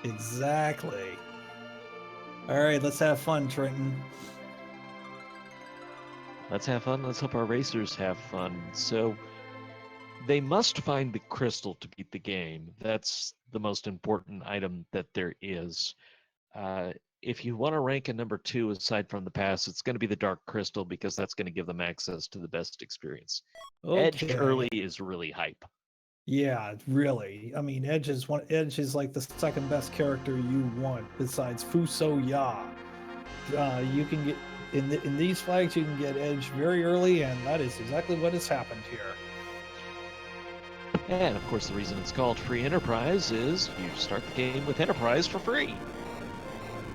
Exactly. All right, let's have fun, Trenton. Let's have fun. Let's hope our racers have fun. So they must find the crystal to beat the game. That's the most important item that there is. Uh, if you want to rank a number 2 aside from the pass, it's going to be the Dark Crystal because that's going to give them access to the best experience. Edge early Okay. is really hype. Yeah, really. I mean, Edge is like the second best character you want besides Fuso Ya. You can get in these flags. You can get Edge very early, and that is exactly what has happened here. And of course, the reason it's called Free Enterprise is you start the game with Enterprise for free.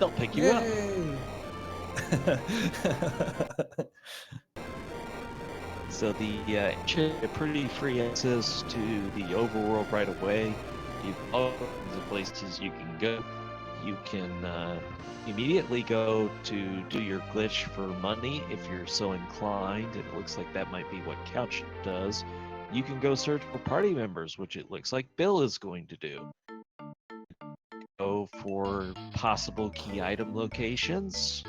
They'll pick you up. Yay! So the pretty free access to the overworld right away. You've all kinds of places you can go. You can immediately go to do your glitch for money if you're so inclined. It looks like that might be what Couch does. You can go search for party members, which it looks like Bill is going to do. Go for possible key item locations.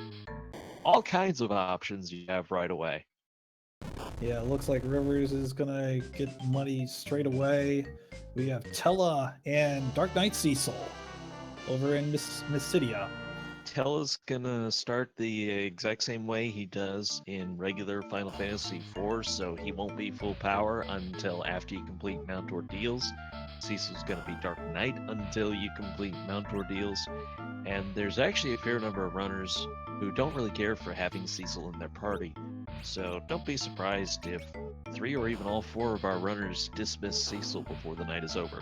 All kinds of options you have right away. Yeah, it looks like Rivers is gonna get money straight away. We have Tella and Dark Knight Cecil over in Mysidia. Tella's gonna start the exact same way he does in regular Final Fantasy IV, so he won't be full power until after you complete Mount Ordeals. Cecil's gonna be Dark Knight until you complete Mount Ordeals, and there's actually a fair number of runners who don't really care for having Cecil in their party. So don't be surprised if 3 or even all 4 of our runners dismiss Cecil before the night is over.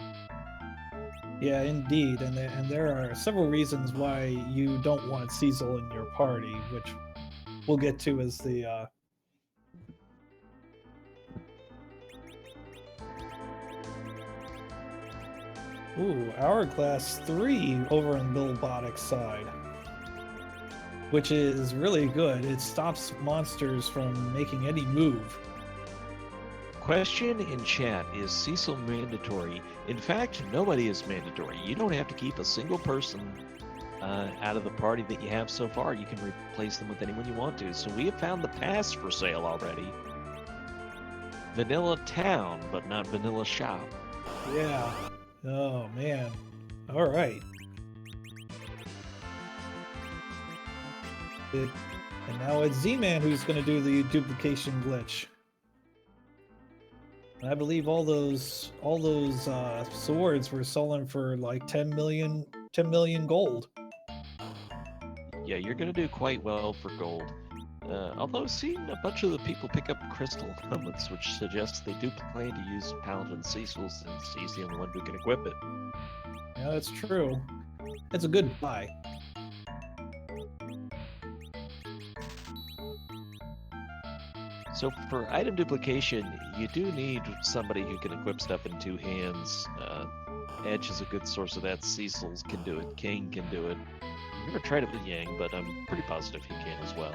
Yeah, indeed, and there are several reasons why you don't want Cecil in your party, which we'll get to as the. Ooh, Hourglass 3 over on Billbotic's side, which is really good. It stops monsters from making any move. Question in chat, is Cecil mandatory? In fact, nobody is mandatory. You don't have to keep a single person out of the party that you have so far. You can replace them with anyone you want to. So we have found the pass for sale already. Vanilla Town, but not Vanilla Shop. Yeah. Oh, man. All right. And now it's Z-Man who's going to do the duplication glitch. I believe all those swords were selling for like 10 million gold. Yeah, you're going to do quite well for gold. Although I've seen a bunch of the people pick up crystal helmets, which suggests they do plan to use Paladin Cecil since he's the only one who can equip it. Yeah, that's true. It's a good buy. So for item duplication, you do need somebody who can equip stuff in 2 hands. Edge is a good source of that. Cecil can do it. King can do it. I've never tried it with Yang, but I'm pretty positive he can as well.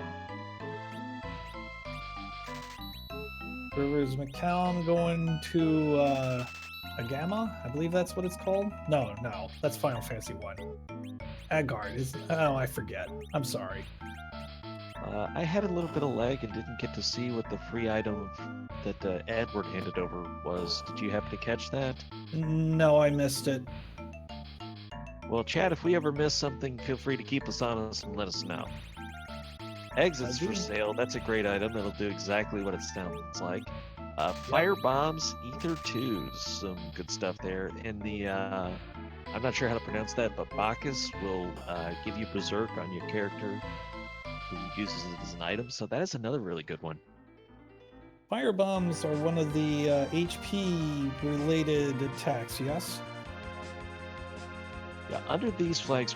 Rivers McCallum going to Agama? I believe that's what it's called. No, that's Final Fantasy 1. Agard is. Oh, I forget. I'm sorry. I had a little bit of lag and didn't get to see what the free item that Edward handed over was. Did you happen to catch that? No, I missed it. Well, Chad, if we ever miss something, feel free to keep us honest and let us know. Exits for sale. That's a great item. It'll do exactly what it sounds like. Fire bombs, ether 2s, some good stuff there. And the I'm not sure how to pronounce that, but Bacchus will give you berserk on your character who uses it as an item. So that is another really good one. Fire bombs are one of the HP related attacks, yes? Yeah, under these flags,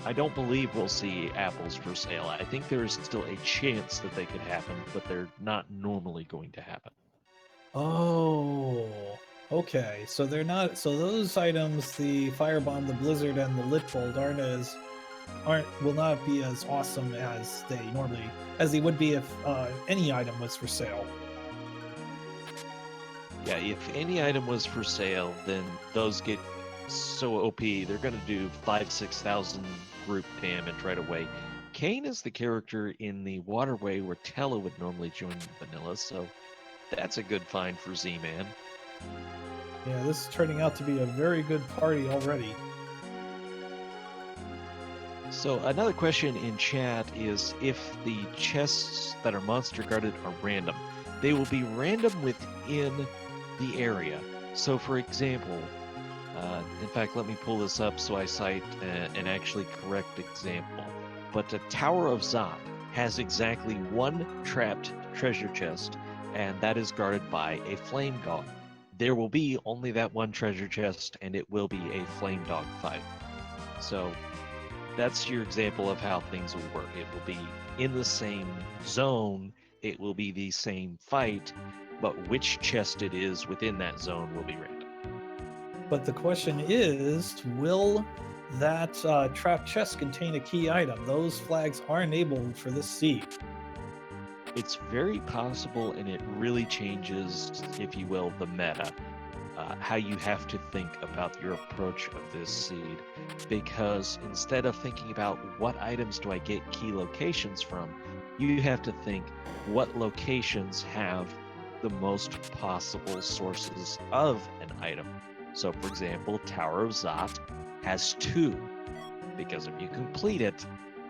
I don't believe we'll see apples for sale. I think there is still a chance that they could happen, but they're not normally going to happen. Oh, okay. So they're not. So those items, the firebomb, the blizzard, and the lit bolt, will not be as awesome as they would be if any item was for sale. Yeah, if any item was for sale, then those get so OP. They're gonna do 5,000-6,000 group damage right away. Kane is the character in the waterway where Tello would normally join Vanilla, so that's a good find for Z-Man. Yeah, this is turning out to be a very good party already. So another question in chat is if the chests that are monster guarded are random. They will be random within the area. So for example, in fact, let me pull this up so I cite an actually correct example. But the Tower of Zot has exactly one trapped treasure chest, and that is guarded by a flame dog. There will be only that one treasure chest, and it will be a flame dog fight. So that's your example of how things will work. It will be in the same zone, it will be the same fight, but which chest it is within that zone will be random. But the question is, will that trapped chest contain a key item? Those flags are enabled for this seed. It's very possible, and it really changes, if you will, the meta. How you have to think about your approach of this seed, because instead of thinking about what items do I get key locations from, you have to think what locations have the most possible sources of an item. So for example, Tower of Zot has 2, because if you complete it,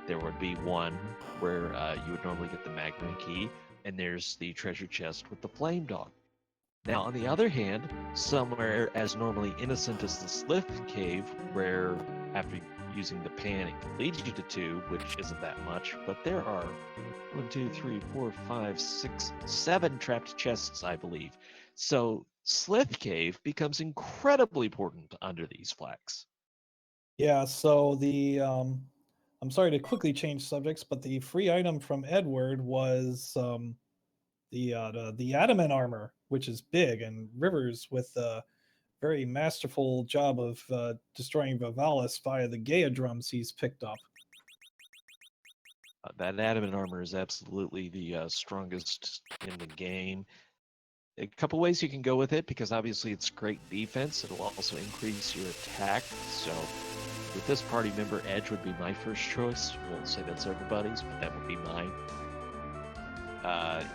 there would be one where you would normally get the Magnum key, and there's the treasure chest with the flame dog. Now, on the other hand, somewhere as normally innocent as the Slith Cave, where after using the pan it leads you to 2, which isn't that much, but there are 1, 2, 3, 4, 5, 6, 7 trapped chests, I believe. So Slith Cave becomes incredibly important under these flags. Yeah, so the I'm sorry to quickly change subjects, but the free item from Edward was the adamant armor, which is big, and Rivers with a very masterful job of destroying Vivalis via the Gaia drums he's picked up. That adamant armor is absolutely the strongest in the game. A couple ways you can go with it, because obviously it's great defense. It'll also increase your attack. So with this party member, Edge would be my first choice. Won't say that's everybody's, but that would be mine.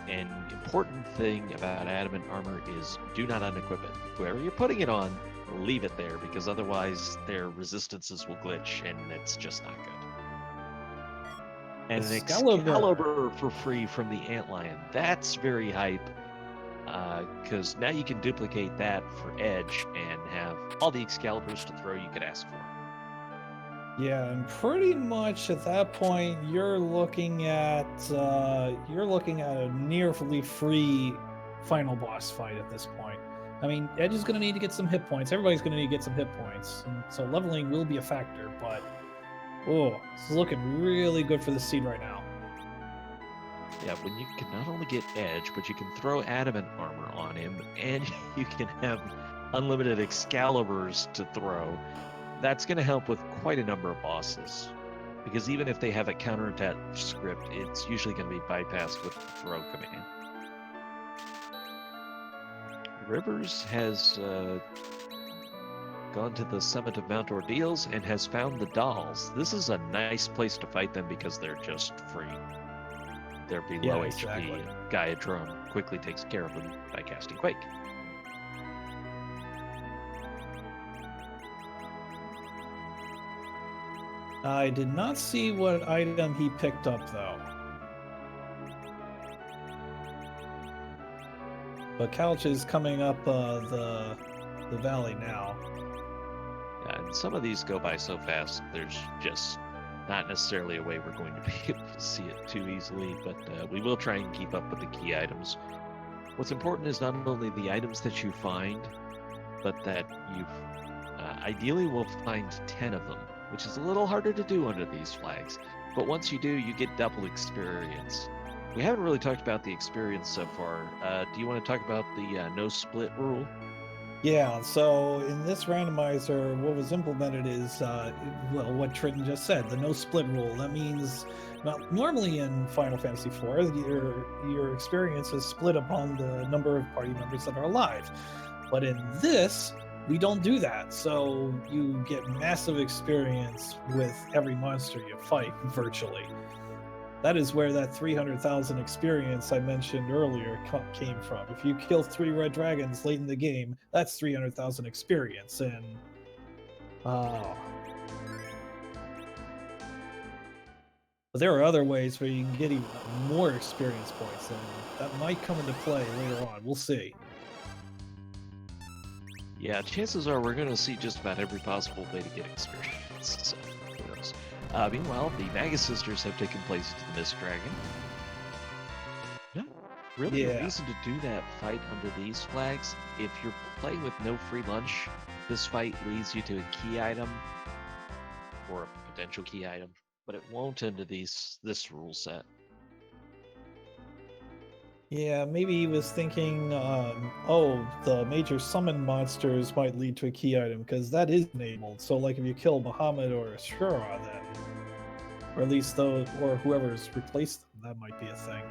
An important thing about adamant armor is do not unequip it. Whoever you're putting it on, leave it there, because otherwise their resistances will glitch and it's just not good. And an Excalibur for free from the Antlion. That's very hype, because now you can duplicate that for Edge and have all the Excaliburs to throw you could ask for. Yeah, and pretty much at that point you're looking at a nearly free final boss fight at this point. I mean, Edge is going to need to get some hit points. Everybody's going to need to get some hit points, and so leveling will be a factor. But it's looking really good for the seed right now. Yeah, when you can not only get Edge, but you can throw adamant armor on him, and you can have unlimited Excaliburs to throw. That's going to help with quite a number of bosses, because even if they have a counterattack script, it's usually going to be bypassed with the throw command. Rivers has gone to the summit of Mount Ordeals and has found the dolls. This is a nice place to fight them because they're just free. They're below HP. Exactly. Gaia Drum quickly takes care of them by casting Quake. I did not see what item he picked up, though. But Couch is coming up the valley now. Yeah, and some of these go by so fast, there's just not necessarily a way we're going to be able to see it too easily, but we will try and keep up with the key items. What's important is not only the items that you find, but that you ideally will find 10 of them, which is a little harder to do under these flags. But once you do, you get double experience. We haven't really talked about the experience so far. Do you want to talk about the no split rule? Yeah, so in this randomizer, what was implemented is, what Tritton just said, the no split rule. That means, normally in Final Fantasy IV, your experience is split upon the number of party members that are alive. But in this, we don't do that. So you get massive experience with every monster you fight, virtually. That is where that 300,000 experience I mentioned earlier came from. If you kill 3 red dragons late in the game, that's 300,000 experience. And but there are other ways where you can get even more experience points, and that might come into play later on. We'll see. Yeah, chances are we're going to see just about every possible way to get experience. So, who knows? Meanwhile, the Magus Sisters have taken place to the Mist Dragon. No, really, a reason to do that fight under these flags. If you're playing with no free lunch, this fight leads you to a key item or a potential key item, but it won't into this rule set. Yeah, maybe he was thinking, oh, the major summon monsters might lead to a key item, because that is enabled. So, like, if you kill Bahamut or Ashura, then, or at least those, or whoever's replaced them, that might be a thing.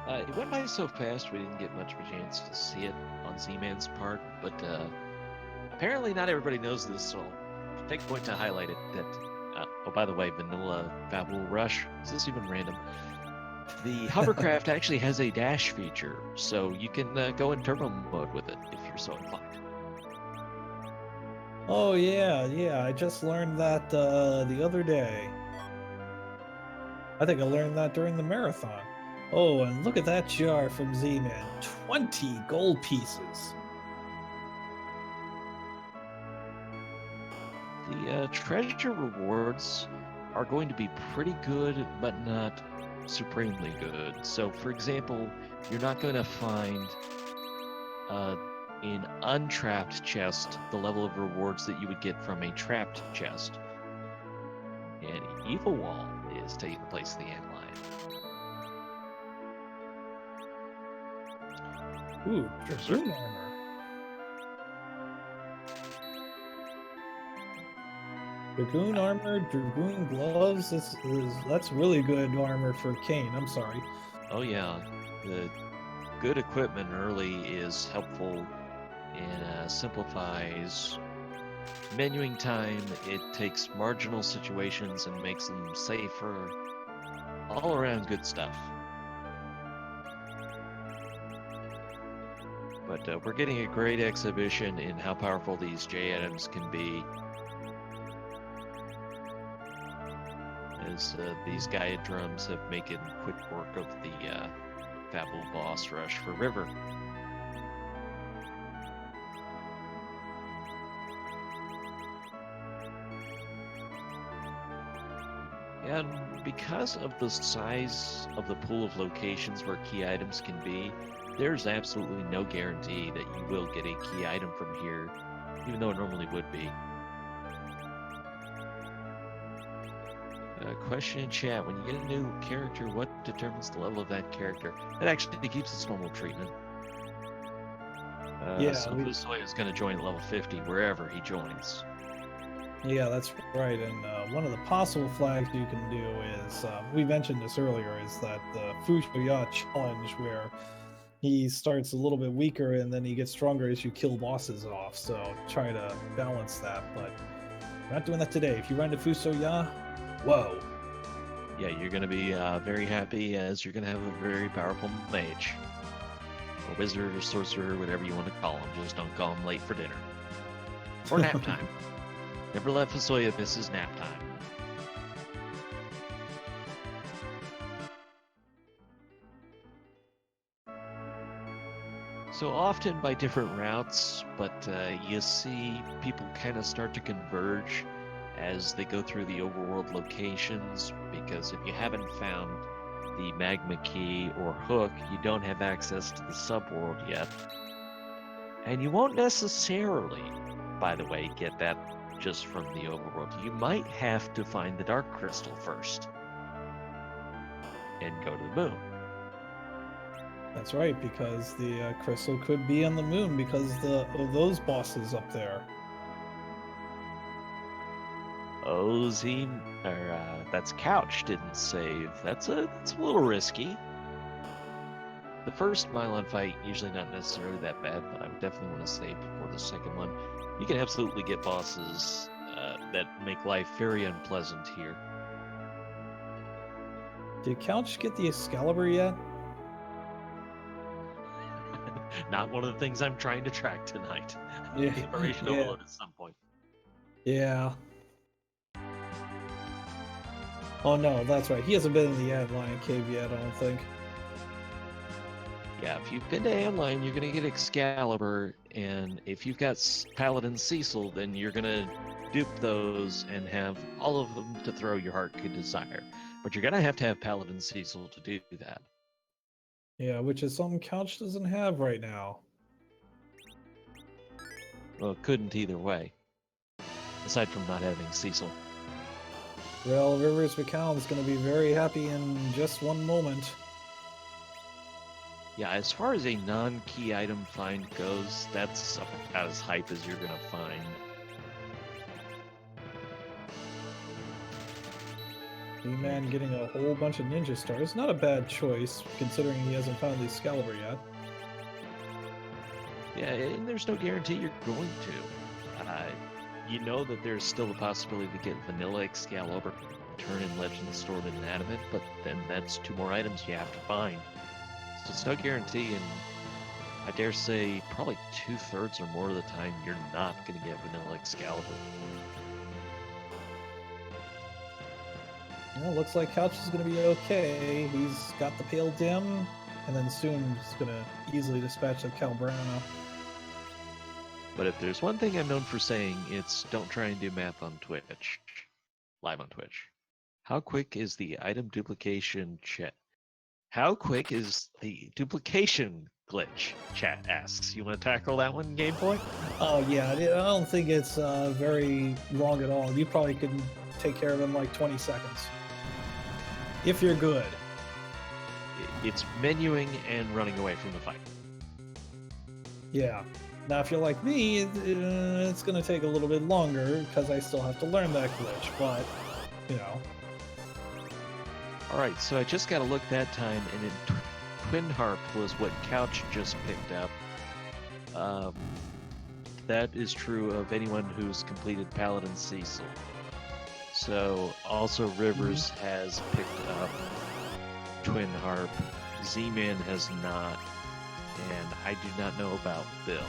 It went by so fast we didn't get much of a chance to see it on Z-Man's part, but apparently not everybody knows this, so I'll take a point to highlight it. That oh, by the way, Vanilla Babel Rush, is this even random? The hovercraft actually has a dash feature, so you can go in turbo mode with it if you're so inclined. Oh yeah, I just learned that the other day. I think I learned that during the marathon. Oh, and look at that jar from Z-Man. 20 gold pieces. The treasure rewards are going to be pretty good, but not supremely good. So, for example, you're not going to find in untrapped chest the level of rewards that you would get from a trapped chest. And Evil Wall is taking the place of the Antlion. Ooh, Dragoon armor. Dragoon armor, Dragoon gloves. That's really good armor for Kane. I'm sorry. Oh yeah, the good equipment early is helpful and simplifies menuing time. It takes marginal situations and makes them safer. All around good stuff. But we're getting a great exhibition in how powerful these J items can be. As these Gaia drums have making quick work of the Fabul boss rush for River. And because of the size of the pool of locations where key items can be, there's absolutely no guarantee that you will get a key item from here, even though it normally would be. Question in chat: when you get a new character, what determines the level of that character? That actually keeps its normal treatment. So Fusoya is going to join at level 50 wherever he joins. Yeah, that's right. And one of the possible flags you can do is, we mentioned this earlier, is that the Fusoya challenge, where he starts a little bit weaker and then he gets stronger as you kill bosses off. So try to balance that, but we're not doing that today. If you run to Fusoya, whoa. Yeah, you're going to be very happy, as you're going to have a very powerful mage. Or wizard or sorcerer, whatever you want to call him. Just don't call him late for dinner. Or nap time. Never let Fusoya miss his nap time. So often by different routes, but you see people kind of start to converge as they go through the overworld locations, because if you haven't found the magma key or hook, you don't have access to the subworld yet. And you won't necessarily, by the way, get that just from the overworld. You might have to find the dark crystal first and go to the moon. That's right, because the crystal could be on the moon because of those bosses up there. Oh, that's Couch didn't save. That's a little risky. The first Mylon fight, usually not necessarily that bad, but I would definitely want to save before the second one. You can absolutely get bosses that make life very unpleasant here. Did Couch get the Excalibur yet? Not one of the things I'm trying to track tonight. Yeah, Information yeah. overload at some point. Yeah. Oh no, that's right. He hasn't been in the Lion Cave yet, I don't think. Yeah, if you've been to Anline, you're gonna get Excalibur, and if you've got Paladin Cecil, then you're gonna dupe those and have all of them to throw your heart could desire. But you're gonna have to have Paladin Cecil to do that. Yeah, which is something Couch doesn't have right now. Well, it couldn't either way. Aside from not having Cecil. Well, Rivers McCown is going to be very happy in just one moment. Yeah, as far as a non-key item find goes, that's about as hype as you're gonna find. D-Man getting a whole bunch of ninja stars. Not a bad choice, considering he hasn't found the Excalibur yet. Yeah, and there's no guarantee you're going to. You know that there's still the possibility to get Vanilla Excalibur, turn in Legend Stored Inanimate, but then that's 2 more items you have to find. So it's no guarantee, and I dare say probably 2/3 or more of the time you're not going to get Vanilla Excalibur. Well, looks like Couch is going to be okay. He's got the Pale Dim, and then soon he's going to easily dispatch the Calbrana. But if there's one thing I'm known for saying, it's don't try and do math on Twitch. Live on Twitch. How quick is the item duplication chat? How quick is the duplication glitch? Chat asks. You want to tackle that one, Game Boy? Oh yeah, I don't think it's very long at all. You probably could take care of him in like 20 seconds. If you're good. It's menuing and running away from the fight. Yeah. Now, if you're like me, it's going to take a little bit longer because I still have to learn that glitch, but, you know. Alright, so I just got to look that time, and then Twin Harp was what Couch just picked up. That is true of anyone who's completed Paladin Cecil. So, also Rivers has picked up Twin Harp. Z-Man has not, and I do not know about Bill.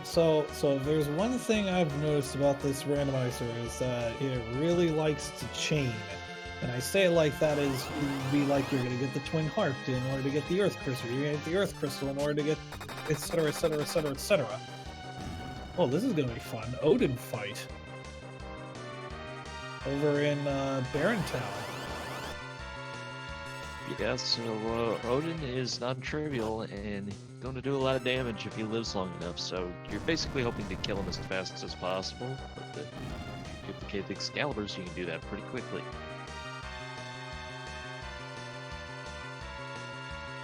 So there's one thing I've noticed about this randomizer is that it really likes to chain. And I say it like that is be like you're gonna get the Twin Harp in order to get the Earth Crystal. You're gonna get the Earth Crystal in order to get etc, etc, etc, etc. Oh, this is gonna be fun. Odin fight. Over in Baron Town. Yeah, so Odin is non-trivial and going to do a lot of damage if he lives long enough, so you're basically hoping to kill him as fast as possible, but if you duplicate the Excaliburs, you can do that pretty quickly.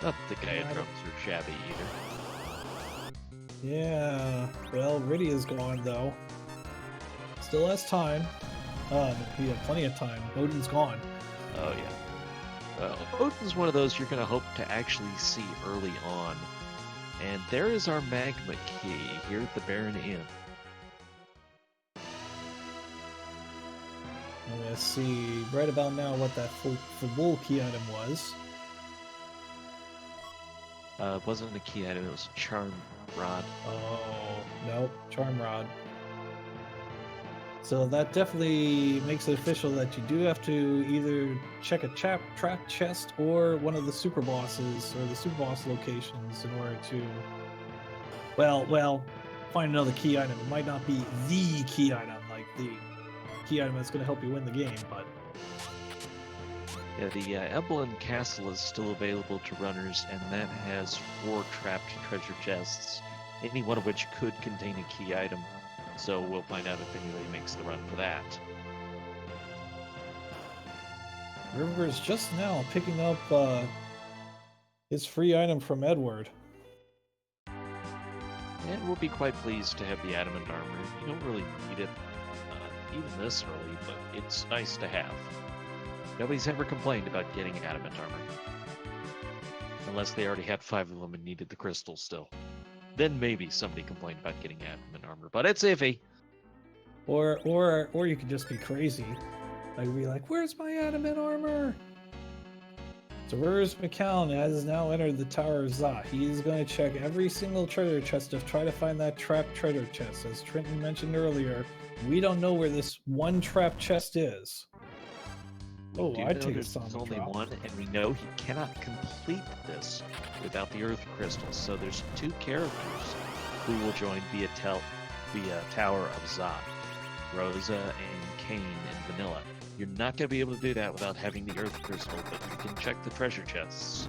Not that the Gaia drums are shabby either. Yeah, well, Rydia's gone though. Still has time. He had plenty of time. Odin's gone. Oh yeah. Well, Odin's one of those you're going to hope to actually see early on. And there is our magma key here at the Baron Inn. I'm gonna see right about now what that full key item was. It wasn't a key item, it was a charm rod. Oh, nope, Charm Rod. So that definitely makes it official that you do have to either check a trap chest or one of the super bosses or the super boss locations in order to, well, find another key item. It might not be the key item, like the key item that's going to help you win the game, but Yeah, the Eblin Castle is still available to runners, and that has 4 trapped treasure chests, any one of which could contain a key item. So we'll find out if anybody makes the run for that. River is just now picking up his free item from Edward. And we'll be quite pleased to have the adamant armor. You don't really need it even this early, but it's nice to have. Nobody's ever complained about getting adamant armor. Unless they already had 5 of them and needed the crystals still. Then maybe somebody complained about getting adamant armor, but it's iffy. Or you could just be crazy. Like be like, where's my adamant armor? So Rivers McCown has now entered the Tower of Za. He is going to check every single treasure chest to try to find that trapped treasure chest. As Trenton mentioned earlier, we don't know where this one trapped chest is. We do I'd know take a there's Sonic only drop. one, and we know he cannot complete this without the Earth Crystals. So there's 2 characters who will join via Tower of Za. Rosa and Kane and Vanilla. You're not going to be able to do that without having the Earth Crystal, but you can check the treasure chests.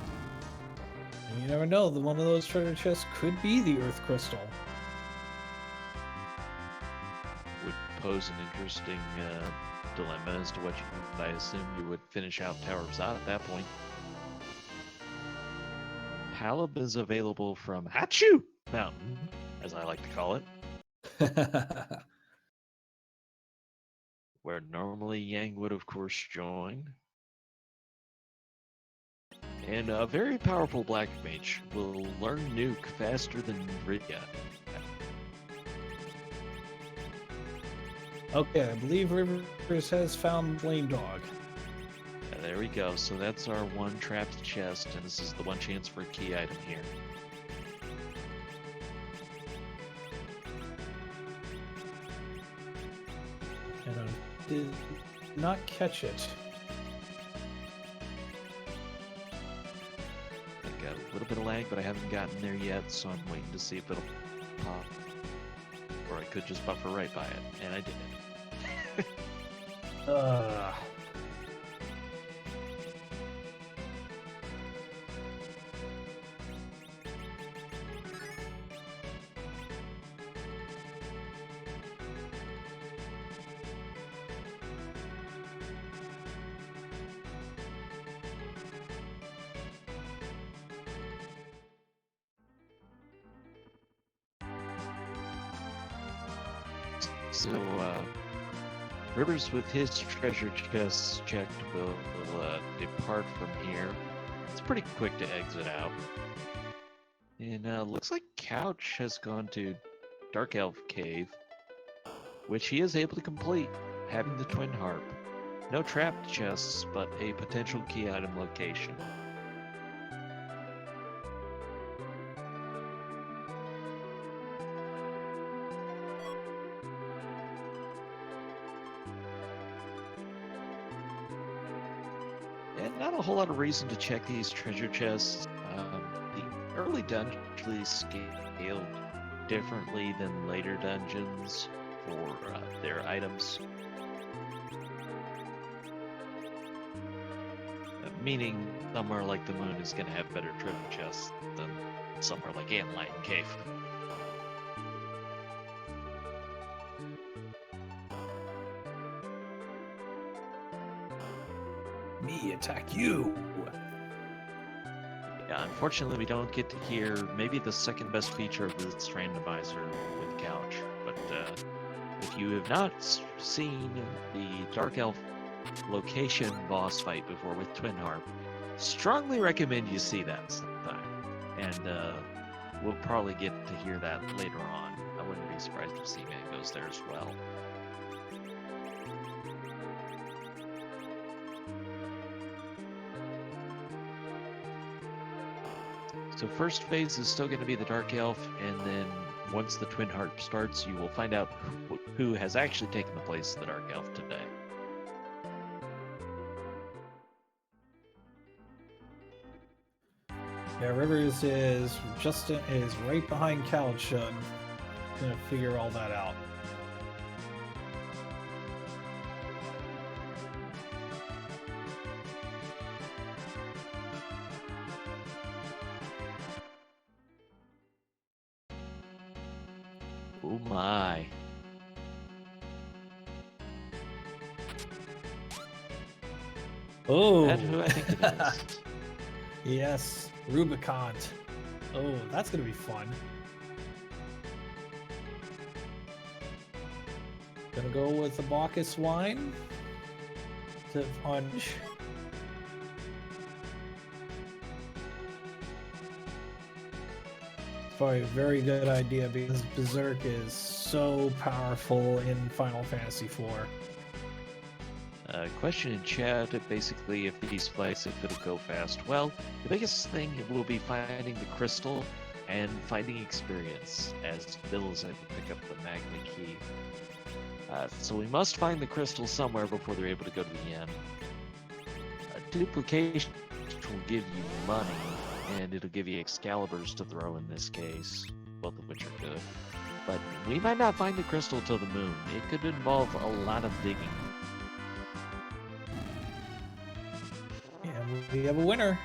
And you never know, one of those treasure chests could be the Earth Crystal. Would pose an interesting dilemma as to what I assume you would finish out Tower of Zod at that point. Halib is available from Hachu Mountain, as I like to call it, where normally Yang would, of course, join. And a very powerful Black Mage will learn Nuke faster than Ridya. Okay, I believe Rivers has found Flame Dog. There we go. So that's our one trapped chest, and this is the one chance for a key item here. And I did not catch it. I got a little bit of lag, but I haven't gotten there yet, so I'm waiting to see if it'll pop. Or I could just buffer right by it, and I didn't. So, Rivers with his treasure chests checked will depart from here. It's pretty quick to exit out. And looks like Couch has gone to Dark Elf Cave, which he is able to complete, having the Twin Harp. No trapped chests, but a potential key item location. And not a whole lot of reason to check these treasure chests. The early dungeons actually scaled differently than later dungeons for their items. Meaning somewhere like the Moon is going to have better treasure chests than somewhere like Antlion Cave. Me attack you. Yeah, unfortunately we don't get to hear maybe the second best feature of this randomizer with Couch, but if you have not seen the Dark Elf location boss fight before with Twin Harp, strongly recommend you see that sometime. And we'll probably get to hear that later on. I wouldn't be surprised if Seaman goes there as well. So first phase is still going to be the Dark Elf, and then once the Twin Harp starts, you will find out who has actually taken the place of the Dark Elf today. Yeah, Rivers is right behind Couch. Gonna figure all that out. Oh my. Oh, That's who I think it is. Yes, Rubicon. Oh, that's gonna be fun. Gonna go with the Bacchus wine on probably a very good idea because Berserk is so powerful in Final Fantasy IV. Question in chat, basically, if these flights, if it'll go fast. Well, the biggest thing will be finding the crystal and finding experience, as Bill is able to pick up the magma key. So we must find the crystal somewhere before they're able to go to the end. Duplication will give you money, and it'll give you Excaliburs to throw in this case, both of which are good. But we might not find the crystal till the moon. It could involve a lot of digging. And we have a winner.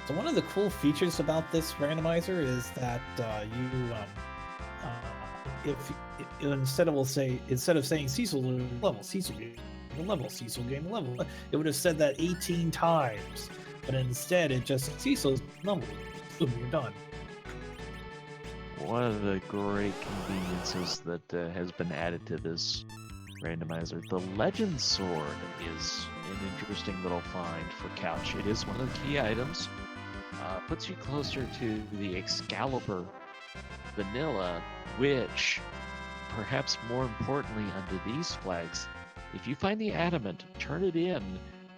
So one of the cool features about this randomizer is that instead of saying Cecil level, Cecil gained a level, Cecil gained a level, it would have said that 18 times. But instead, it just Cecil's level. Boom, you're done. One of the great conveniences that has been added to this randomizer, the Legend Sword is an interesting little find for Couch. It is one of the key items. Puts you closer to the Excalibur vanilla, which, perhaps more importantly under these flags, if you find the adamant, turn it in,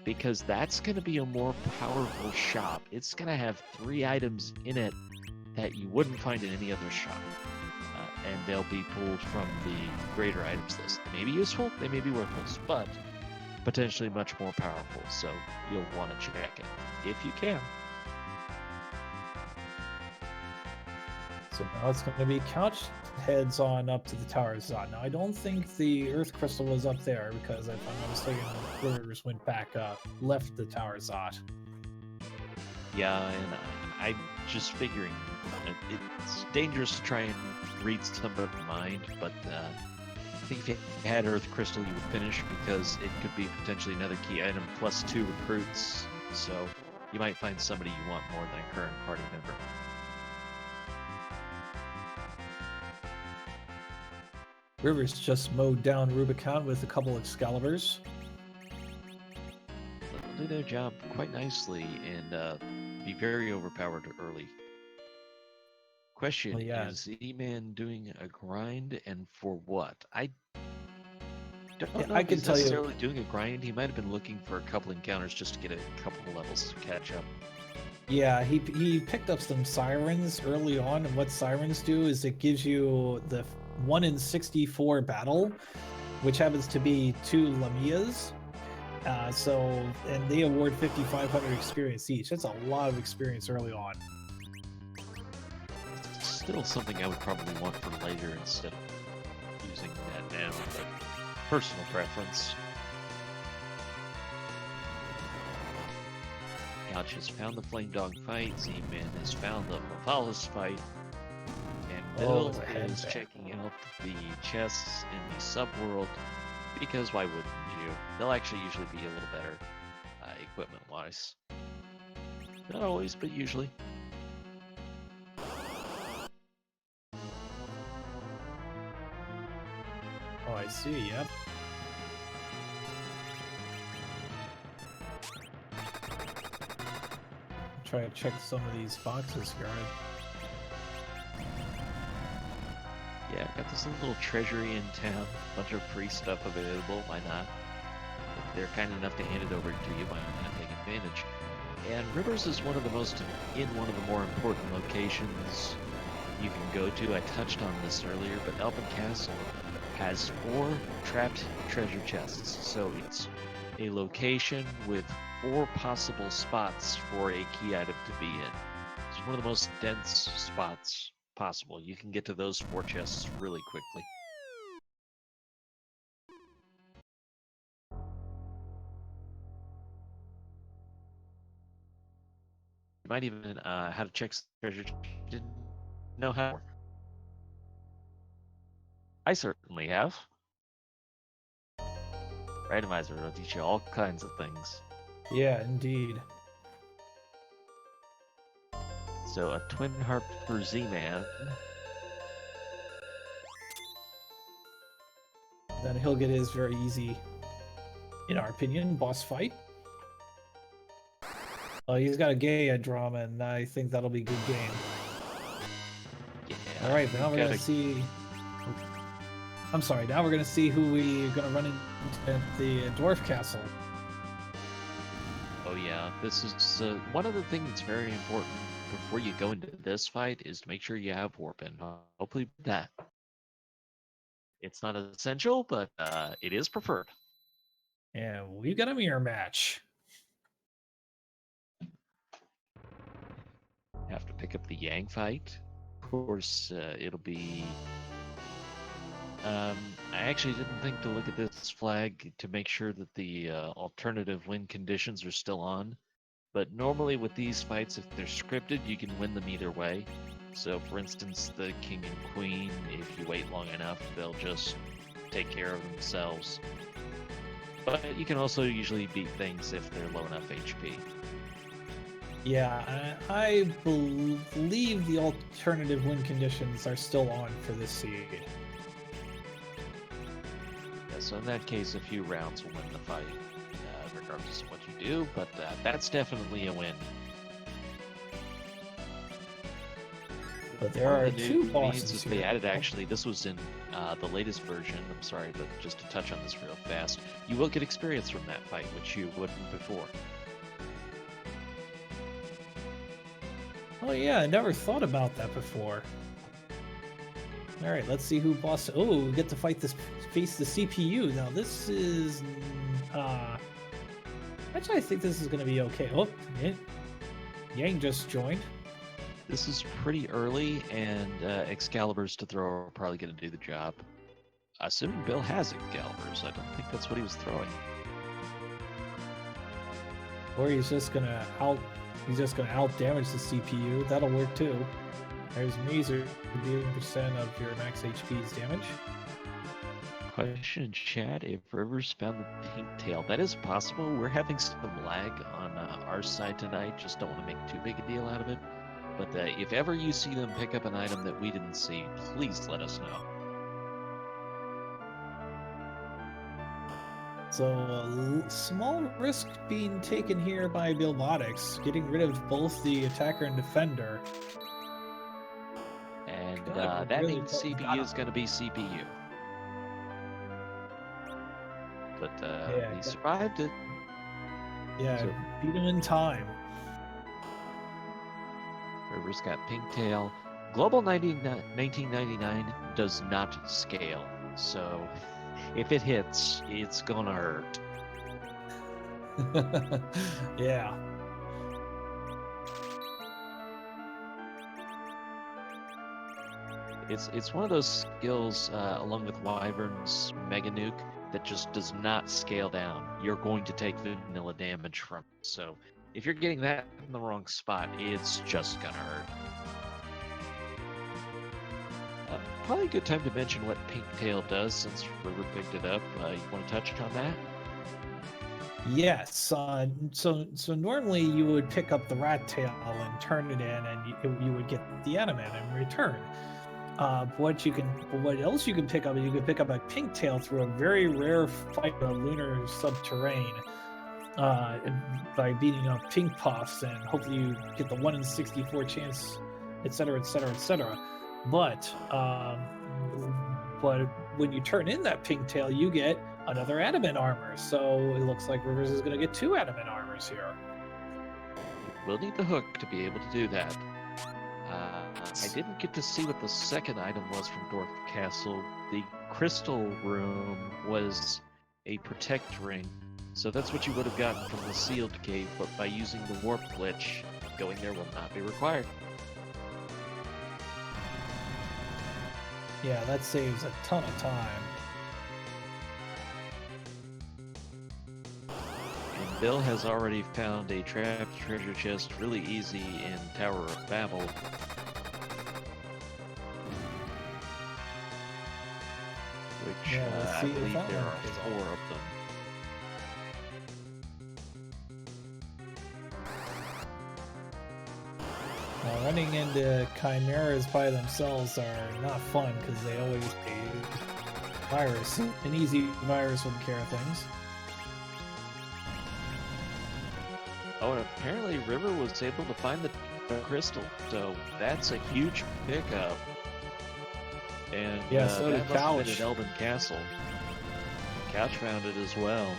because that's going to be a more powerful shop. It's going to have 3 items in it that you wouldn't find in any other shop. And they'll be pulled from the greater items list. They may be useful, they may be worthless, but potentially much more powerful, so you'll want to check it, if you can. So now it's going to be Couch heads on up to the Tower Zot. Now I don't think the Earth Crystal was up there because if I'm not mistaken, the Rivers went back up, left the Tower Zot. Yeah, and I'm just figuring it's dangerous to try and read somebody's mind, but I think if you had Earth Crystal, you would finish because it could be potentially another key item plus 2 recruits. So you might find somebody you want more than a current party member. Rivers just mowed down Rubicon with a couple Excaliburs. They'll do their job quite nicely and be very overpowered early. Question, is E-Man doing a grind, and for what? I don't know if he's necessarily doing a grind. He might have been looking for a couple encounters just to get a couple of levels to catch up. Yeah, he picked up some Sirens early on, and what Sirens do is it gives you the 1 in 64 battle, which happens to be 2 Lamias. And they award 5,500 experience each. That's a lot of experience early on. Still something I would probably want for later instead of using that now, but personal preference. Couch has found the Flame Dog fight, Z-Man has found the Mavalis fight, and Bill is checking out the chests in the subworld, because why wouldn't you? They'll actually usually be a little better equipment-wise. Not always, but usually. Oh, I see, yep. Try to check some of these boxes here. Yeah, got this little treasury in town, bunch of free stuff available, why not? If they're kind enough to hand it over to you, why not take advantage? And Rivers is one of the more important locations you can go to. I touched on this earlier, but Elven Castle has 4 trapped treasure chests, so it's a location with 4 possible spots for a key item to be in. It's one of the most dense spots possible. You can get to those 4 chests really quickly. You might even how to check treasure. Didn't know how. I certainly have. Randomizer will teach you all kinds of things. Yeah, indeed. So a twin harp for Z-Man. Then he'll get his very easy, in our opinion, boss fight. He's got a Gaia drama, and I think that'll be a good game. All right, now we're gonna see. I'm sorry. Now we're gonna see who we're gonna run into at the dwarf castle. Oh yeah, this is one of the things that's very important before you go into this fight is to make sure you have warping. Hopefully that. It's not essential, but it is preferred. And we've got a mirror match. Have to pick up the Yang fight. Of course, it'll be. I actually didn't think to look at this flag to make sure that the alternative win conditions are still on. But normally with these fights, if they're scripted, you can win them either way. So, for instance, the king and queen, if you wait long enough, they'll just take care of themselves. But you can also usually beat things if they're low enough HP. Yeah, I believe the alternative win conditions are still on for this seed. Yeah, so in that case, a few rounds will win the fight, regardless of what you do, but that's definitely a win. But there are two bosses here. They added, actually, this was in the latest version, I'm sorry, but just to touch on this real fast, you will get experience from that fight, which you wouldn't before. Oh yeah, I never thought about that before. All right, let's see who boss. Oh, we get to face the CPU. Now this is, actually I think this is going to be okay. Oh, Yang just joined. This is pretty early, and Excaliburs to throw are probably going to do the job. Assuming Bill has Excaliburs, I don't think that's what he was throwing. Or he's just gonna out damage the CPU. That'll work too. There's Mazer, 80% of your max HP's damage. Question in chat: if Rivers found the pink tail, that is possible. We're having some lag on our side tonight. Just don't want to make too big a deal out of it. But if ever you see them pick up an item that we didn't see, please let us know. So a small risk being taken here by Billbotics, getting rid of both the attacker and defender. And that really means CPU is going to be CPU. But yeah, he survived it. Yeah, so, beat him in time. Rivers got Pinktail. Global 1999 does not scale, so if it hits, it's gonna hurt. Yeah. It's one of those skills, along with Wyvern's Mega Nuke, that just does not scale down. You're going to take vanilla damage from it. So if you're getting that in the wrong spot, it's just gonna hurt. Probably a good time to mention what Pinktail does, since River picked it up. You want to touch on that? Yes. So normally you would pick up the rat tail and turn it in, and you would get the element in return. What else you can pick up is you can pick up a pink tail through a very rare fight of Lunar subterrane by beating up pink puffs, and hopefully you get the 1 in 64 chance, etc., etc., etc. But when you turn in that pink tail, you get another adamant armor. So it looks like Rivers is going to get 2 adamant armors here. We'll need the hook to be able to do that. I didn't get to see what the second item was from Dwarf Castle. The crystal room was a protect ring, so that's what you would have gotten from the sealed cave, but by using the warp glitch, going there will not be required. Yeah, that saves a ton of time. And Bill has already found a trapped treasure chest really easy in Tower of Babel. Which I believe there are 4 of them. Now, running into chimeras by themselves are not fun because they always a virus. An easy virus wouldn't care of things. Oh, and apparently River was able to find the crystal, so that's a huge pickup. And Yeah, so did that must have been Couch. at Elden Castle. Couch found it as well.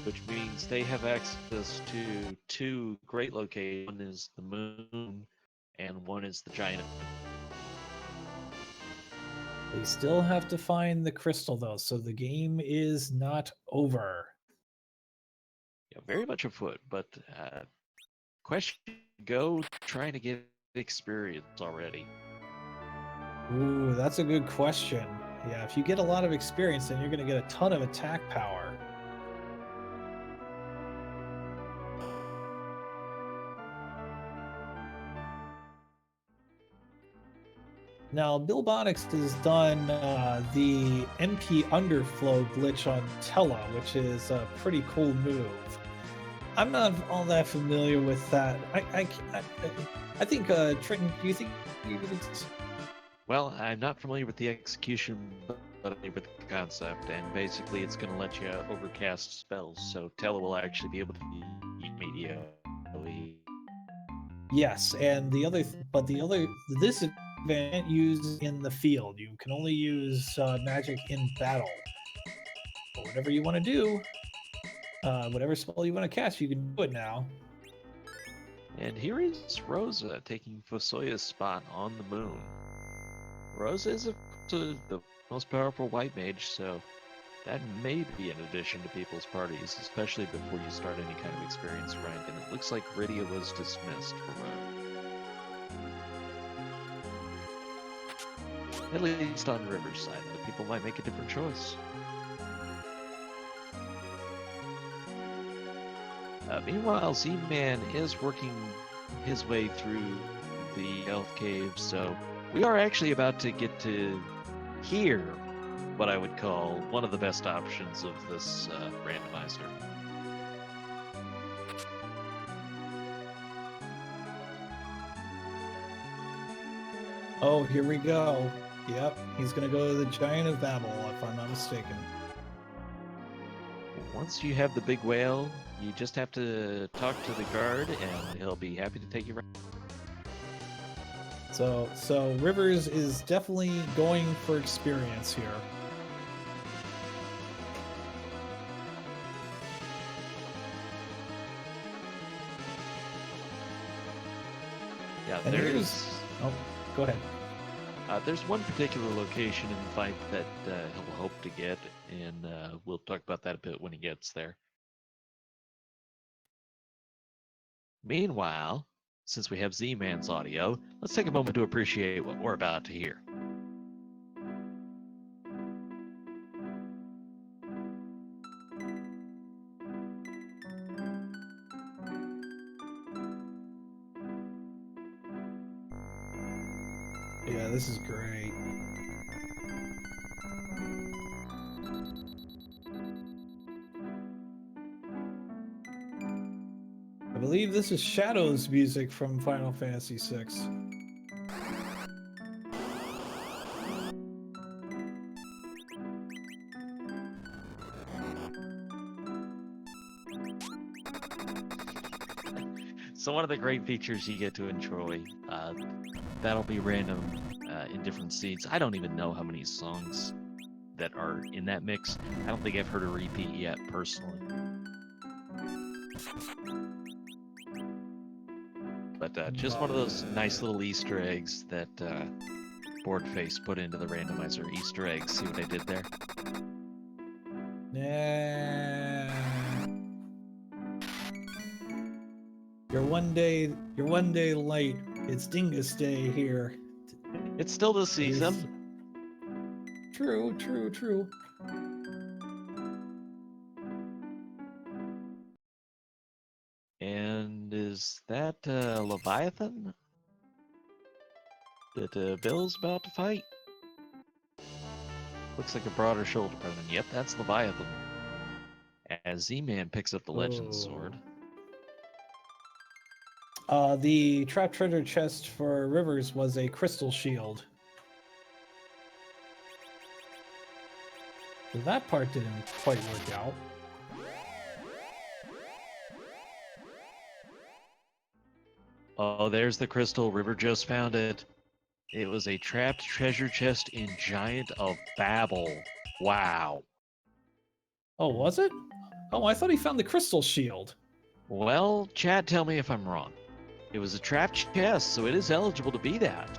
Which means they have access to two great locations. One is the moon, and one is the giant. They still have to find the crystal, though, so the game is not over. Yeah, very much afoot, but question: go trying to get experience already. Ooh, that's a good question. Yeah, if you get a lot of experience, then you're going to get a ton of attack power. Now, Billbonics has done the MP underflow glitch on Tella, which is a pretty cool move. I'm not all that familiar with that. I think, Trenton, do you think you could... Well, I'm not familiar with the execution, but I'm familiar with the concept, and basically it's going to let you overcast spells, so Tella will actually be able to use media. Yes, and this event use in the field. You can only use magic in battle. But whatever you want to do, whatever spell you want to cast, you can do it now. And here is Rosa taking Fosoya's spot on the moon. Rosa is the most powerful white mage, so that may be an addition to people's parties, especially before you start any kind of experience rank. And it looks like Rydia was dismissed for Rogue. At least on River's side, but people might make a different choice. Meanwhile, Z-Man is working his way through the Elf Cave, so we are actually about to get to hear what I would call one of the best options of this randomizer. Oh, here we go. Yep, he's going to go to the Giant of Babel, if I'm not mistaken. Once you have the big whale, you just have to talk to the guard, and he'll be happy to take you around. So Rivers is definitely going for experience here. Yeah, And there's... Oh, go ahead. There's one particular location in the fight that he'll hope to get, and we'll talk about that a bit when he gets there. Meanwhile, since we have Z-Man's audio, let's take a moment to appreciate what we're about to hear. Yeah, this is great. I believe this is Shadow's music from Final Fantasy VI. So one of the great features you get to enjoy, that'll be random in different seeds. I don't even know how many songs that are in that mix. I don't think I've heard a repeat yet, personally. But just one of those nice little Easter eggs that Boardface put into the randomizer. Easter eggs, see what I did there? Yeah. You're one day late. It's Dingus Day here. It's still the season. True. And is that Leviathan that Bill's about to fight? Looks like a broader shoulder pattern. Yep, that's Leviathan. As Z-Man picks up the Legend Sword. The trap treasure chest for Rivers was a crystal shield. So that part didn't quite work out. Oh, there's the crystal. River just found it. It was a trapped treasure chest in Giant of Babel. Wow. Oh, was it? Oh, I thought he found the crystal shield. Well, chat, tell me if I'm wrong. It was a trapped chest, so it is eligible to be that.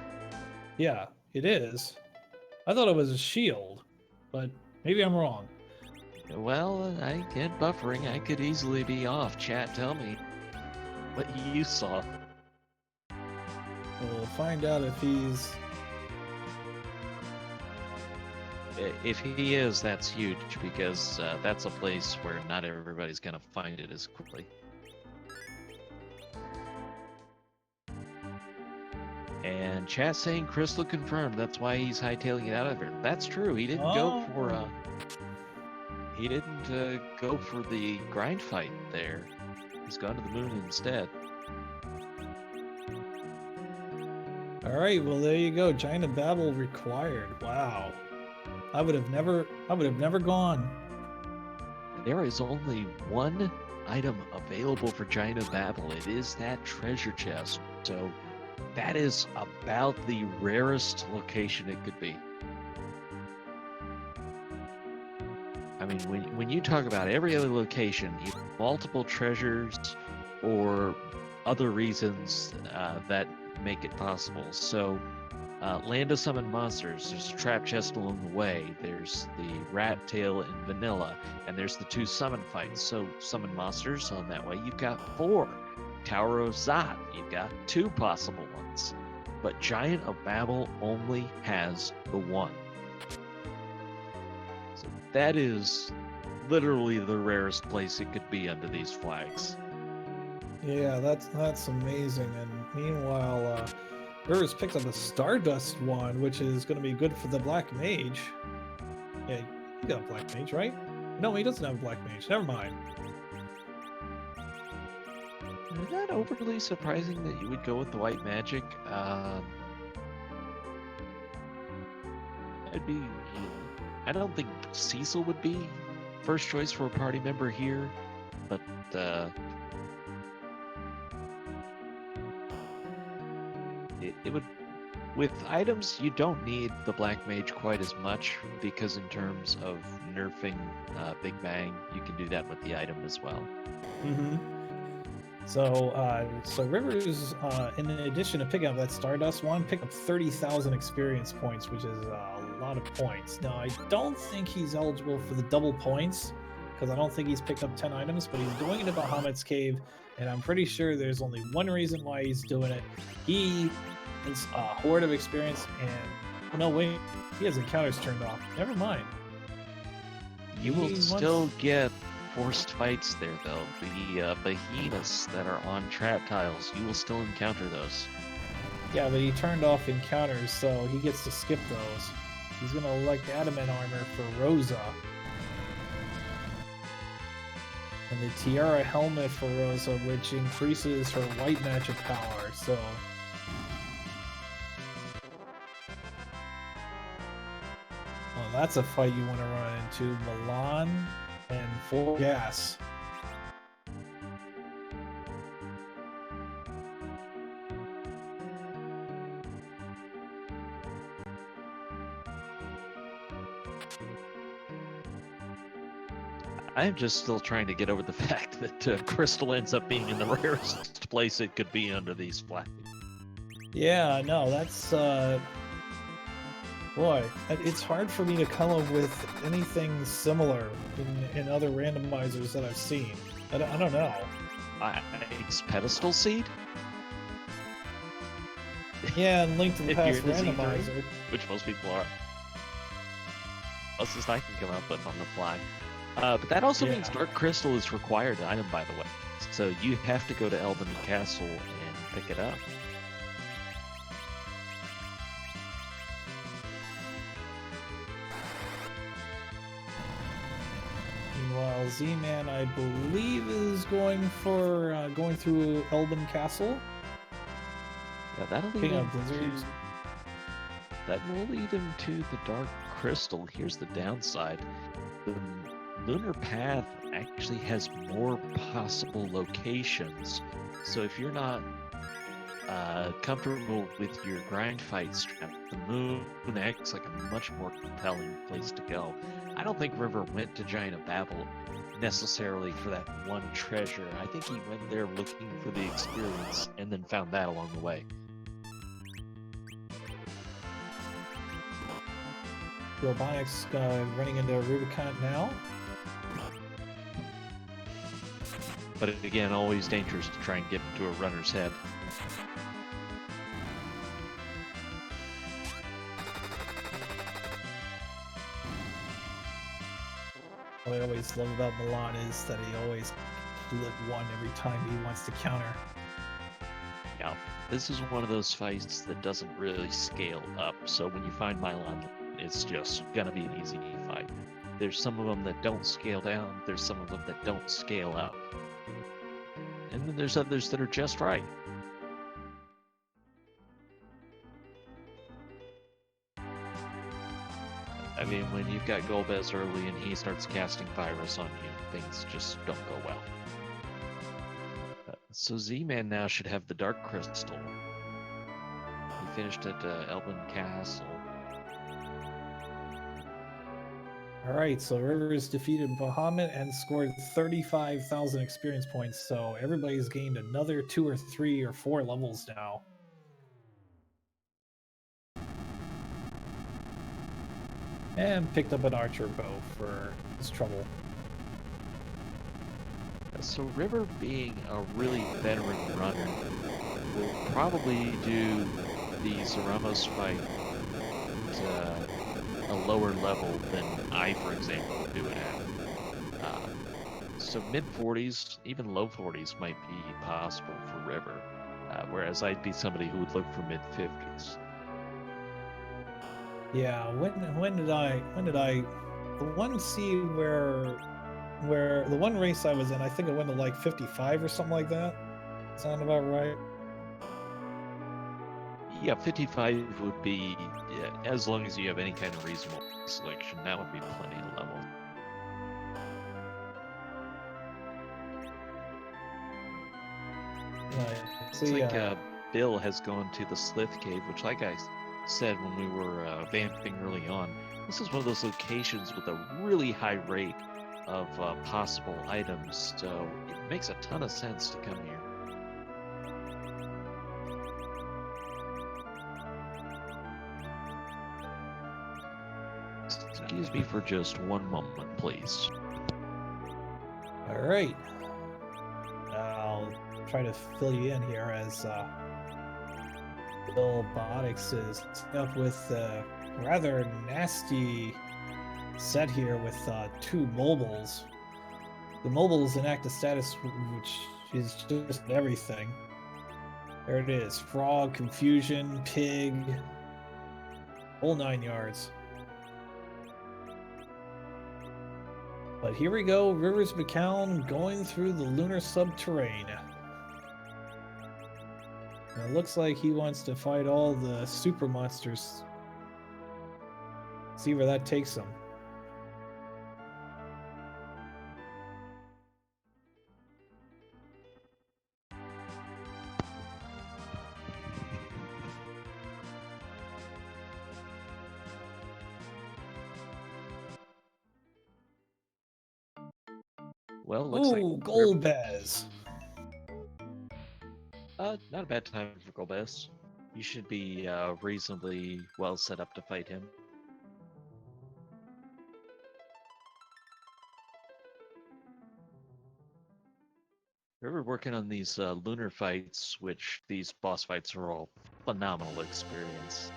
Yeah, it is. I thought it was a shield, but maybe I'm wrong. Well, I get buffering. I could easily be off. Chat, tell me what you saw. We'll find out if he's. If he is, that's huge because that's a place where not everybody's gonna find it as quickly. And chat saying Crystal confirmed. That's why he's hightailing it out of there. That's true. He didn't go for. He didn't go for the grind fight there. He's gone to the moon instead. All right, well there you go. Giant of Babel required. Wow, I would have never gone. There is only one item available for Giant of Babel. It is that treasure chest. So that is about the rarest location it could be. I mean, when you talk about every other location, either multiple treasures or other reasons that make it possible. So, Land of Summon Monsters, there's a trap chest along the way, there's the Rat Tail in Vanilla, and there's the 2 summon fights. So, Summon Monsters on that way, you've got 4. Tower of Zot, you've got 2 possible ones. But Giant of Babel only has the 1. So that is literally the rarest place it could be under these flags. Yeah, that's amazing. And meanwhile, Rivers picked up a Stardust one, which is going to be good for the Black Mage. Yeah, he got a Black Mage, right? No, he doesn't have a Black Mage. Never mind. Not overly surprising that you would go with the white magic. It'd be. I don't think Cecil would be first choice for a party member here, but it would. With items, you don't need the Black Mage quite as much because in terms of nerfing Big Bang, you can do that with the item as well. Mm-hmm. So Rivers, in addition to picking up that Stardust one, picked up 30,000 experience points, which is a lot of points. Now, I don't think he's eligible for the double points because I don't think he's picked up 10 items, but he's doing it at Bahamut's Cave, and I'm pretty sure there's only one reason why he's doing it. He is a horde of experience, and no, wait, he has encounters turned off. Never mind. You will still get forced fights there, though. The behemoths that are on trap tiles, you will still encounter those. Yeah, but he turned off encounters, so he gets to skip those. He's gonna elect Adamant Armor for Rosa. And the Tiara Helmet for Rosa, which increases her white magic power, so... Well, that's a fight you want to run into. Milan and 4 Gas. I'm just still trying to get over the fact that Crystal ends up being in the rarest place it could be under these flags. Yeah, no, that's... Boy, it's hard for me to come up with anything similar in other randomizers that I've seen. I don't know. It's Pedestal Seed? Yeah, and Link to the Past Randomizer. Which most people are. Closest I can come up with on the fly. But that also means Dark Crystal is required item, by the way. So you have to go to Albany Castle and pick it up. Meanwhile, Z-Man, I believe, is going for going through Elben Castle. Yeah, that'll lead him that will lead him to the Dark Crystal. Here's the downside. The Lunar Path actually has more possible locations. So if you're not comfortable with your grind fight strat, the Moon acts like a much more compelling place to go. I don't think River went to Giant of Babel necessarily for that one treasure. I think he went there looking for the experience and then found that along the way. Bilbonic's running into Rubicon now. But again, always dangerous to try and get into a runner's head. What I always love about Milan is that he always live one every time he wants to counter. Yeah, this is one of those fights that doesn't really scale up. So when you find Milan, it's just gonna be an easy fight. There's some of them that don't scale down. There's some of them that don't scale up. And then there's others that are just right. I mean, when you've got Golbez early and he starts casting Virus on you, things just don't go well. So Z-Man now should have the Dark Crystal. He finished at Elven Castle. Alright, so Rivers defeated Bahamut and scored 35,000 experience points, so everybody's gained another 2 or 3 or 4 levels now. And picked up an archer bow for his trouble. So River, being a really veteran runner, will probably do the Zaramos fight at a lower level than I, for example, would do it at. So mid-40s, even low 40s might be possible for River, whereas I'd be somebody who would look for mid-50s. Yeah, when did I the one see where the one race I was in, I think I went to like 55 or something like that. Sound about right? Yeah, 55 would be, yeah, as long as you have any kind of reasonable selection, that would be plenty of level. Right. It's like Bill has gone to the Slith Cave, which, like I said when we were vamping early on, this is one of those locations with a really high rate of possible items, so it makes a ton of sense to come here. Excuse me for just one moment, please. All right. I'll try to fill you in here as Bill Botix is up with a rather nasty set here with 2 mobiles. The mobiles enact a status which is just everything. There it is. Frog, confusion, pig, whole 9 yards. But here we go, Rivers McCown going through the lunar subterrane. And it looks like he wants to fight all the super monsters. See where that takes him. Well, looks like Golbez. Not a bad time for Golbez. You should be reasonably well set up to fight him. We're working on these lunar fights, which these boss fights are all phenomenal experience.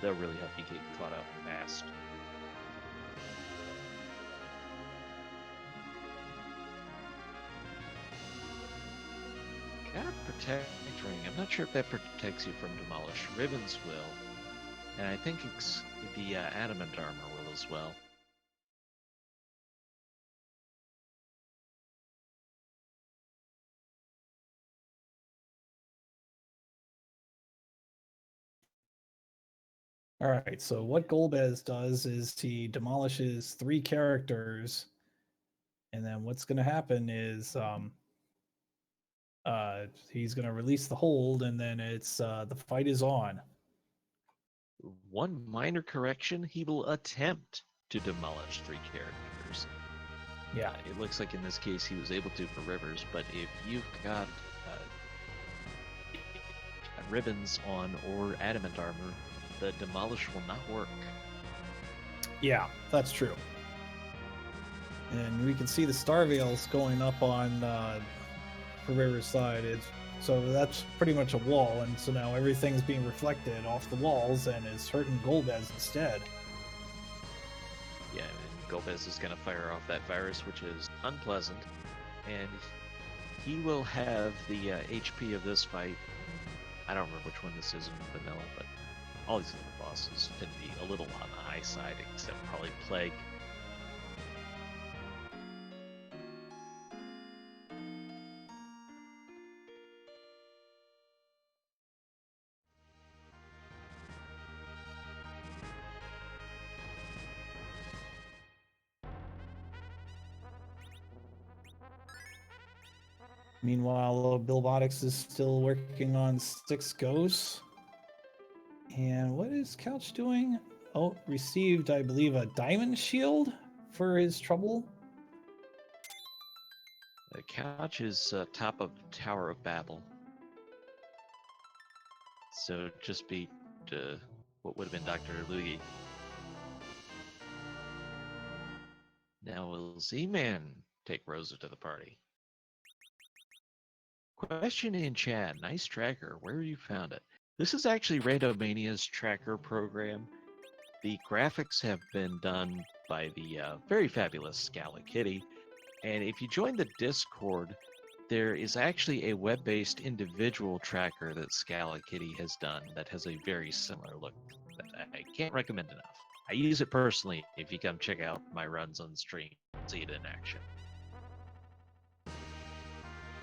They'll really help you get caught up fast. Got a protect ring. I'm not sure if that protects you from demolish. Ribbons will, and I think it's the adamant armor will as well. All right, so what Golbez does is he demolishes 3 characters, and then what's going to happen is He's going to release the hold, and then it's the fight is on. One minor correction, he will attempt to demolish 3 characters. Yeah. It looks like in this case he was able to for Rivers, but if you've got ribbons on or adamant armor, the demolish will not work. Yeah, that's true. And we can see the star veils going up on for River's side. So that's pretty much a wall, and so now everything's being reflected off the walls and is hurting Golbez instead. Yeah, and Golbez is going to fire off that virus, which is unpleasant, and he will have the HP of this fight. I don't remember which one this is in vanilla, but all these other bosses tend to be a little on the high side, except probably Plague. Meanwhile, Billbotics is still working on 6 ghosts. And what is Couch doing? Oh, received, I believe, a diamond shield for his trouble. The Couch is top of Tower of Babel. So just beat what would have been Dr. Luigi. Now will Z-Man take Rosa to the party? Question in chat. Nice tracker. Where you found it? This is actually Randomania's tracker program. The graphics have been done by the very fabulous Scala Kitty. And if you join the Discord, there is actually a web-based individual tracker that Scala Kitty has done that has a very similar look that I can't recommend enough. I use it personally. If you come check out my runs on stream, see it in action.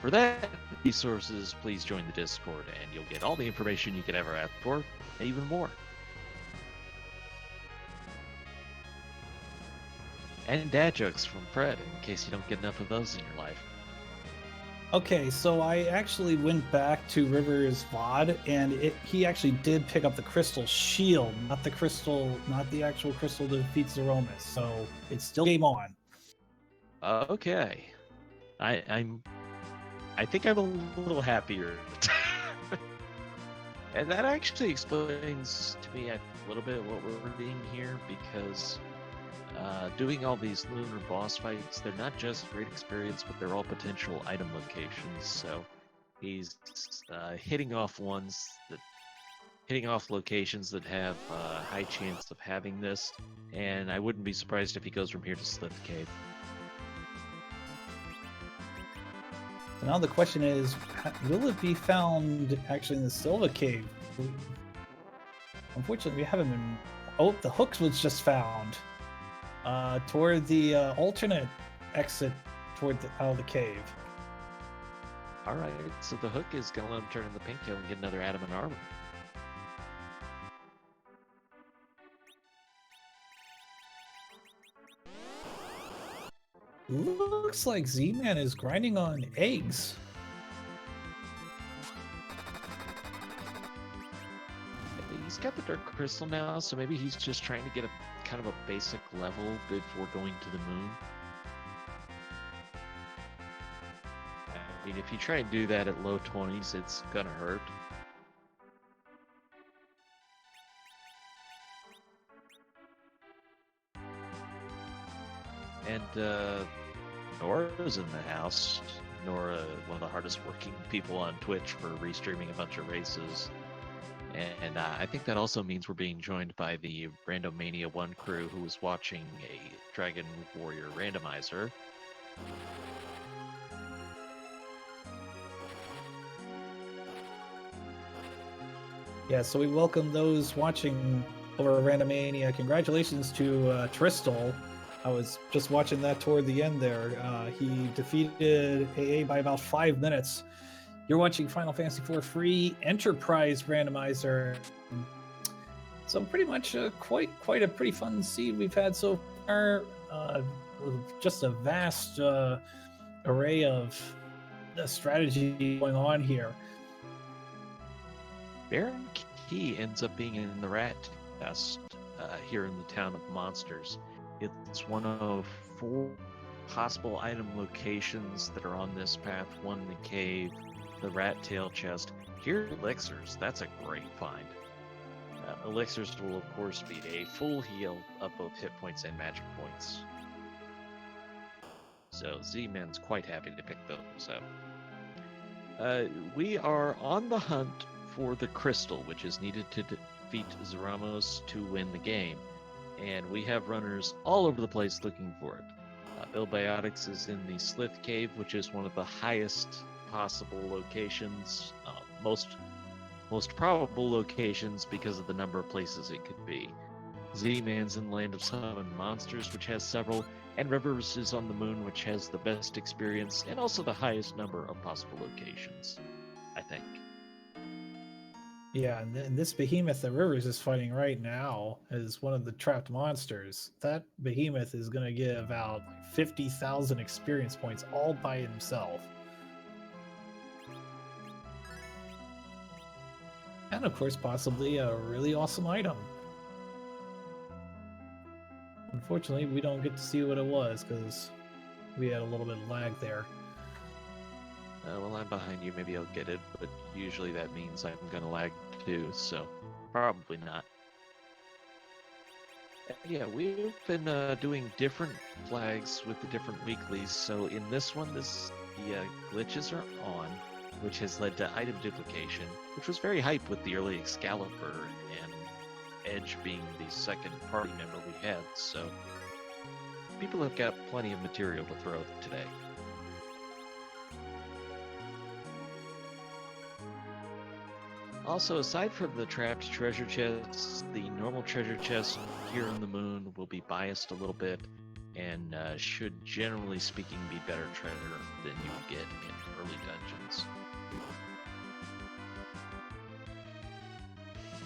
For that resources, please join the Discord and you'll get all the information you could ever ask for, and even more. And dad jokes from Fred, in case you don't get enough of those in your life. Okay, so I actually went back to River's VOD, and he actually did pick up the crystal shield, not the actual crystal that defeats Zeromus. So it's still game on. Okay, I think I'm a little happier. And that actually explains to me a little bit what we're doing here, because doing all these lunar boss fights, they're not just great experience, but they're all potential item locations. So he's hitting off locations that have a high chance of having this, and I wouldn't be surprised if he goes from here to Slith Cave. So now the question is, will it be found actually in the Silva Cave? Unfortunately, we haven't been... Oh, the hooks was just found. Toward the alternate exit toward out of the cave. Alright, so the hook is going to let him turn in the pink hill and get another adamant armor. Looks like Z-Man is grinding on eggs. He's got the Dark Crystal now, so maybe he's just trying to get a kind of a basic level before going to the moon. I mean, if you try and do that at low 20s, it's gonna hurt. And Nora's in the house. Nora, one of the hardest working people on Twitch for restreaming a bunch of races. And I think that also means we're being joined by the Randomania 1 crew who was watching a Dragon Warrior Randomizer. Yeah, so we welcome those watching over Randomania. Congratulations to Tristal. I was just watching that toward the end there. He defeated AA by about 5 minutes. You're watching Final Fantasy IV Free Enterprise Randomizer. So pretty much quite a pretty fun seed we've had so far. Just a vast array of strategy going on here. Baron Key ends up being in the rat nest here in the town of monsters. It's one of 4 possible item locations that are on this path. One in the cave, the rat tail chest. Here, elixirs. That's a great find. Elixirs will, of course, be a full heal of both hit points and magic points. So Z-Man's quite happy to pick those up. We are on the hunt for the crystal, which is needed to defeat Zaramos to win the game. And we have runners all over the place looking for it. Bill Biotics is in the Slith Cave, which is one of the highest possible locations, most probable locations because of the number of places it could be. Z-Man's in Land of Summoned Monsters, which has several, and Rivers is on the Moon, which has the best experience and also the highest number of possible locations, I think. Yeah, and this behemoth that Rivers is fighting right now is one of the trapped monsters. That behemoth is going to give out like 50,000 experience points all by himself. And of course, possibly a really awesome item. Unfortunately, we don't get to see what it was because we had a little bit of lag there. Well, I'm behind you. Maybe I'll get it, but usually that means I'm going to lag too, so probably not. Yeah, we've been doing different flags with the different weeklies. So in this one, the glitches are on, which has led to item duplication, which was very hype with the early Excalibur and Edge being the second party member we had. So people have got plenty of material to throw today. Also, aside from the trapped treasure chests, the normal treasure chests here on the Moon will be biased a little bit and should, generally speaking, be better treasure than you would get in early dungeons.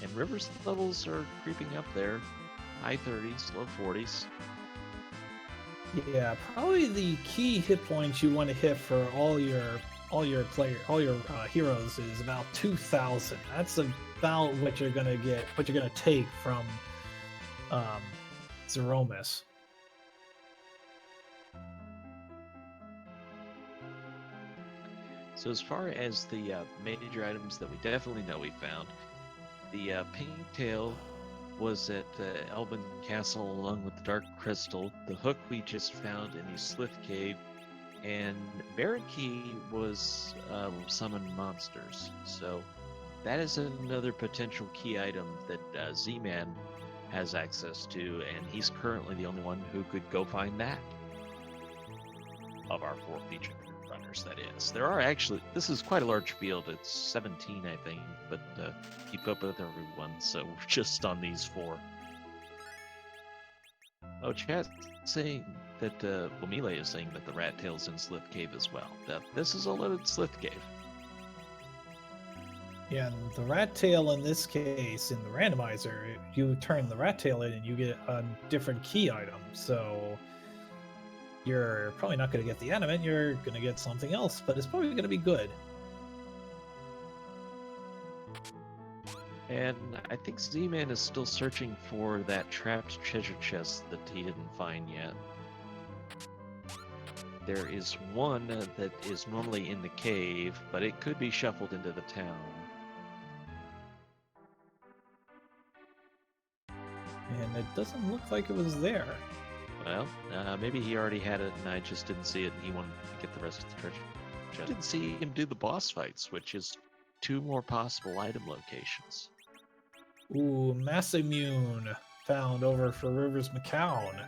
And River's levels are creeping up there. High 30s, low 40s. Yeah, probably the key hit points you want to hit for all your heroes is about 2,000. That's about what you're gonna get, what you're gonna take from Zeromus. So as far as the major items that we definitely know we found, the pink tail was at Elbin Castle along with the Dark Crystal. The hook we just found in the Slith Cave, and Baron Key was Summoned Monsters. So that is another potential key item that Z-Man has access to, and he's currently the only one who could go find that. Of our 4 featured runners, that is. There are actually, this is quite a large field. It's 17, I think, but keep up with everyone, so we're just on these 4. Oh, chat saying that, Melee is saying that the rat tail's in Slith Cave as well. That this is a loaded Slith Cave. Yeah, and the rat tail in this case, in the randomizer, you turn the rat tail in and you get a different key item. So you're probably not going to get the animate, you're going to get something else, but it's probably going to be good. And I think Z-Man is still searching for that trapped treasure chest that he didn't find yet. There is one that is normally in the cave, but it could be shuffled into the town. And it doesn't look like it was there. Well, maybe he already had it and I just didn't see it and he wanted to get the rest of the treasure. I didn't see him do the boss fights, which is 2 more possible item locations. Ooh, Massimune found over for Rivers McCown.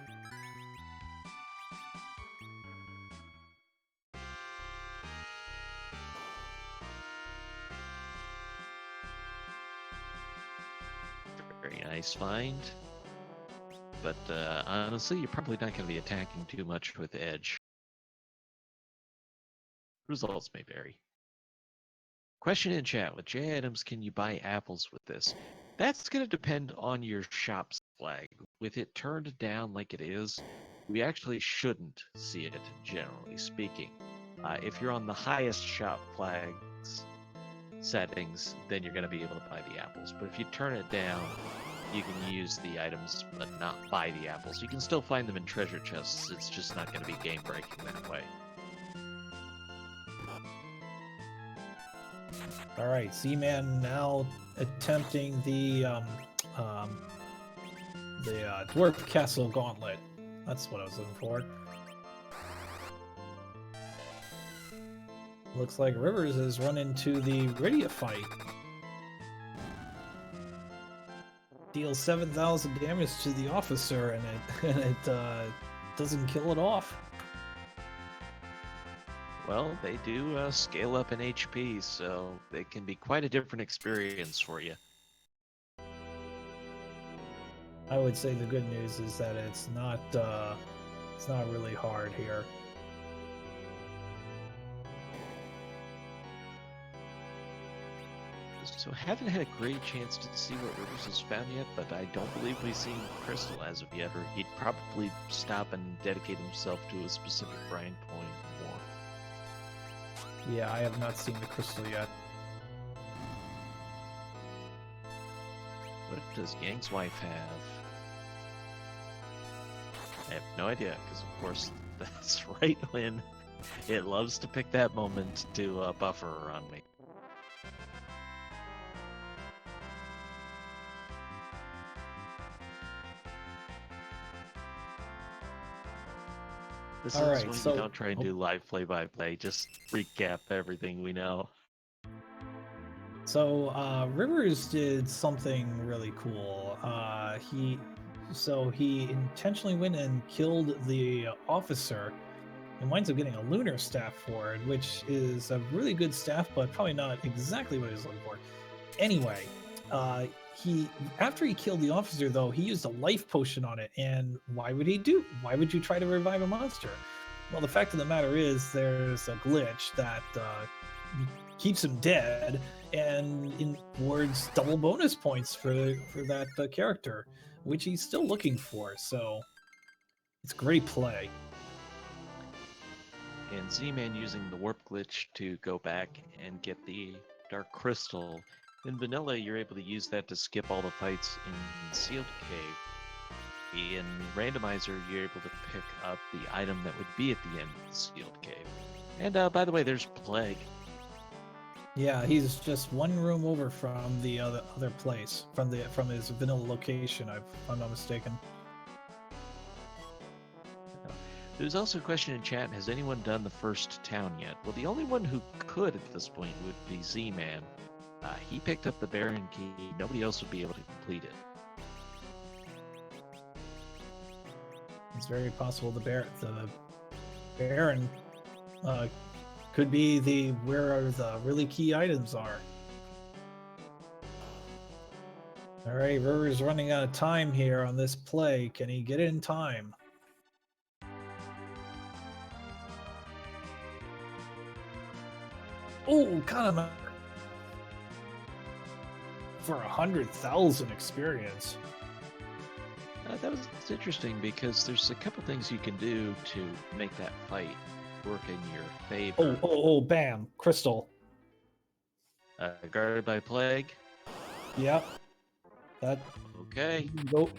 Very nice find. But honestly, you're probably not going to be attacking too much with Edge. Results may vary. Question in chat, with J items, can you buy apples with this? That's going to depend on your shop's flag. With it turned down like it is, we actually shouldn't see it, generally speaking. If you're on the highest shop flags settings, then you're going to be able to buy the apples. But if you turn it down, you can use the items but not buy the apples. You can still find them in treasure chests. It's just not going to be game breaking that way. All right, Z-Man now attempting the Dwarf Castle Gauntlet. That's what I was looking for. Looks like Rivers has run into the Rydia fight. Deals 7,000 damage to the officer, and it doesn't kill it off. Well, they do scale up in HP, so it can be quite a different experience for you. I would say the good news is that it's not really hard here. So haven't had a great chance to see what Rivers has found yet, but I don't believe we've seen Crystal as of yet, or he'd probably stop and dedicate himself to a specific grind point more. Yeah, I have not seen the crystal yet. What does Yang's wife have? I have no idea, because of course that's right when it loves to pick that moment to buffer around me. This All is right, when so you don't try and do live play-by-play, just recap everything we know. So Rivers did something really cool. He intentionally went and killed the officer and winds up getting a lunar staff for it, which is a really good staff, but probably not exactly what he was looking for. Anyway, after he killed the officer, though, he used a life potion on it. And why would you try to revive a monster? Well, the fact of the matter is there's a glitch that keeps him dead and awards double bonus points for that character, which he's still looking for. So it's great play. And Z-Man using the warp glitch to go back and get the Dark Crystal. In Vanilla, you're able to use that to skip all the fights in Sealed Cave. In Randomizer, you're able to pick up the item that would be at the end of the Sealed Cave. And by the way, there's Plague. Yeah, he's just one room over from the other place, from his vanilla location, if I'm not mistaken. There's also a question in chat, has anyone done the first town yet? Well, the only one who could at this point would be Z-Man. He picked up the Baron key, nobody else would be able to complete it. It's very possible the Baron could be where the really key items are. All right, River's running out of time here on this play. Can he get it in time? Oh, kind of for 100,000 experience. That was interesting because there's a couple things you can do to make that fight work in your favor. Oh, bam, Crystal. Guarded by Plague. Yep. That. Okay.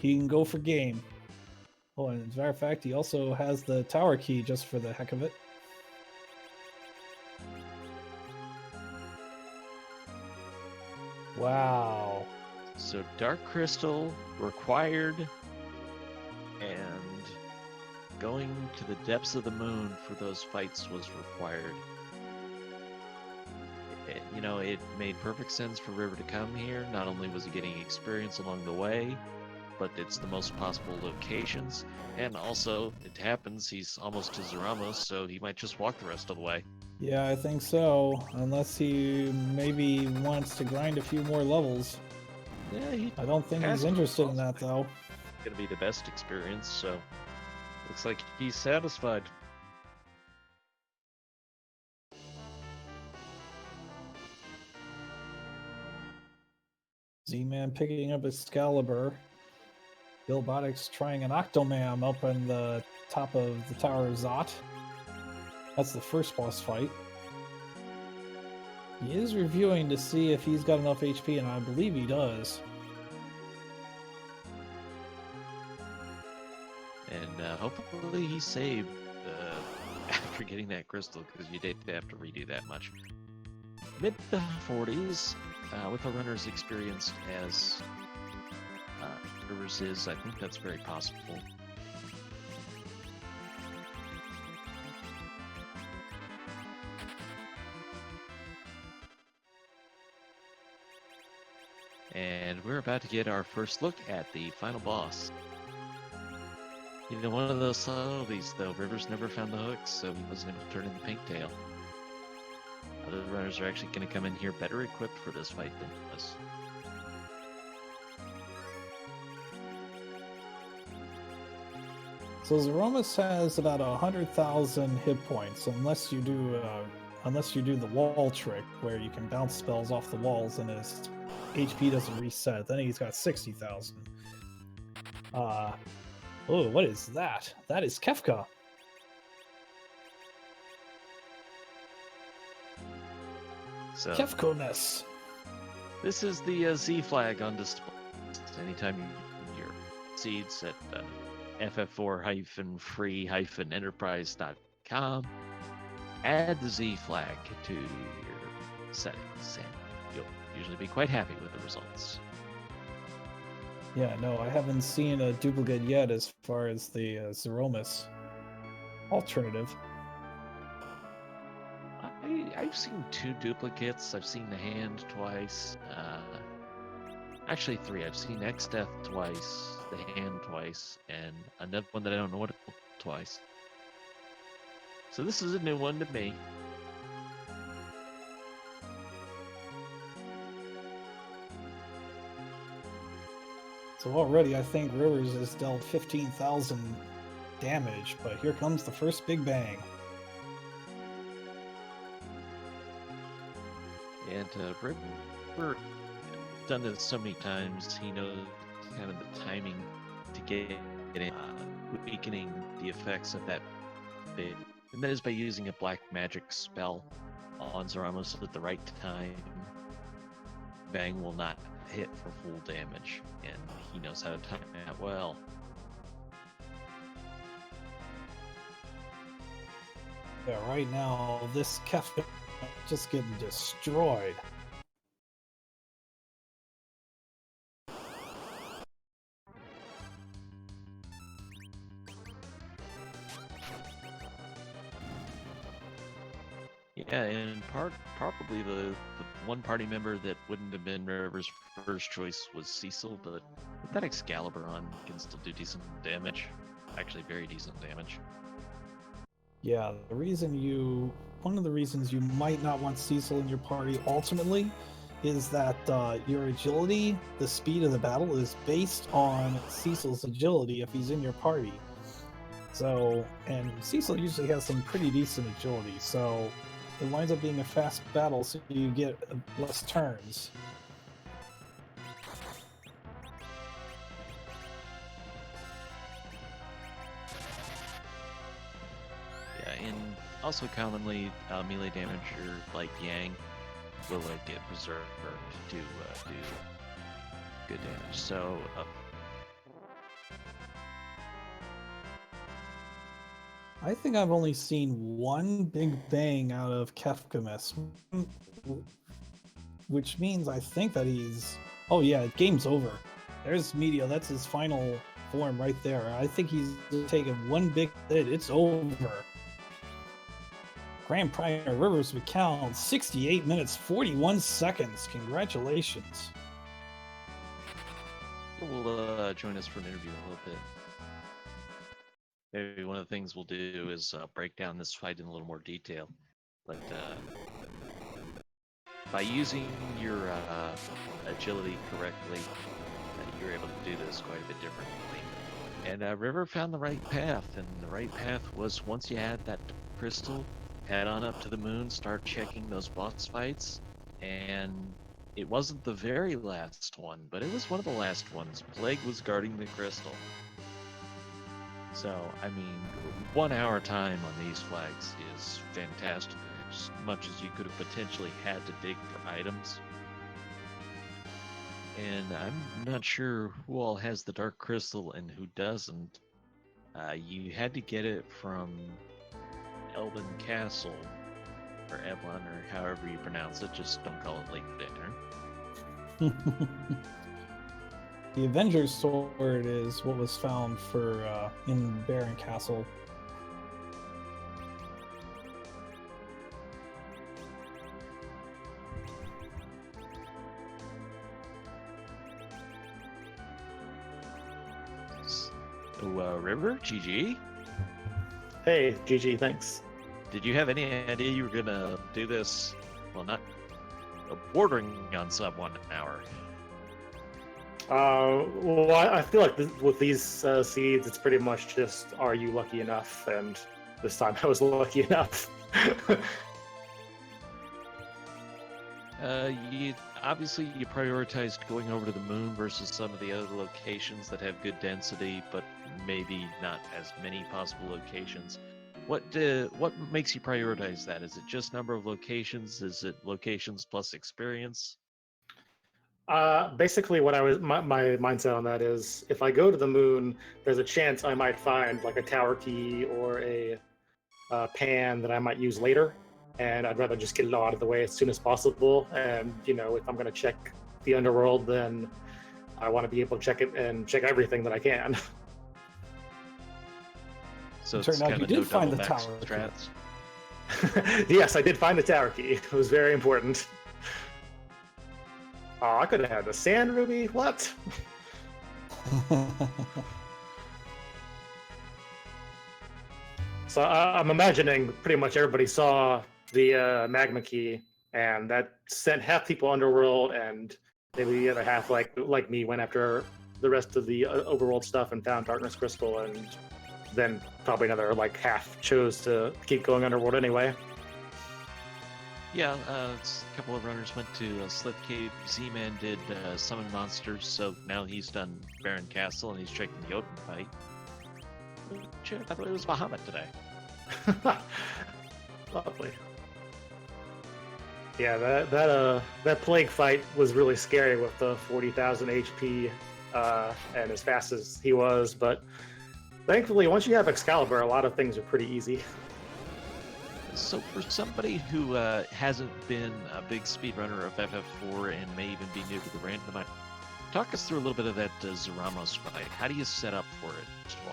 He can go for game. Oh, and as a matter of fact, he also has the tower key just for the heck of it. Wow. So Dark Crystal required, and going to the depths of the moon for those fights was required. It made perfect sense for River to come here. Not only was he getting experience along the way, but it's the most possible locations. And also, it happens, he's almost to Zaramos, so he might just walk the rest of the way. Yeah, I think so. Unless he maybe wants to grind a few more levels. Yeah, I don't think he's interested in that, though. Gonna be the best experience, so looks like he's satisfied. Z-Man picking up Excalibur. Billbotics trying an Octomam up on the top of the Tower of Zot. That's the first boss fight. He is reviewing to see if he's got enough HP, and I believe he does. And hopefully he saved after getting that crystal, because you didn't have to redo that much. Mid 40s, with a runner's experience as Rivers is, I think that's very possible. And we're about to get our first look at the final boss. You know, one of those subtleties, though, Rivers never found the hooks, so he wasn't able to turn in the pink tail. Other runners are actually going to come in here better equipped for this fight than us. So Zeromus has about 100,000 hit points, unless you do the wall trick where you can bounce spells off the walls and his HP doesn't reset. Then he's got 60,000. Oh, what is that? That is Kefka. So Kefkoness. this is the Z flag on display. Anytime your seeds at FF4-free-enterprise.com, add the Z flag to your settings, and you'll usually be quite happy with the results. Yeah, no, I haven't seen a duplicate yet as far as the Zeromus alternative. I've seen 2 duplicates. I've seen the hand twice. Actually 3. I've seen X-Death twice, the hand twice, and another one that I don't know what it called twice. So this is a new one to me. So already I think Rivers has dealt 15,000 damage, but here comes the first big bang. And River done this so many times, he knows kind of the timing to get it, weakening the effects of that bit. And that is by using a black magic spell on Zeromus at the right time. Bang will not hit for full damage, and he knows how to time that well. Yeah, right now this Kefka just getting destroyed. Yeah, and probably the one party member that wouldn't have been River's first choice was Cecil, but with that Excalibur on, he can still do decent damage. Actually, very decent damage. Yeah, one of the reasons you might not want Cecil in your party ultimately is that your agility, the speed of the battle, is based on Cecil's agility if he's in your party. So, and Cecil usually has some pretty decent agility, so it winds up being a fast battle, so you get less turns. Yeah, and also commonly melee damager like Yang will get Berserker to do good damage. So I think I've only seen one big bang out of Kefkamus, which means I think that he's... Oh yeah, game's over. There's Meteor, that's his final form right there. I think he's taken one big hit, it's over. Grand Prix Rivers would count 68 minutes, 41 seconds. Congratulations. will join us for an interview in a little bit. Maybe one of the things we'll do is break down this fight in a little more detail. But by using your agility correctly, you're able to do this quite a bit differently. And River found the right path, and the right path was once you had that crystal, head on up to the moon, start checking those boss fights, and it wasn't the very last one, but it was one of the last ones. Plague was guarding the crystal. So, I mean, 1 hour time on these flags is fantastic. As much as you could have potentially had to dig for items. And I'm not sure who all has the Dark Crystal and who doesn't. You had to get it from Elven Castle, or Evelyn, or however you pronounce it. Just don't call it late dinner. The Avenger's Sword is what was found for in Baron Castle. River, GG. Hey, GG, thanks. Did you have any idea you were gonna do this? Well, not bordering on sub 1 hour. Well, I feel like with these seeds, it's pretty much just, are you lucky enough? And this time I was lucky enough. Obviously you prioritized going over to the moon versus some of the other locations that have good density, but maybe not as many possible locations. What makes you prioritize that? Is it just number of locations? Is it locations plus experience? Basically, what my mindset on that is, if I go to the moon, there's a chance I might find like a tower key or a pan that I might use later, and I'd rather just get it all out of the way as soon as possible. And if I'm going to check the underworld, then I want to be able to check it and check everything that I can. So it turned out you did find the tower. Strats. Yes, I did find the tower key. It was very important. Oh, I could have had the sand ruby. What? So I'm imagining pretty much everybody saw the magma key, and that sent half people underworld, and maybe the other half, like me, went after the rest of the overworld stuff and found Darkness Crystal, and then probably another half chose to keep going underworld anyway. Yeah, a couple of runners went to Slip Cave. Z-Man did Summon Monsters, so now he's done Baron Castle and he's checking the Odin fight. I thought it was Bahamut today. Lovely. Yeah, that plague fight was really scary with the 40,000 HP and as fast as he was, but thankfully, once you have Excalibur, a lot of things are pretty easy. So for somebody who hasn't been a big speedrunner of FF4 and may even be new to the Randomizer, talk us through a little bit of that Zaramos fight. How do you set up for it, first of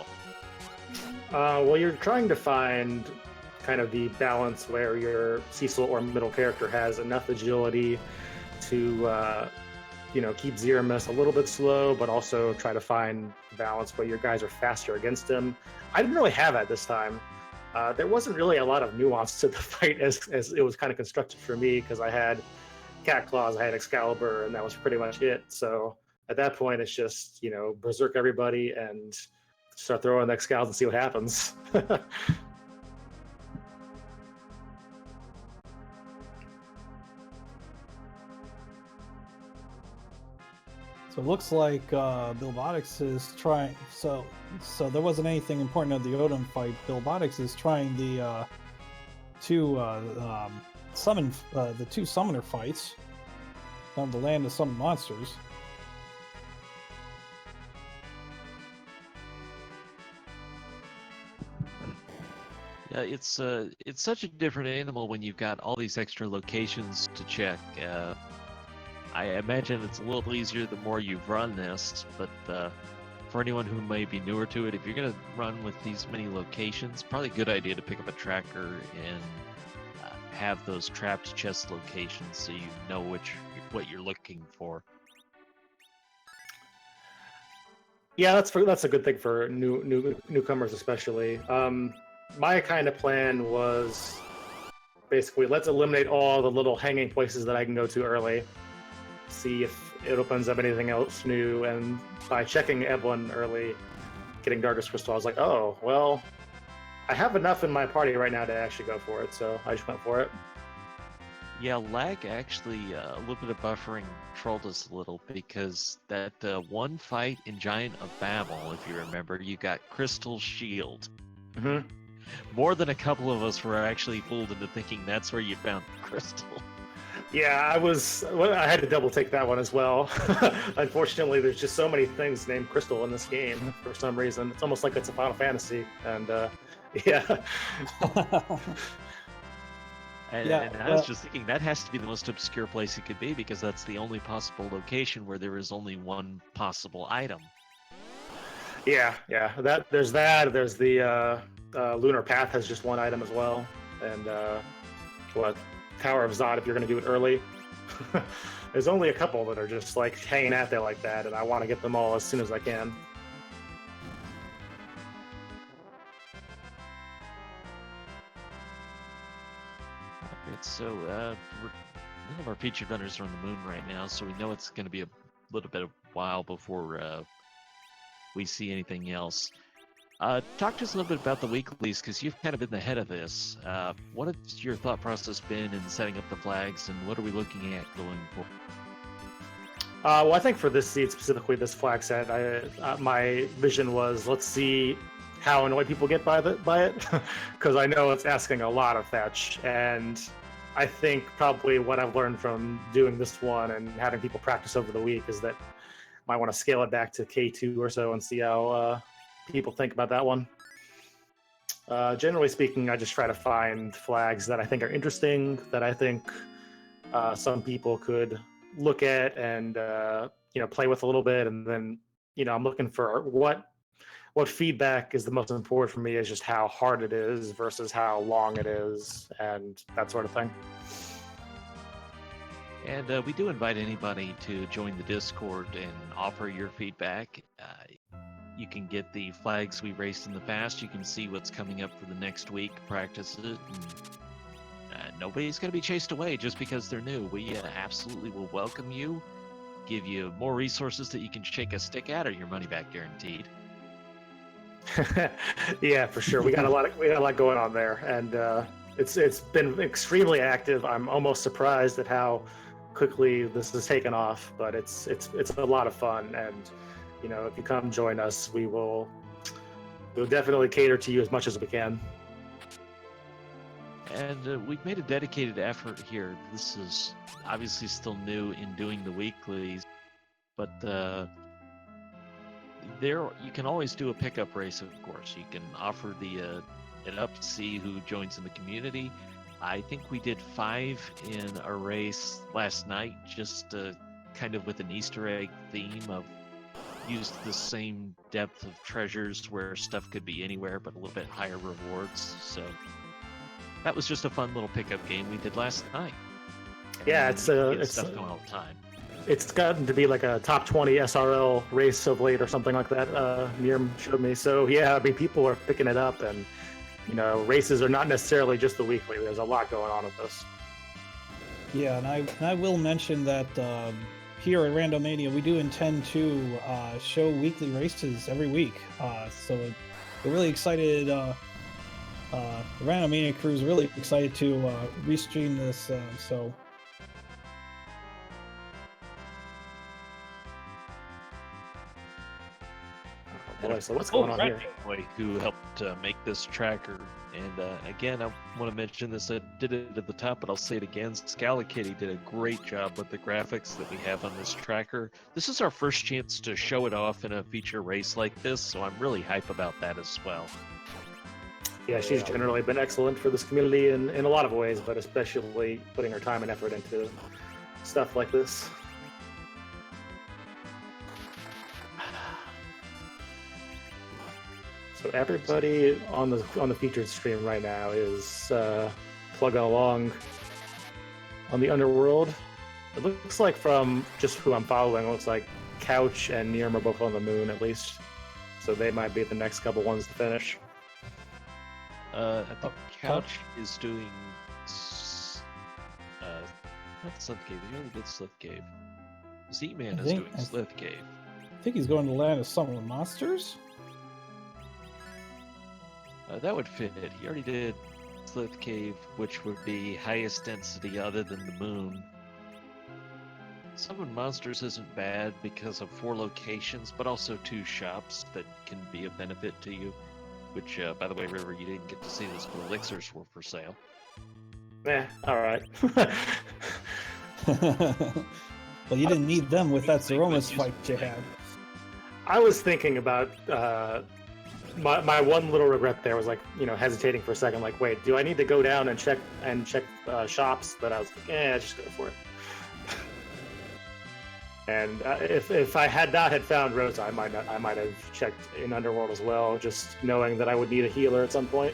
all? Well, you're trying to find kind of the balance where your Cecil or middle character has enough agility to keep Zeramus a little bit slow, but also try to find balance where your guys are faster against him. I didn't really have that this time. There wasn't really a lot of nuance to the fight as it was kind of constructed for me, because I had Cat Claws, I had Excalibur, and that was pretty much it. So at that point, it's just, berserk everybody and start throwing the Excals and see what happens. So it looks like Bilbotics is trying. So there wasn't anything important of the Odin fight. Bilbotics is trying the two summoner fights on the land of summon monsters. Yeah, it's such a different animal when you've got all these extra locations to check. I imagine it's a little easier the more you've run this, but for anyone who may be newer to it, if you're going to run with these many locations, probably a good idea to pick up a tracker and have those trapped chest locations so you know what you're looking for. Yeah, that's a good thing for newcomers especially. My kind of plan was basically, let's eliminate all the little hanging places that I can go to early, see if it opens up anything else new, and by checking Evelyn early, getting Darkest Crystal, I was like, oh, well, I have enough in my party right now to actually go for it, so I just went for it. Yeah, lag actually, a little bit of buffering trolled us a little because that one fight in Giant of Babel, if you remember, you got Crystal Shield. Hmm. More than a couple of us were actually fooled into thinking that's where you found Crystal. Yeah, I had to double take that one as well. Unfortunately, there's just so many things named Crystal in this game for some reason. It's almost like it's a Final Fantasy, and yeah. Yeah, And I was just thinking that has to be the most obscure place it could be because that's the only possible location where there is only one possible item. Yeah, yeah. There's that. There's the Lunar Path has just one item as well, and what Tower of Zod if you're going to do it early. There's only a couple that are just like hanging out there like that, and I want to get them all as soon as I can. Alright, so none of our featured runners are on the moon right now, so we know it's going to be a little bit of a while before we see anything else. Talk to us a little bit about the weeklies, because you've kind of been the head of this. What has your thought process been in setting up the flags, and what are we looking at going forward? Well, I think for this seed specifically, this flag set, my vision was let's see how annoyed people get by it, because I know it's asking a lot of fetch, and I think probably what I've learned from doing this one and having people practice over the week is that I might want to scale it back to K2 or so and see how people think about that one. Generally speaking, I just try to find flags that I think are interesting, that I think some people could look at and play with a little bit, and then I'm looking for what feedback is the most important for me is just how hard it is versus how long it is and that sort of thing. And we do invite anybody to join the Discord and offer your feedback. You can get the flags we raced in the past. You can see what's coming up for the next week, practice it, and nobody's going to be chased away just because they're new. We absolutely will welcome you, give you more resources that you can shake a stick at, or your money back guaranteed. Yeah, for sure. We got a lot going on there, and it's been extremely active. I'm almost surprised at how quickly this has taken off, but it's a lot of fun. And if you come join us, we'll definitely cater to you as much as we can. And we've made a dedicated effort here. This is obviously still new in doing the weeklies, but there you can always do a pickup race. Of course, you can offer it up to see who joins in the community. I think we did 5 in a race last night, just kind of with an Easter egg theme of use the same depth of treasures where stuff could be anywhere, but a little bit higher rewards. So that was just a fun little pickup game we did last night. Yeah, it's stuff going all the time. It's gotten to be like a top 20 SRL race of late or something like that. Miriam showed me. So yeah, I mean, people are picking it up, and races are not necessarily just the weekly. There's a lot going on with this. Yeah, and I will mention that here at Randomania, we do intend to show weekly races every week. So we're really excited. The Randomania crew is really excited to restream this. So. So what's going on here? Who helped make this tracker. And again, I want to mention this. I did it at the top, but I'll say it again. Scalakitty did a great job with the graphics that we have on this tracker. This is our first chance to show it off in a feature race like this, so I'm really hype about that as well. Yeah, she's generally been excellent for this community in a lot of ways, but especially putting her time and effort into stuff like this. So everybody on the featured stream right now is plugging along on the Underworld. It looks like from just who I'm following, it looks like Couch and Nirm are both on the moon at least. So they might be the next couple ones to finish. I think Couch is doing not Slith Cave. He already did Slith Cave. Z-Man is doing Slith Cave. I think he's going to Land of Summer Monsters. That would fit. He already did Slith Cave, which would be highest density other than the moon. Summon monsters isn't bad because of 4 locations, but also 2 shops that can be of benefit to you. Which, by the way, River, you didn't get to see this, but elixirs were for sale. Alright. Well, you didn't need them with that Zeromus fight you had. I was thinking about my one little regret there was like, hesitating for a second, like, wait, do I need to go down and check shops? But I was like, just go for it. And if I had not had found Rosa, I might have checked in Underworld as well, just knowing that I would need a healer at some point.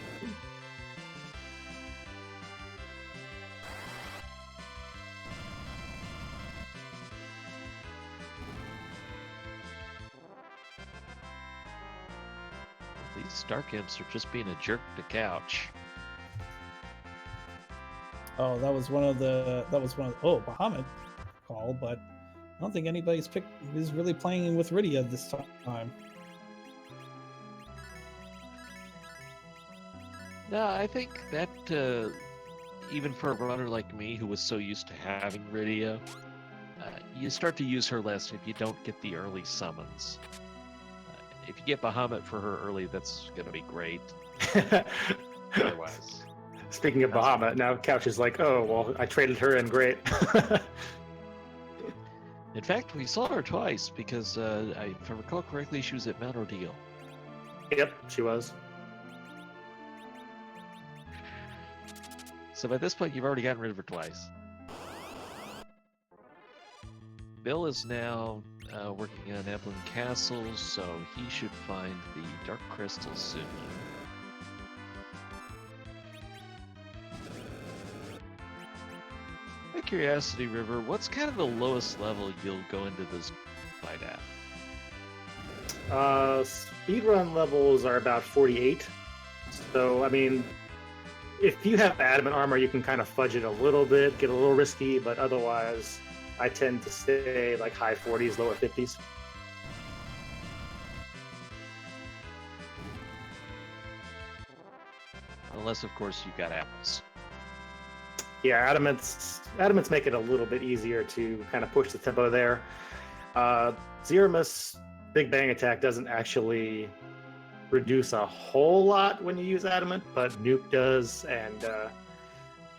These Dark Imps are just being a jerk to Couch. Oh, that was one of Bahamut call, but I don't think anybody's is really playing with Rydia this time. No, I think that even for a runner like me who was so used to having Rydia, you start to use her less if you don't get the early summons. If you get Bahamut for her early, that's going to be great. Otherwise. Speaking of Bahamut, now Couch is like, oh, well, I traded her in, great. In fact, we saw her twice because, if I recall correctly, she was at Mount Ordeal. Yep, she was. So by this point, you've already gotten rid of her twice. Bill is now working on Evelyn Castle, so he should find the Dark Crystal soon. By curiosity, River, what's kind of the lowest level you'll go into this fight at? Speedrun levels are about 48. So, I mean, if you have adamant armor, you can kind of fudge it a little bit, get a little risky, but otherwise, I tend to stay like high 40s, lower 50s. Unless, of course, you've got apples. Yeah, adamants make it a little bit easier to kind of push the tempo there. Zeramus Big Bang Attack doesn't actually reduce a whole lot when you use adamant, but Nuke does, and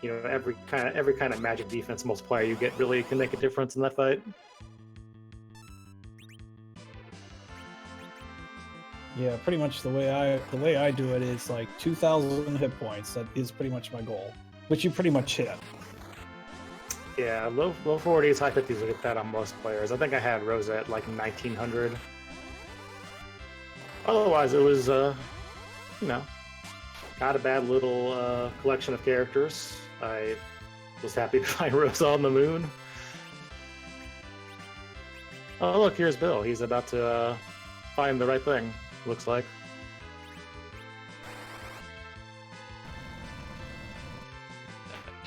every kind of magic defense multiplier you get really can make a difference in that fight. Yeah, pretty much the way I do it is like 2,000 hit points. That is pretty much my goal, which you pretty much hit. Yeah, low 40s, high 50s will get that on most players. I think I had Rosa at like 1,900. Otherwise, it was not a bad little collection of characters. I was happy to find Rosa on the moon. Oh, look, here's Bill. He's about to find the right thing, looks like.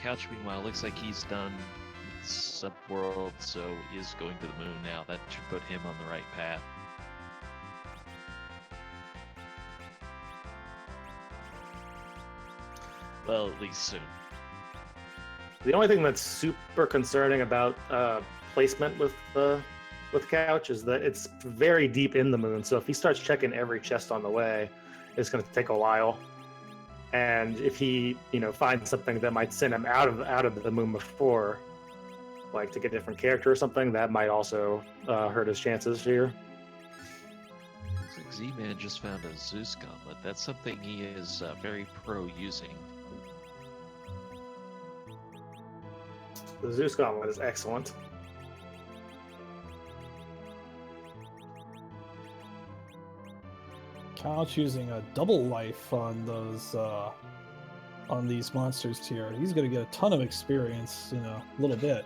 Couch, meanwhile, looks like he's done Subworld, so is going to the moon now. That should put him on the right path. Well, at least soon. The only thing that's super concerning about placement with Couch is that it's very deep in the moon. So if he starts checking every chest on the way, it's going to take a while. And if he, finds something that might send him out of the moon before, like to get a different character or something, that might also hurt his chances here. Looks like Z-Man just found a Zeus Gauntlet. That's something he is very pro using. The Zeus Gauntlet is excellent. Couch using a double life on those on these monsters here. He's going to get a ton of experience in a little bit.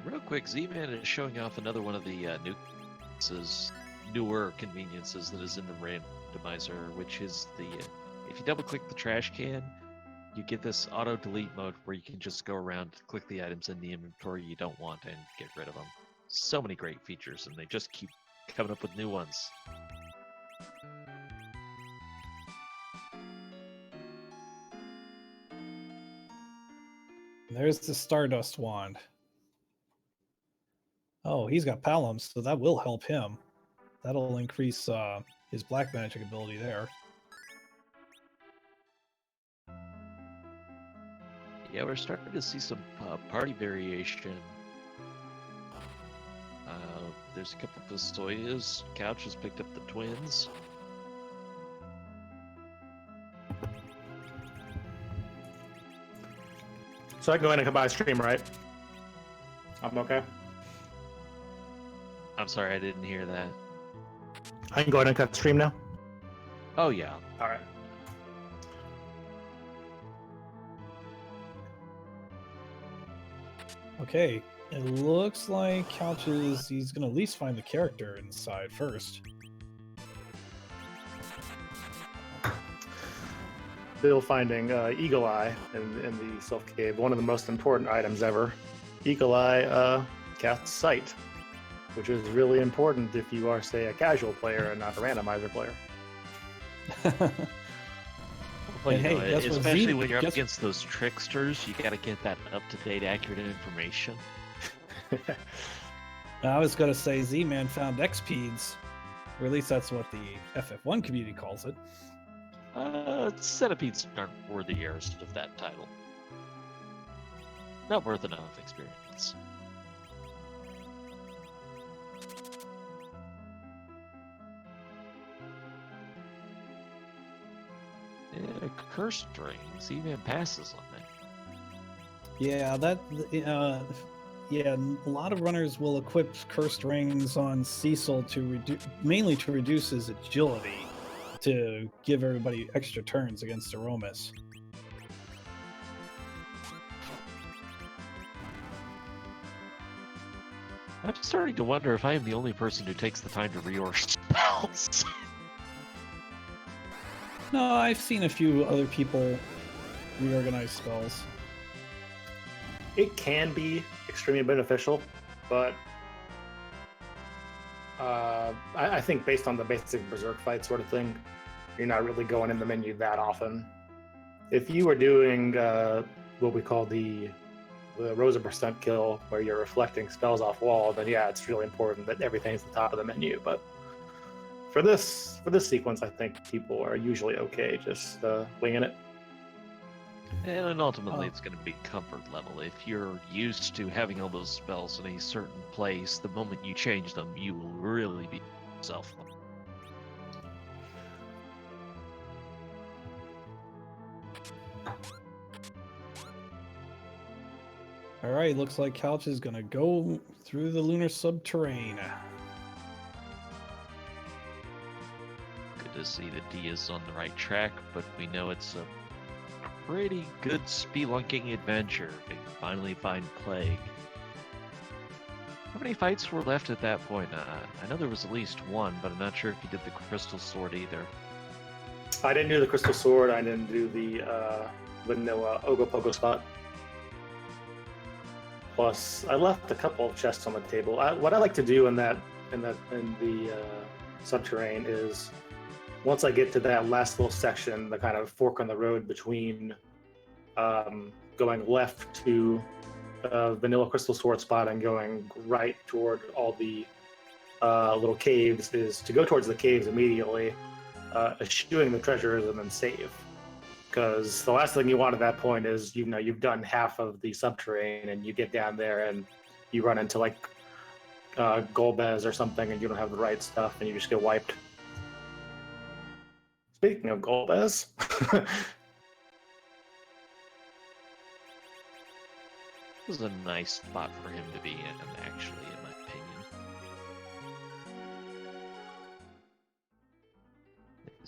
Real quick, Z-Man is showing off another one of the newer conveniences that is in the randomizer, which is the if you double-click the trash can, you get this auto-delete mode where you can just go around, click the items in the inventory you don't want, and get rid of them. So many great features, and they just keep coming up with new ones. There's the Stardust Wand. Oh, he's got Palums, so that will help him. That'll increase his black magic ability there. Yeah, we're starting to see some party variation. There's a couple of Pistoias. Couch has picked up the twins. So I can go in and come by stream, right? I'm okay. I'm sorry, I didn't hear that. I can go ahead and cut stream now. Oh, yeah. All right. Okay, it looks like Couches, he's going to at least find the character inside first. Still finding Eagle Eye in the Sylph Cave, one of the most important items ever. Eagle Eye casts Sight, which is really important if you are, say, a casual player and not a randomizer player. Well, Hey, guess what, especially Z- when you're up guess- against those tricksters, you got to get that up-to-date, accurate information. I was going to say Z-Man found XPeeds, or at least that's what the FF1 community calls it. Centipedes aren't worthy heirs of that title. Not worth enough experience. Yeah, curse strings, even passes on that. Yeah, a lot of runners will equip cursed rings on Cecil to mainly to reduce his agility, to give everybody extra turns against Aromas. I'm starting to wonder if I am the only person who takes the time to reorder spells. No, I've seen a few other people reorganize spells. It can be extremely beneficial, but I think based on the basic Berserk fight sort of thing, you're not really going in the menu that often. If you were doing what we call the Rosa percent kill, where you're reflecting spells off wall, then yeah, it's really important that everything's at the top of the menu. But for this sequence, I think people are usually okay just winging it. And ultimately, it's going to be comfort level. If you're used to having all those spells in a certain place, the moment you change them, you will really be yourself. All right, looks like Couch is gonna go through the lunar subterrane. Good to see that D is on the right track, but we know it's a pretty good spelunking adventure to finally find Plague. How many fights were left at that point? I know there was at least one, but I'm not sure if he did the Crystal Sword either. I didn't do the Crystal Sword. I didn't do the vanilla Ogopogo spot. Plus, I left a couple of chests on the table. What I like to do in the subterrane is, once I get to that last little section, the kind of fork on the road between going left to vanilla Crystal Sword spot and going right toward all the little caves, is to go towards the caves immediately, eschewing the treasures and then save. Because the last thing you want at that point is, you've done half of the subterrane and you get down there and you run into like Golbez or something and you don't have the right stuff and you just get wiped. Speaking of Golbez, It was a nice spot for him to be in, actually, in my opinion.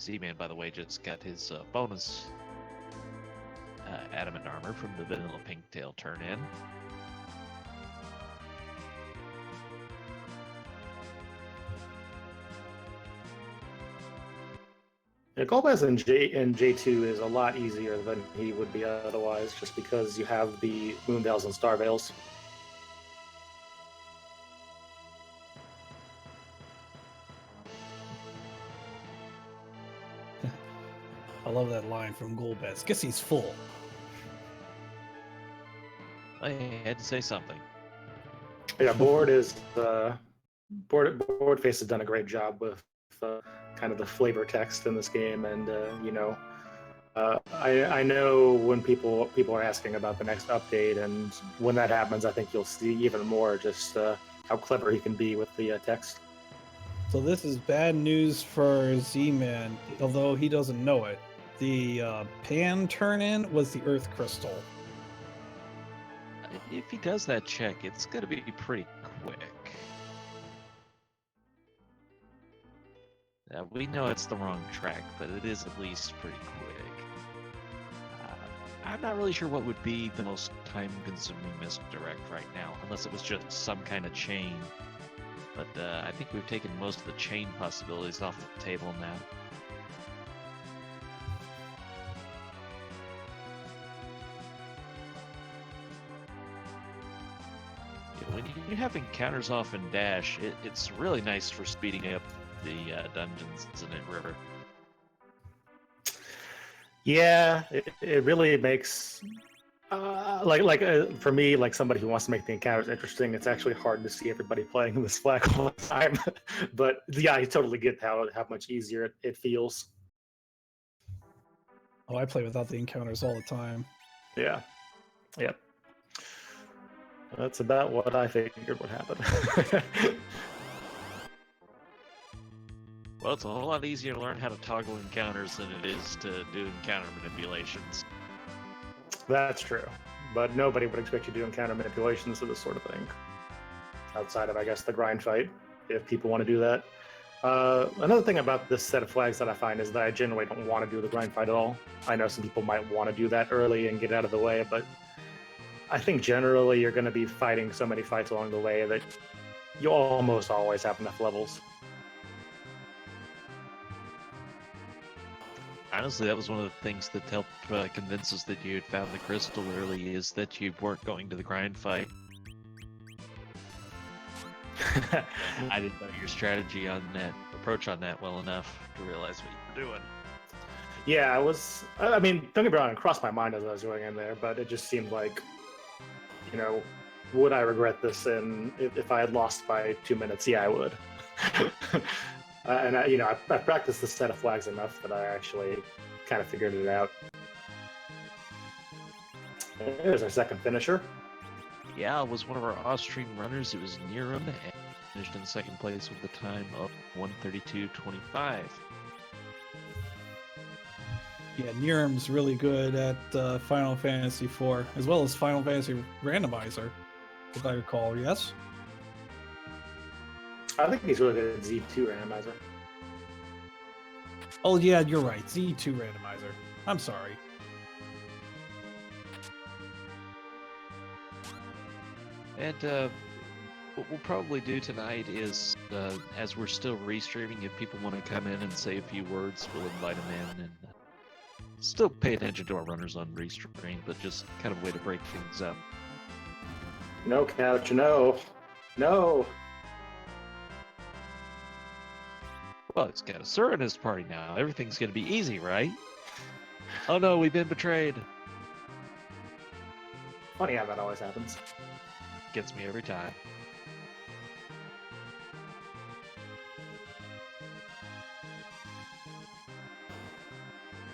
Z-Man, by the way, just got his bonus adamant armor from the vanilla Pinktail turn-in. yeah, Golbez in J2 is a lot easier than he would be otherwise, just because you have the Moonveils and Starveils. I love that line from Golbez. Guess he's full. I had to say something. Yeah, Board Face has done a great job with kind of the flavor text in this game, and I know when people are asking about the next update, and when that happens, I think you'll see even more just how clever he can be with the text. So this is bad news for Z-Man, although he doesn't know it. The pan turn-in was the Earth Crystal. If he does that check, it's going to be pretty quick. We know it's the wrong track, but it is at least pretty quick. I'm not really sure what would be the most time-consuming misdirect right now, unless it was just some kind of chain. But I think we've taken most of the chain possibilities off the table now. When you have encounters off in Dash, it's really nice for speeding up the dungeons, isn't it, River? Yeah, it really makes for me, like somebody who wants to make the encounters interesting, it's actually hard to see everybody playing this flag all the time. But yeah, I totally get how much easier it feels. Oh, I play without the encounters all the time. Yeah, yep. That's about what I figured would happen. Well, it's a whole lot easier to learn how to toggle encounters than it is to do encounter manipulations. That's true, but nobody would expect you to do encounter manipulations or this sort of thing. Outside of, I guess, the grind fight, if people want to do that. Another thing about this set of flags that I find is that I generally don't want to do the grind fight at all. I know some people might want to do that early and get out of the way, but I think generally you're going to be fighting so many fights along the way that you almost always have enough levels. Honestly, that was one of the things that helped convince us that you had found the crystal early, is that you weren't going to the grind fight. I didn't know your strategy on that, approach on that well enough to realize what you were doing. Yeah, I mean, don't get me wrong, it crossed my mind as I was going in there, but it just seemed like, would I regret this if I had lost by 2 minutes? Yeah, I would. And I practiced this set of flags enough that I actually kind of figured it out. There's our second finisher. Yeah, it was one of our off-stream runners. It was Niram, and finished in second place with the time of 1:32:25. Yeah, Niram's really good at Final Fantasy IV, as well as Final Fantasy Randomizer, if I recall, yes? I think he's really good at Z2 Randomizer. Oh yeah, you're right, Z2 Randomizer. I'm sorry. And what we'll probably do tonight is, as we're still restreaming, if people want to come in and say a few words, we'll invite them in, and still pay attention to our runners on restream, but just kind of a way to break things up. No, Couch, no. No. Well, it's got a Sir in his party now. Everything's going to be easy, right? Oh no, we've been betrayed. Funny how that always happens. Gets me every time.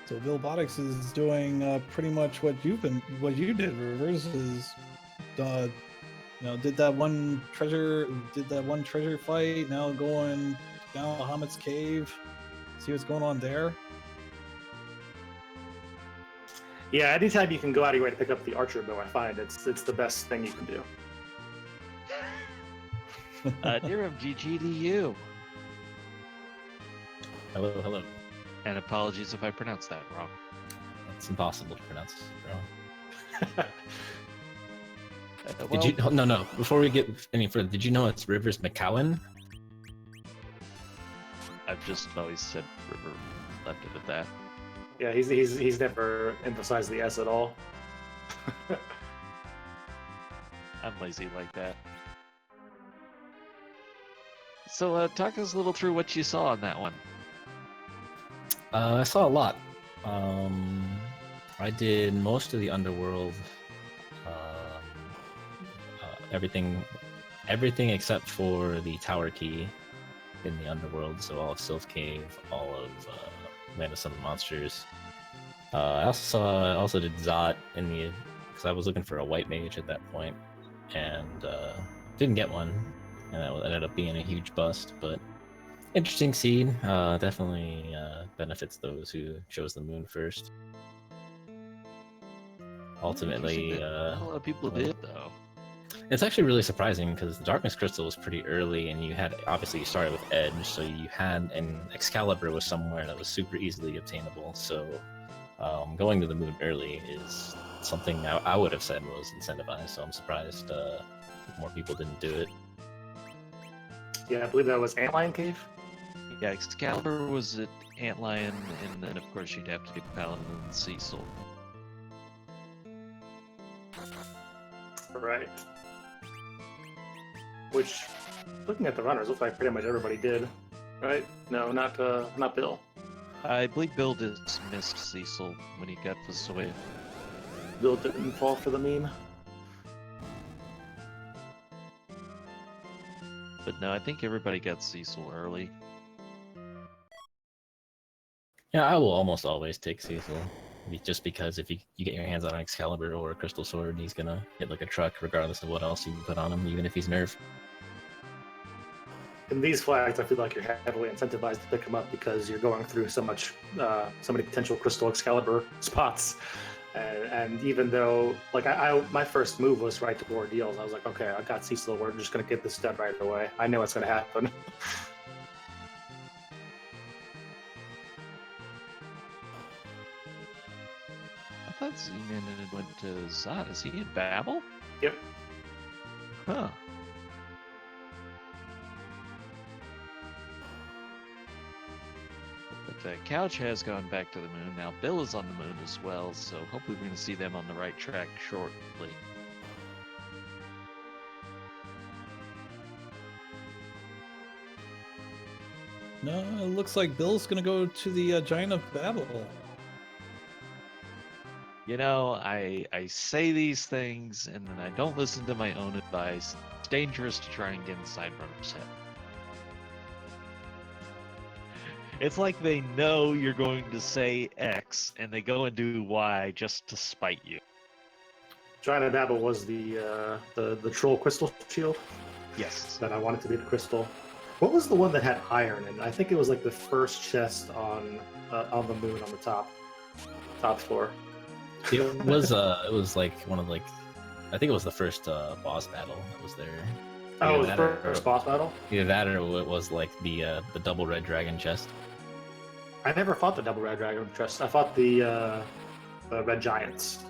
So Billbotics is doing pretty much what you did, Rivers, is did that one treasure fight, now going down Bahamut's cave, see what's going on there. Yeah, anytime you can go out of your way to pick up the archer bow, I find it's the best thing you can do. Niram, GG to you. Hello. And apologies if I pronounced that wrong. It's impossible to pronounce wrong. Well, Did you? No. Before we get any further, did you know it's Rivers McCowan? I've just always said River, left it at that. Yeah, he's never emphasized the S at all. I'm lazy like that. So, talk us a little through what you saw on that one. I saw a lot. I did most of the underworld everything except for the tower key in the underworld. So all of Sylph Cave, all of Land of Sun Monsters. I also did Zot in the, because I was looking for a white mage at that point, and didn't get one, and that ended up being a huge bust. But interesting seed. Definitely benefits those who chose the moon first. Ultimately, a lot of people did though. it's actually really surprising because the Darkness Crystal was pretty early, and you started with Edge, so you had an Excalibur was somewhere that was super easily obtainable. So going to the moon early is something I would have said was incentivized. So I'm surprised more people didn't do it. Yeah, I believe that was Antlion Cave. Yeah, Excalibur was at Antlion, and then of course you'd have to do Paladin and Cecil. Right. Which, looking at the runners, looks like pretty much everybody did, right? No, not Bill. I believe Bill dismissed Cecil when he got persuaded. Bill didn't fall for the meme. But no, I think everybody got Cecil early. Yeah, I will almost always take Cecil, just because if you get your hands on an Excalibur or a Crystal Sword, he's gonna hit like a truck regardless of what else you can put on him, even if he's nerfed. In these flags, I feel like you're heavily incentivized to pick them up because you're going through so many potential Crystal Excalibur spots. And even though, like, my first move was right to Ordeals, I was like, okay, I got Cecil, we're just going to get this done right away. I know what's going to happen. I thought Z-Man went to Zot. Is he in Babel? Yep. Huh. But Couch has gone back to the moon. Now Bill is on the moon as well, so hopefully we're going to see them on the right track shortly. No, it looks like Bill's gonna go to the Giant of Babel. You know, I say these things and then I don't listen to my own advice. It's dangerous to try and get inside Runner's head. It's like they know you're going to say X and they go and do Y just to spite you. Giant of Babel was the troll crystal shield Yes. that I wanted to be the crystal. What was the one that had iron in it? I think it was like the first chest on the moon on the top floor. It was like one of like, I think it was the first boss battle that was there. Oh, it was the first boss battle? Either that or it was like the double red dragon chest. I never fought the double red dragon chest. I fought the red giants.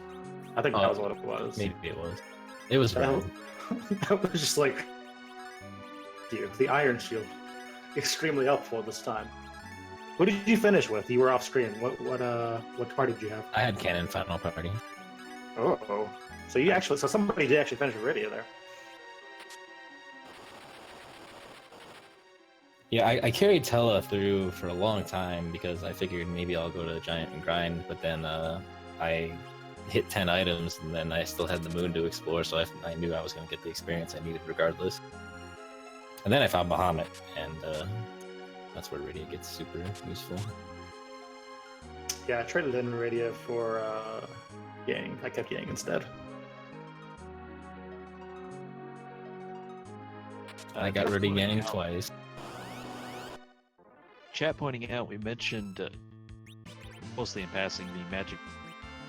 I think that was what it was. Maybe it was. It was red. That was just like, dude, the iron shield, extremely helpful this time. What did you finish with? You were off screen. What party did you have? I had Cannon Final Party. Oh, so somebody did actually finish Iridia there. Yeah, I carried Tella through for a long time because I figured maybe I'll go to Giant and grind, but then I hit 10 items and then I still had the moon to explore, so I knew I was going to get the experience I needed regardless. And then I found Bahamut, and that's where Iridia gets super useful. Yeah, I traded in Iridia for Yang. I kept Yang instead. I got rid of Yang twice. Chat pointing out, we mentioned, mostly in passing, the magic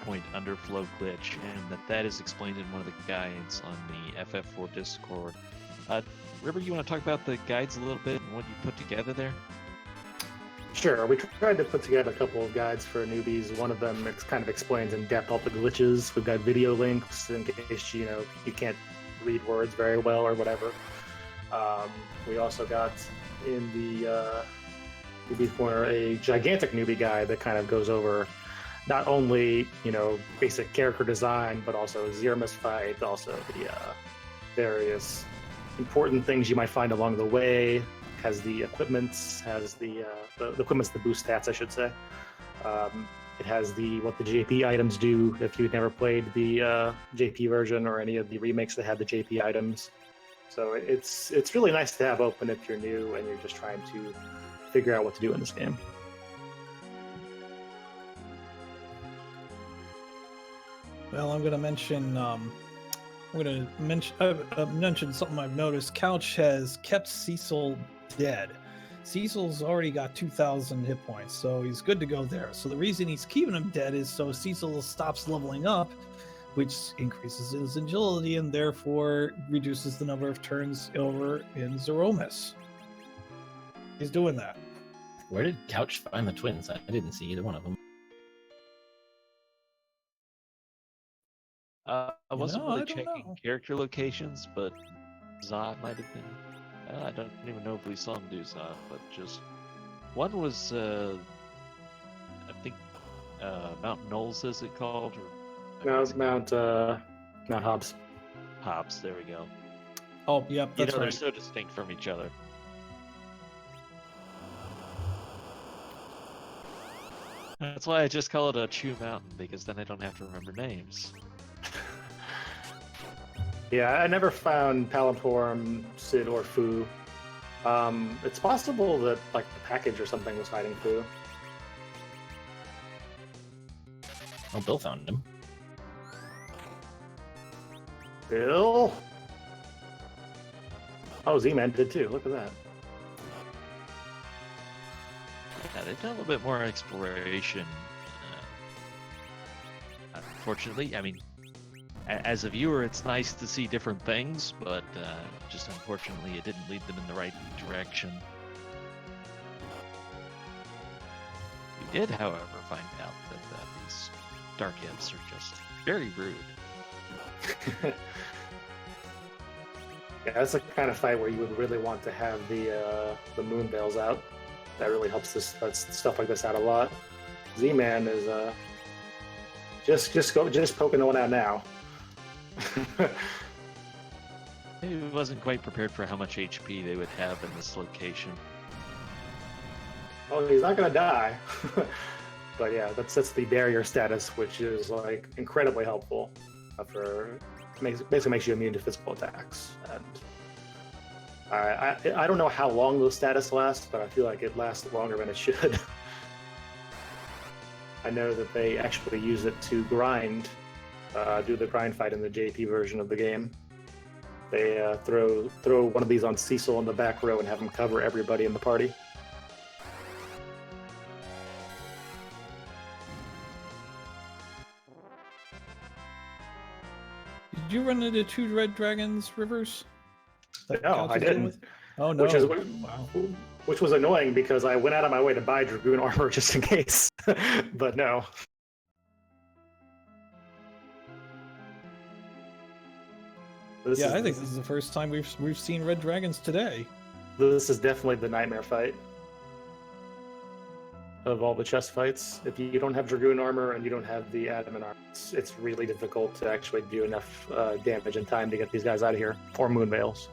point underflow glitch, and that is explained in one of the guides on the FF4 Discord. River, you want to talk about the guides a little bit and what you put together there? Sure. We tried to put together a couple of guides for newbies. One of them kind of explains in depth all the glitches. We've got video links in case you can't read words very well or whatever. We also got in the newbie corner a gigantic newbie guide that kind of goes over not only basic character design but also Zermus fight, also the various important things you might find along the way. Has the equipments, has the equipments to boost stats, I should say. It has what the JP items do if you've never played the JP version or any of the remakes that have the JP items. So it's really nice to have open if you're new and you're just trying to figure out what to do in this game. Well, I'm gonna mention mention something I've noticed. Couch has kept Cecil dead. Cecil's already got 2,000 hit points, so he's good to go there. So the reason he's keeping him dead is so Cecil stops leveling up, which increases his agility and therefore reduces the number of turns over in Zeromus. He's doing that. Where did Couch find the twins? I didn't see either one of them. I wasn't I really don't checking know. character locations, but Zod might have been. I don't even know if we saw him do Zod, but just one was I think Mount Knowles, is it called? Or Mount Hobbs. Hobbs. There we go. Oh, yep, You that's know, they're right. so distinct from each other. That's why I just call it a Chew Mountain, because then I don't have to remember names. Yeah, I never found Palantorm, Sid, or Fu. It's possible that like the package or something was hiding Fu. Oh, Bill found him. Bill? Oh, Z-Man did too. Look at that. Yeah, they've done a little bit more exploration. Unfortunately, I mean, as a viewer, it's nice to see different things, but just unfortunately, it didn't lead them in the right direction. We did, however, find out that these dark imps are just very rude. Yeah, that's the kind of fight where you would really want to have the moon veils out. That really helps stuff like this out a lot. Z-Man is just poking the one out now. He wasn't quite prepared for how much HP they would have in this location. Oh, he's not gonna die. But yeah, that's the barrier status, which is like incredibly helpful for basically makes you immune to physical attacks. And I don't know how long those status last, but I feel like it lasts longer than it should. I know that they actually use it to grind, do the grind fight in the JP version of the game. They throw one of these on Cecil in the back row and have him cover everybody in the party. Did you run into 2 red dragons, Rivers? No, Couch I is dealing didn't. with? Oh no! Wow. Which was annoying because I went out of my way to buy Dragoon armor just in case. But no. I think this is the first time we've seen red dragons today. This is definitely the nightmare fight of all the chess fights. If you don't have Dragoon armor and you don't have the adamant armor, it's really difficult to actually do enough damage in time to get these guys out of here. Or moon veils.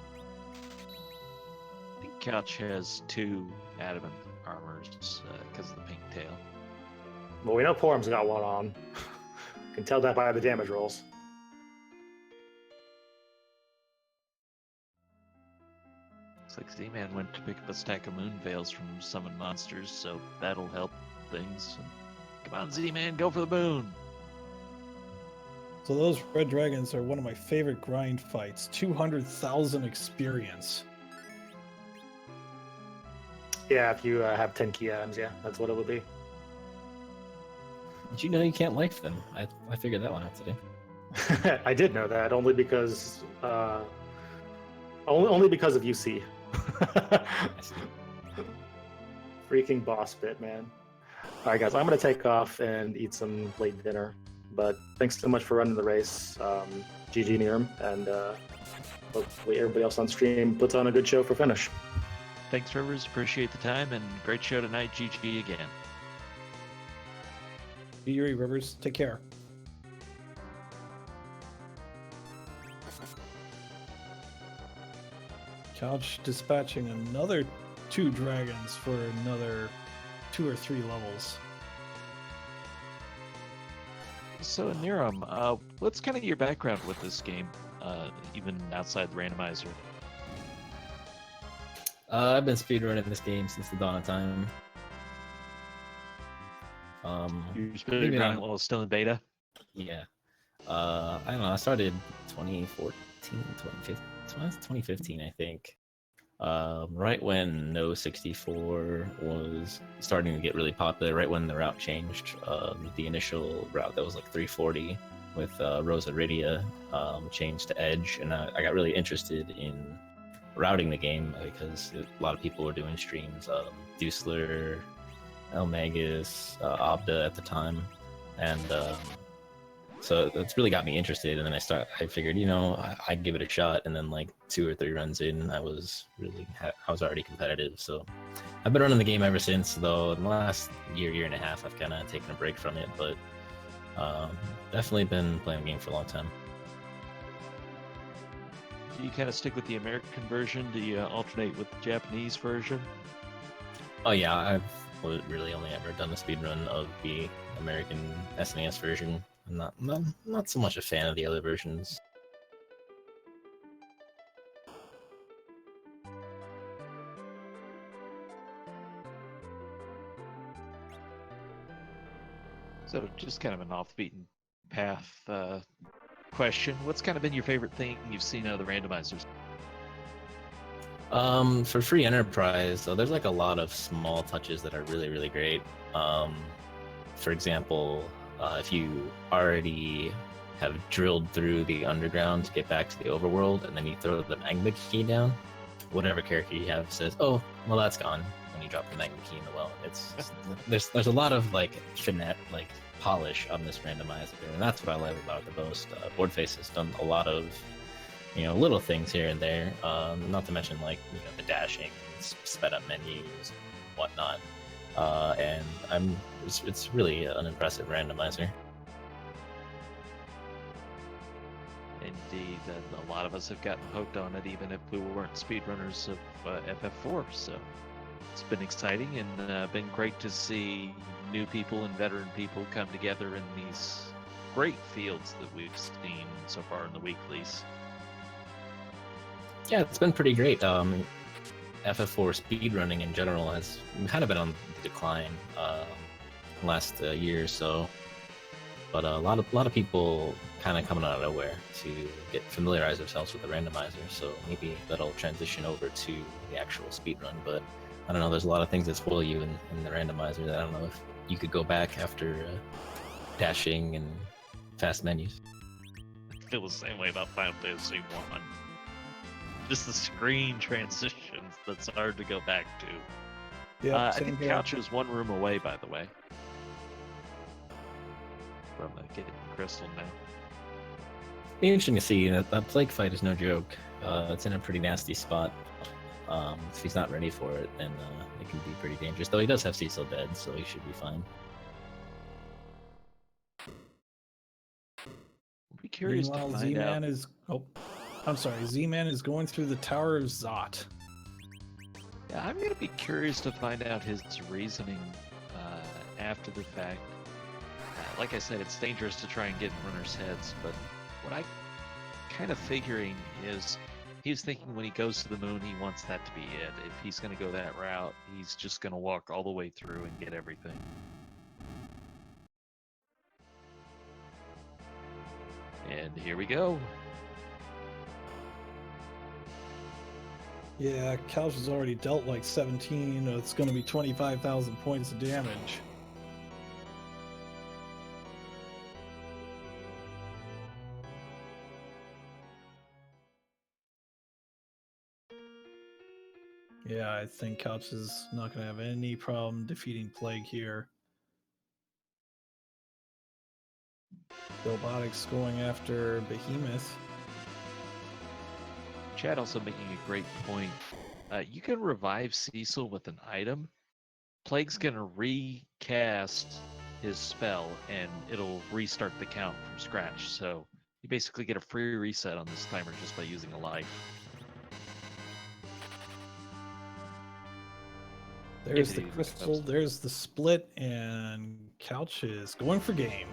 I think Couch has 2 adamant armors because of the pink tail. Well, we know Porum's got one on. Can tell that by the damage rolls. Looks like Z-Man went to pick up a stack of moon veils from summoned monsters, so that'll help things. Come on, Z-Man, go for the moon! So those red dragons are one of my favorite grind fights. 200,000 experience. Yeah, if you have 10 key items, yeah, that's what it would be. Did you know you can't life them? I figured that one out today. I did know that only because only because of UC. Freaking boss bit, man. All right, guys, I'm gonna take off and eat some late dinner. But thanks so much for running the race, GG Nirm, and hopefully everybody else on stream puts on a good show for finish. Thanks, Rivers. Appreciate the time, and great show tonight. GG again. Yuri Rivers, take care. Couch dispatching another 2 dragons for another 2 or 3 levels. So, Niram, what's kind of your background with this game, even outside the randomizer? I've been speedrunning this game since the dawn of time. You're maybe speedrunning not. while it's still in beta? Yeah. I don't know. I started 2014, 2015, 2015, I think. Right when No 64 was starting to get really popular, right when the route changed. The initial route that was like 340 with Rosa Ridia changed to Edge, and I got really interested in routing the game because a lot of people were doing streams. Dusler, Elmagus, Obda at the time, and so that's really got me interested. And then I figured, I'd give it a shot. And then like 2 or 3 runs in, I was already competitive. So I've been running the game ever since. Though in the last year and a half, I've kind of taken a break from it, but definitely been playing the game for a long time. Do you kind of stick with the American version? Do you alternate with the Japanese version? Oh yeah, I've really only ever done a speedrun of the American SNES version. I'm not so much a fan of the other versions. So, just kind of an off the beaten path question. What's kind of been your favorite thing you've seen out of the randomizers? For free enterprise, there's like a lot of small touches that are really, really great. For example, if you already have drilled through the underground to get back to the overworld, and then you throw the magma key down, whatever character you have says, "Oh, well, that's gone." When you drop the magma key in the well, there's a lot of like finesse, like polish on this randomizer, and that's what I love about it the most. Boardface has done a lot of little things here and there. Not to mention like the dashing, sped up menus, and whatnot. And it's really an impressive randomizer. Indeed, and a lot of us have gotten hooked on it, even if we weren't speedrunners of FF4. So it's been exciting and been great to see new people and veteran people come together in these great fields that we've seen so far in the weeklies. Yeah, it's been pretty great. FF4 speedrunning in general has kind of been on the decline last year or so, but a lot of people kind of coming out of nowhere to familiarize themselves with the randomizer. So maybe that'll transition over to the actual speedrun. But I don't know. There's a lot of things that spoil you in the randomizer. That I don't know if you could go back after dashing and fast menus. I feel the same way about Final Fantasy 1. Just the screen transitions that's hard to go back to. Yeah, I think Couch is one room away, by the way, from getting Crystal now. Be interesting to see. That plague fight is no joke. It's in a pretty nasty spot. If he's not ready for it, then it can be pretty dangerous. Though he does have Cecil dead, so he should be fine. I'd be curious to Meanwhile, find Z-Man out. is... Oh, I'm sorry. Z-Man is going through the Tower of Zot. Yeah, I'm gonna be curious to find out his reasoning after the fact. Like I said, it's dangerous to try and get in runners' heads, but what I kind of figuring is he's thinking when he goes to the moon, he wants that to be it. If he's gonna go that route, he's just gonna walk all the way through and get everything. And here we go. Yeah, Couch has already dealt like 17. It's going to be 25,000 points of damage. Yeah, I think Couch is not going to have any problem defeating Plague here. Robotics going after Behemoth. Chad also making a great point. You can revive Cecil with an item. Plague's gonna recast his spell and it'll restart the count from scratch. So you basically get a free reset on this timer just by using a life. There's the crystal, there's the split, and Couch is going for game.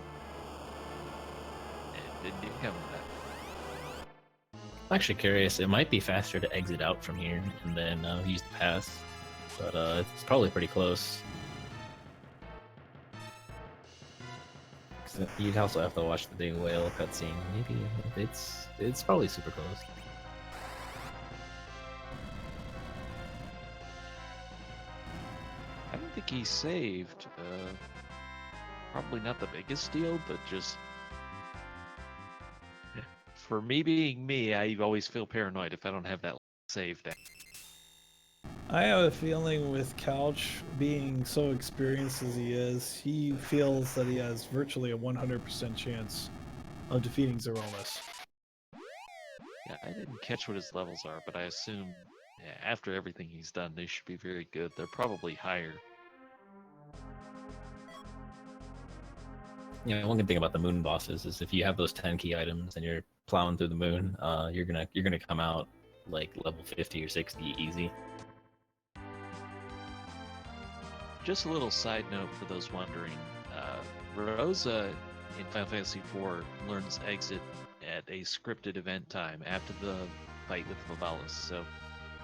didn't become that. I'm actually curious. It might be faster to exit out from here and then use the pass, but it's probably pretty close. 'Cause you'd also have to watch the big whale cutscene. Maybe it's probably super close. I don't think he saved. Probably not the biggest deal, but just for me being me, I always feel paranoid if I don't have that saved. I have a feeling with Couch being so experienced as he is, he feels that he has virtually a 100% chance of defeating Zeromus. Yeah, I didn't catch what his levels are, but I assume after everything he's done, they should be very good. They're probably higher. Yeah, one good thing about the moon bosses is if you have those 10 key items and you're plowing through the moon, you're gonna come out like level 50 or 60 easy. Just a little side note for those wondering, Rosa in Final Fantasy IV learns exit at a scripted event time after the fight with Vivalis. So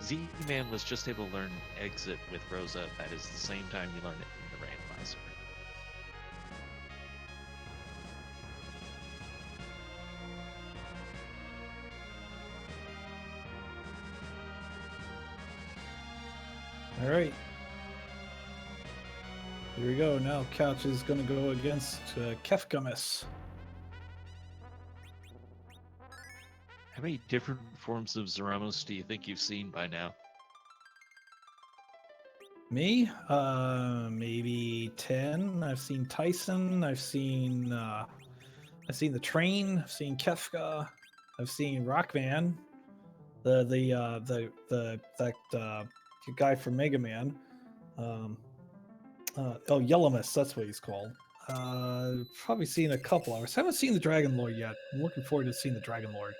Z-Man was just able to learn exit with Rosa. That is the same time you learn it in the randomizer. All right. Here we go. Now Couch is going to go against Kefkamis. How many different forms of Zeromus do you think you've seen by now? Me? Maybe 10. I've seen Tyson. I've seen the train. I've seen Kefka. I've seen Rockman. The guy from Mega Man. Yellowmus, that's what he's called. Probably seen a couple hours. Haven't seen the Dragon Lord yet. I'm looking forward to seeing the Dragon Lord.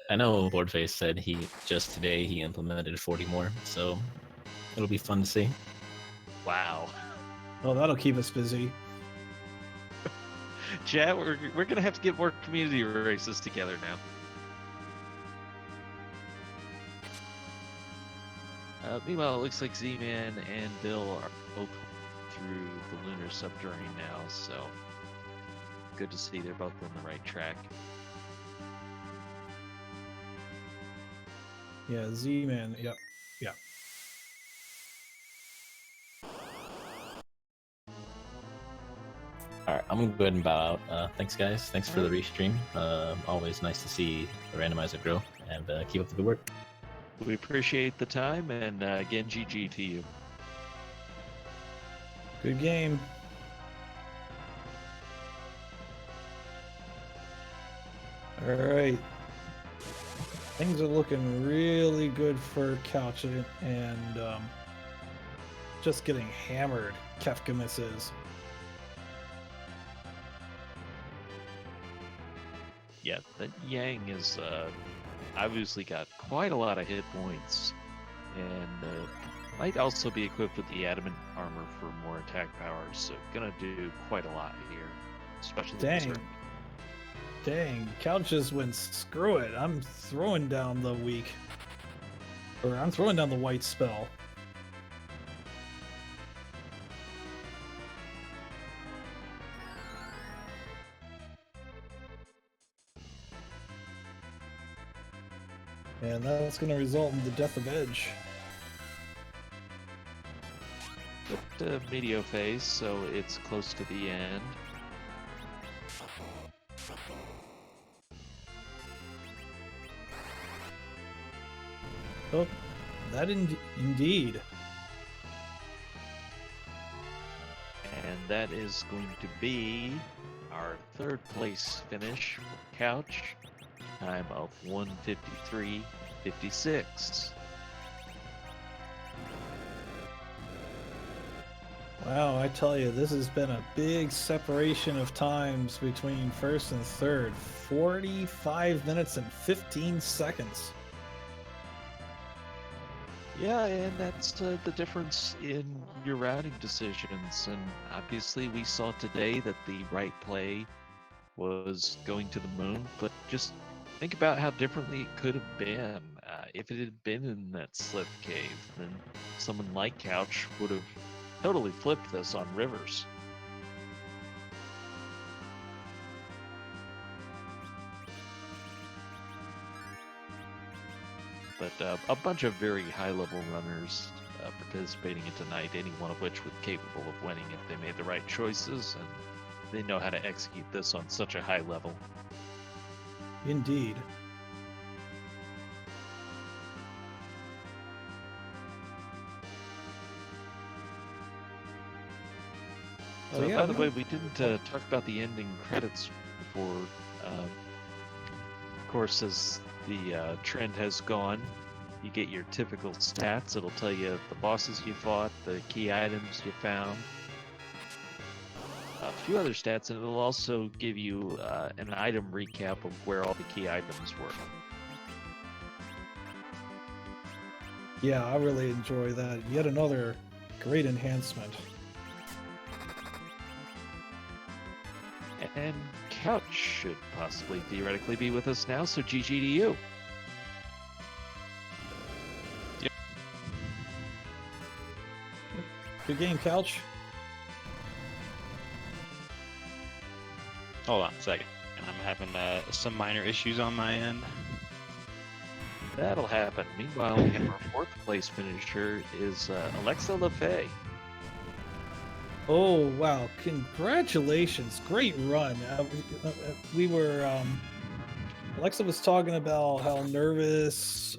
I know Boardface said just today he implemented 40 more, so it'll be fun to see. Wow. Oh, that'll keep us busy. Chat, we're gonna have to get more community races together now. Meanwhile, it looks like Z-Man and Bill are both through the Lunar subterranean now, so good to see they're both on the right track. Yeah, Z-Man. Yep. Yeah. Alright, I'm gonna go ahead and bow out. Thanks, guys. Thanks for the restream. Always nice to see the randomizer grow, and keep up the good work. We appreciate the time, and again, GG to you. Good game. All right. Things are looking really good for Couch, and just getting hammered. Kefkamis is. Yeah, that Yang is obviously got quite a lot of hit points, and might also be equipped with the adamant armor for more attack power, so gonna do quite a lot here, especially the Dang, Couch just went, screw it, I'm throwing down the weak. Or I'm throwing down the white spell. And that's going to result in the death of Edge. the medio phase, so it's close to the end. Oh, that indeed. And that is going to be our third place finish for Couch. Time of 1:53:56. Wow, I tell you, this has been a big separation of times between first and third. 45 minutes and 15 seconds. Yeah, and that's the difference in your routing decisions. And obviously, we saw today that the right play was going to the moon, but just think about how differently it could have been. If it had been in that slip cave, then someone like Couch would have totally flipped this on Rivers. But a bunch of very high-level runners participating in tonight, any one of which was capable of winning if they made the right choices, and they know how to execute this on such a high level. Indeed. So, Oh, yeah, by the way, we didn't talk about the ending credits before. Of course, as the trend has gone, you get your typical stats. It'll tell you the bosses you fought, the key items you found, a few other stats, and it'll also give you an item recap of where all the key items were. Yeah, I really enjoy that. Yet another great enhancement. And Couch should possibly theoretically be with us now, so GG to you. Good game, Couch. Hold on a second. I'm having some minor issues on my end. That'll happen. Meanwhile, we have our fourth place finisher is Alexa LaFay. Oh, wow. Congratulations. Great run. We were, Alexa was talking about how nervous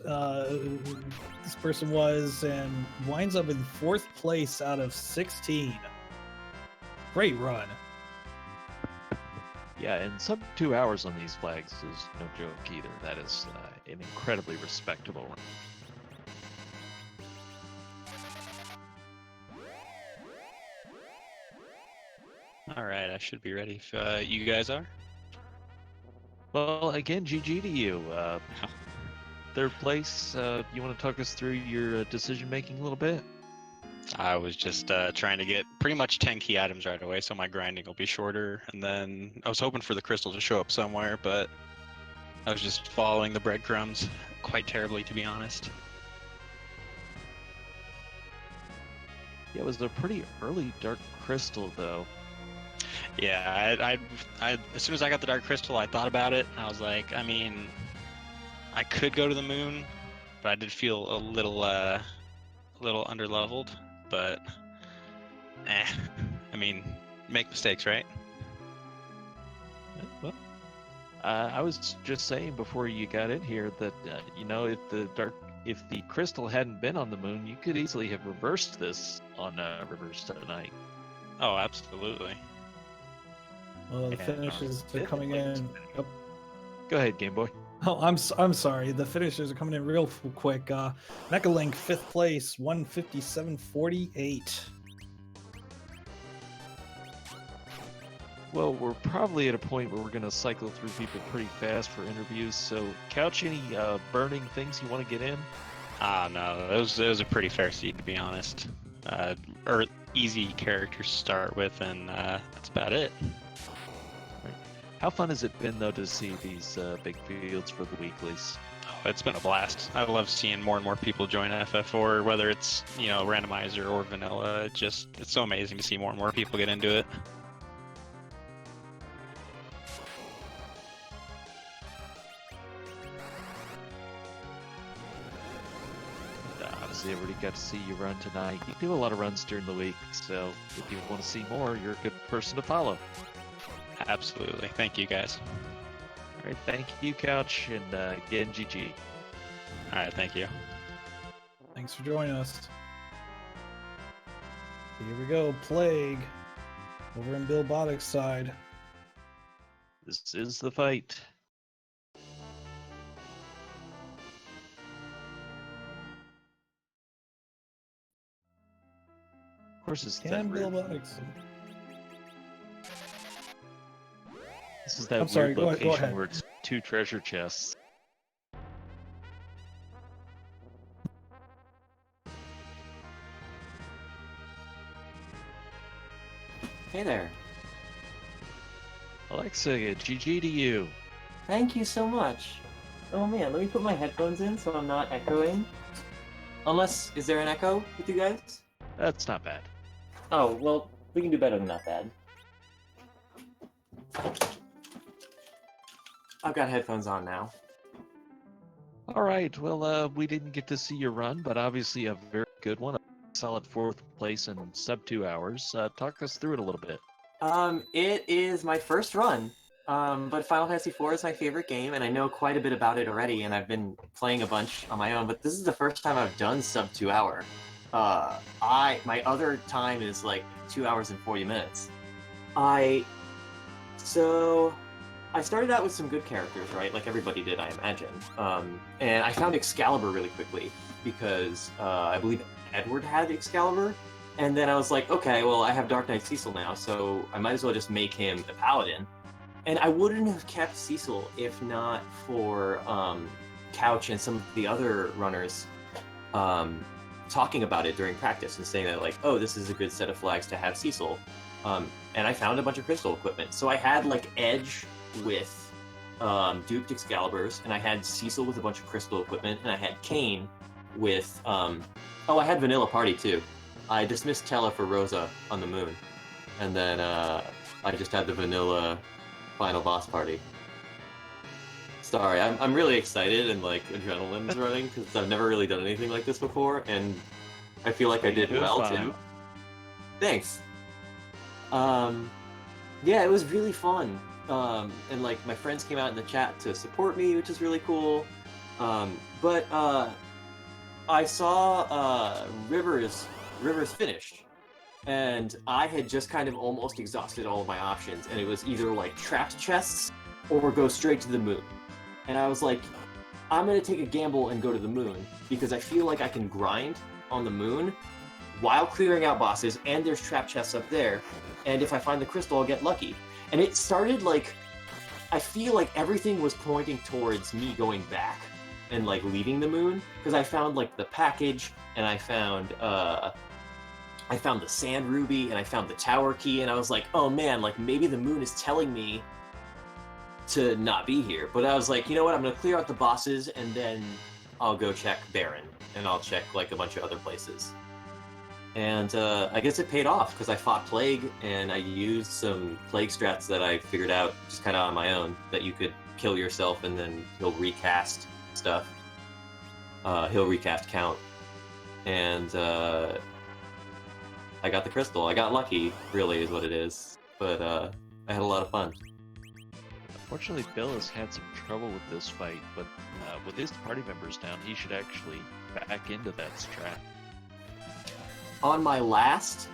this person was and winds up in 4th place out of 16. Great run. Yeah, and sub 2 hours on these flags is no joke either. That is an incredibly respectable run. All right, I should be ready if you guys are. Well, again, GG to you. Third place, you want to talk us through your decision making a little bit? I was just trying to get pretty much 10 key items right away, so my grinding will be shorter. And then I was hoping for the crystal to show up somewhere, but I was just following the breadcrumbs quite terribly, to be honest. Yeah, it was a pretty early dark crystal, though. Yeah, I as soon as I got the dark crystal, I thought about it. I was like, I mean, I could go to the moon, but I did feel a little underleveled. But, I mean, make mistakes, right? Well, I was just saying before you got in here that you know, if the crystal hadn't been on the moon, you could easily have reversed this on Rivers tonight. Oh, absolutely. Well, the And finishes our are coming in. Yep. Go ahead, Game Boy. Oh, I'm sorry. The finishers are coming in real quick. Mechalink, 5th place, 157.48. Well, we're probably at a point where we're going to cycle through people pretty fast for interviews. So, Couch, any burning things you want to get in? No, it was a pretty fair seed, to be honest. Or easy characters to start with, and that's about it. How fun has it been, though, to see these big fields for the weeklies? Oh, it's been a blast. I love seeing more and more people join FF4, whether it's, you know, randomizer or vanilla. It's so amazing to see more and more people get into it. Obviously, everybody got to see you run tonight. You do a lot of runs during the week, so if you want to see more, you're a good person to follow. Absolutely. Thank you, guys. All right, thank you, Couch, and again, GG. All right, thank you. Thanks for joining us. Here we go. Plague. Over in Bill Boddick's side. This is the fight. Of course, it's that Can Bill weird. Boddick's. This is that I'm sorry, weird go location ahead. where it's 2 treasure chests. Hey there. Alexa, GG to you. Thank you so much. Oh man, let me put my headphones in so I'm not echoing. Unless, is there an echo with you guys? That's not bad. Oh, well, we can do better than not bad. I've got headphones on now. All right. Well, we didn't get to see your run, but obviously a very good one. A solid 4th place in sub 2 hours. Talk us through it a little bit. It is my first run. But Final Fantasy IV is my favorite game, and I know quite a bit about it already, and I've been playing a bunch on my own, but this is the first time I've done sub 2 hour. My other time is like 2 hours and 40 minutes. So I started out with some good characters, right? Like everybody did, I imagine. And I found Excalibur really quickly because I believe Edward had Excalibur. And then I was like, okay, well, I have Dark Knight Cecil now, so I might as well just make him the Paladin. And I wouldn't have kept Cecil if not for Couch and some of the other runners talking about it during practice and saying that, like, oh, this is a good set of flags to have Cecil. And I found a bunch of crystal equipment. So I had, like, Edge with duped Excaliburs, and I had Cecil with a bunch of crystal equipment, and I had Kane with... I had Vanilla Party, too. I dismissed Tella for Rosa on the moon. And then I just had the vanilla final boss party. Sorry, I'm really excited and like adrenaline's running because I've never really done anything like this before, and I feel like I did well too. Thanks. Yeah, it was really fun. And like my friends came out in the chat to support me, which is really cool. But I saw Rivers finished. And I had just kind of almost exhausted all of my options, and it was either like trapped chests or go straight to the moon. And I was like, I'm gonna take a gamble and go to the moon because I feel like I can grind on the moon while clearing out bosses, and there's trap chests up there. And if I find the crystal, I'll get lucky. And it started like, I feel like everything was pointing towards me going back and like leaving the moon because I found like the package, and I found the sand ruby, and I found the tower key, and I was like, oh man, like maybe the moon is telling me to not be here. But I was like, you know what, I'm gonna clear out the bosses, and then I'll go check Baron, and I'll check like a bunch of other places. And I guess it paid off, because I fought Plague, and I used some Plague strats that I figured out just kind of on my own, that you could kill yourself, and then he'll recast stuff. He'll recast Count. And I got the crystal. I got lucky, really, is what it is. But I had a lot of fun. Unfortunately, Bill has had some trouble with this fight, but with his party members down, he should actually back into that strat. On my last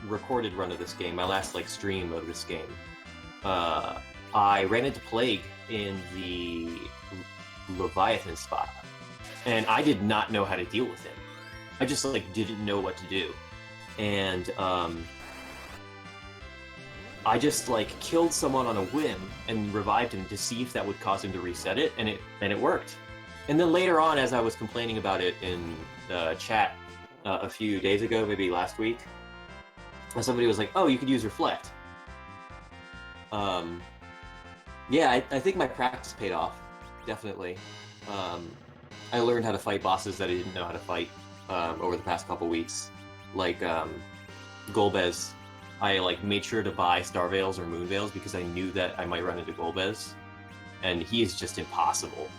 recorded run of this game, my last like stream of this game, I ran into Plague in the Leviathan spot, and I did not know how to deal with him. I just like didn't know what to do, and I just like killed someone on a whim and revived him to see if that would cause him to reset it, and it worked. And then later on, as I was complaining about it in the chat a few days ago, maybe last week, somebody was like, "Oh, you could use Reflect." Yeah, I think my practice paid off, definitely. I learned how to fight bosses that I didn't know how to fight over the past couple weeks, like Golbez. I like made sure to buy Star Veils or Moon Veils because I knew that I might run into Golbez, and he is just impossible.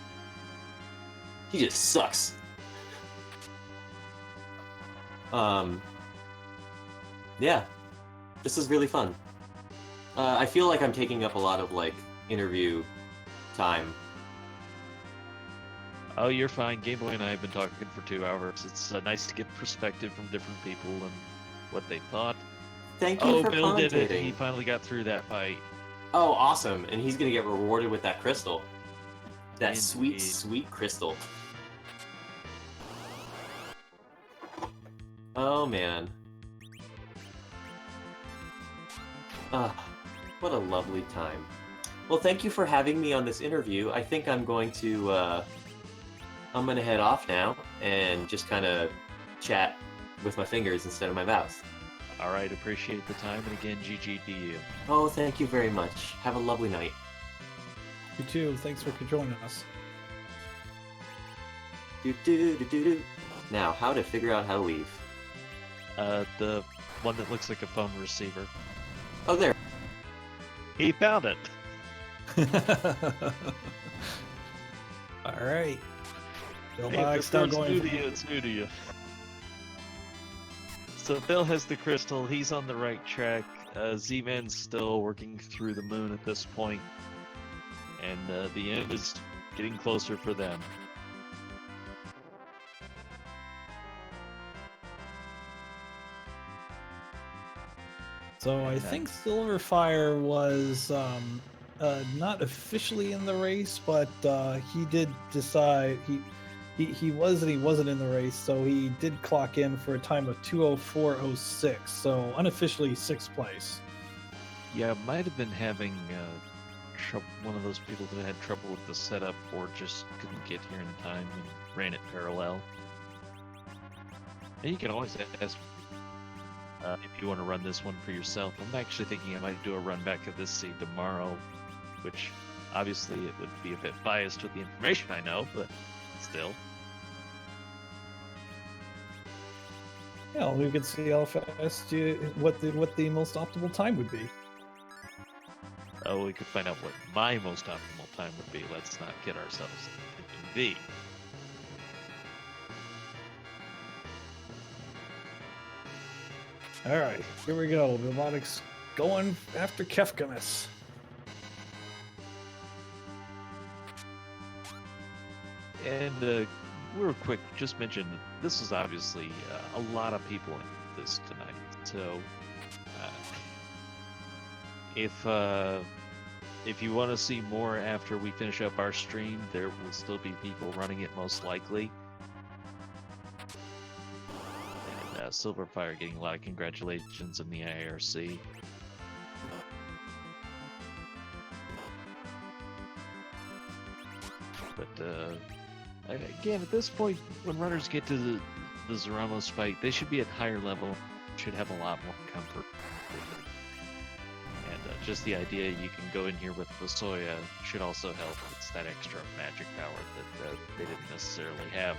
He just sucks. Yeah, this is really fun. I feel like I'm taking up a lot of like interview time. Oh, you're fine. Game Boy and I have been talking for 2 hours. It's nice to get perspective from different people and what they thought. Thank you for Bill commentating. did it. He finally got through that fight. Oh, awesome. And he's gonna get rewarded with that crystal. That Indeed. sweet, sweet crystal. Oh, man. What a lovely time. Well, thank you for having me on this interview. I think I'm going to head off now and just kind of chat with my fingers instead of my mouth. All right, appreciate the time, and again, GG to you. Oh, thank you very much. Have a lovely night. You too. Thanks for joining us. Do. Now, how to figure out how to leave. The one that looks like a phone receiver. Oh, there. He found it. All right. Bill Hey, Boggs this still one's going. new to you. It's new to you. So Bill has the crystal. He's on the right track. Z-Man's still working through the moon at this point, and the end is getting closer for them. So I think Silverfire was not officially in the race, but he did decide he was and he wasn't in the race, so he did clock in for a time of 2:04:06, so unofficially 6th place. Yeah, might have been having one of those people that had trouble with the setup or just couldn't get here in time and ran it parallel. And you can always ask if you want to run this one for yourself. I'm actually thinking I might do a run back of this seed tomorrow, which obviously it would be a bit biased with the information I know, but still. Yeah, we could see how fast what the most optimal time would be. Oh, we could find out what my most optimal time would be. Let's not get ourselves thinking All right, here we go. Robotics going after Kefkamus. And real quick, just mention this is obviously a lot of people in this tonight. So if you want to see more after we finish up our stream, there will still be people running it most likely. And Silverfire getting a lot of congratulations in the IRC. But again, at this point, when runners get to the Zaramos fight, they should be at higher level, should have a lot more comfort. And just the idea you can go in here with the Soya should also help. It's that extra magic power that they didn't necessarily have.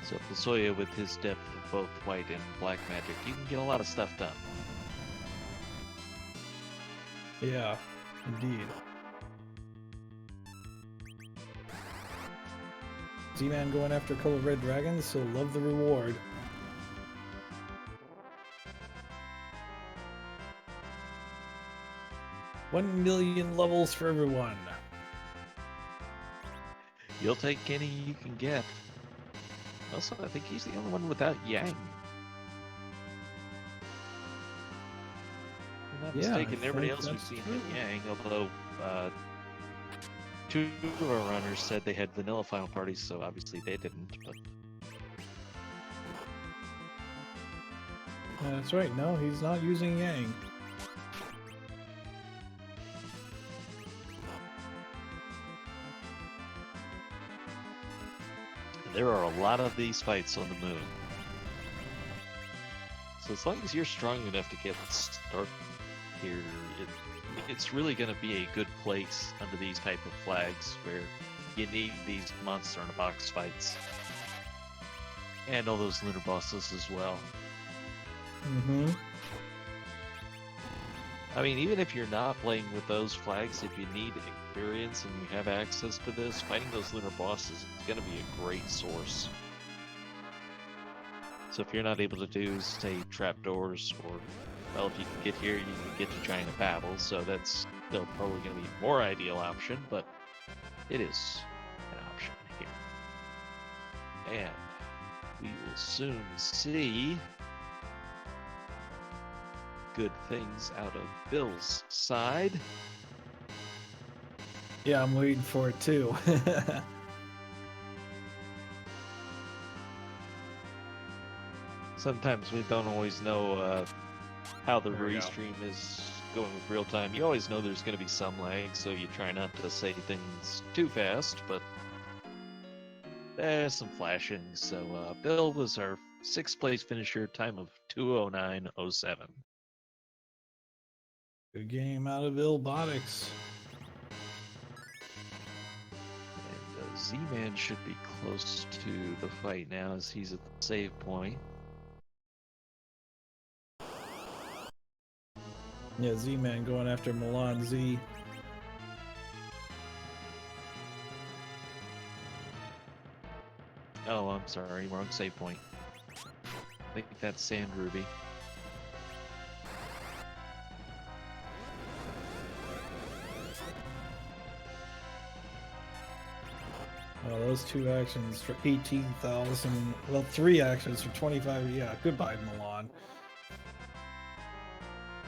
So Soya with his depth of both white and black magic, you can get a lot of stuff done. Yeah, indeed. Z-Man going after a couple of red dragons, so love the reward. $1 million levels for everyone. You'll take any you can get. Also, I think he's the only one without Yang. If I'm not mistaken, everybody else we've seen had Yang, although two of our runners said they had vanilla final parties, so obviously they didn't, but... That's right, no, he's not using Yang. There are a lot of these fights on the moon. So as long as you're strong enough to get start here, it's really going to be a good place under these type of flags where you need these monster in a box fights. And all those lunar bosses as well. Mm-hmm. I mean, even if you're not playing with those flags, if you need experience and you have access to this, fighting those lunar bosses is going to be a great source. So if you're not able to do, say, trapdoors, or, well, if you can get here, you can get to China Battle, so that's still probably going to be a more ideal option, but it is an option here. And we will soon see good things out of Bill's side. Yeah, I'm waiting for it too. Sometimes we don't always know how the There we go. restream is going with real time. You always know there's going to be some lag, so you try not to say things too fast, but there's some flashing. So Bill was our 6th place finisher, time of 2:09:07. Good game out of Illbotics. And Z-Man should be close to the fight now as he's at the save point. Yeah, Z-Man going after Milan Z. Oh, I'm sorry, wrong save point. I think that's Sand Ruby. Those 2 actions for 18,000. Well, 3 actions for 25. Yeah, goodbye, Milan.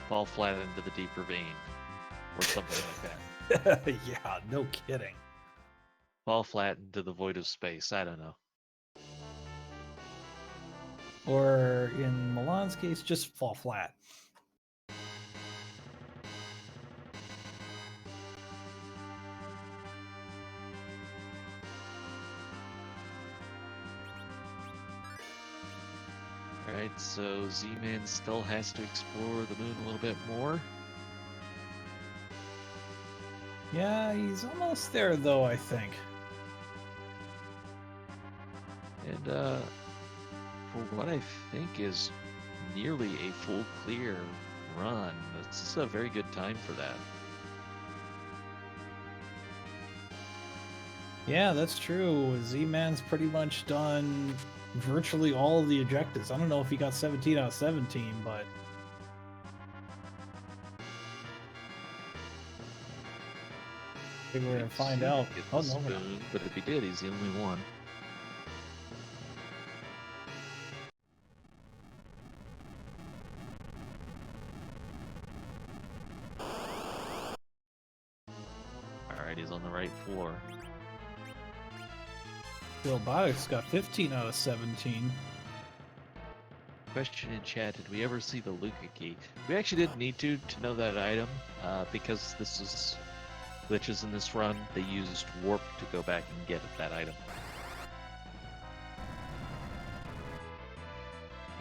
Fall flat into the deep ravine. Or something like that. Yeah, no kidding. Fall flat into the void of space. I don't know. Or in Milan's case, just fall flat. Alright, so Z-Man still has to explore the moon a little bit more. Yeah, he's almost there, though, I think. And for what I think is nearly a full clear run, this is a very good time for that. Yeah, that's true. Z-Man's pretty much done virtually all of the objectives. I don't know if he got 17 out of 17, but... I think we're going to find out. Get Oh, the no, we're not. spoon, but if he did, he's the only one. Alright, he's on the right floor. Robotics got 15 out of 17. Question in chat, did we ever see the Luca key? We actually didn't need to know that item, because this is glitches in this run. They used warp to go back and get that item.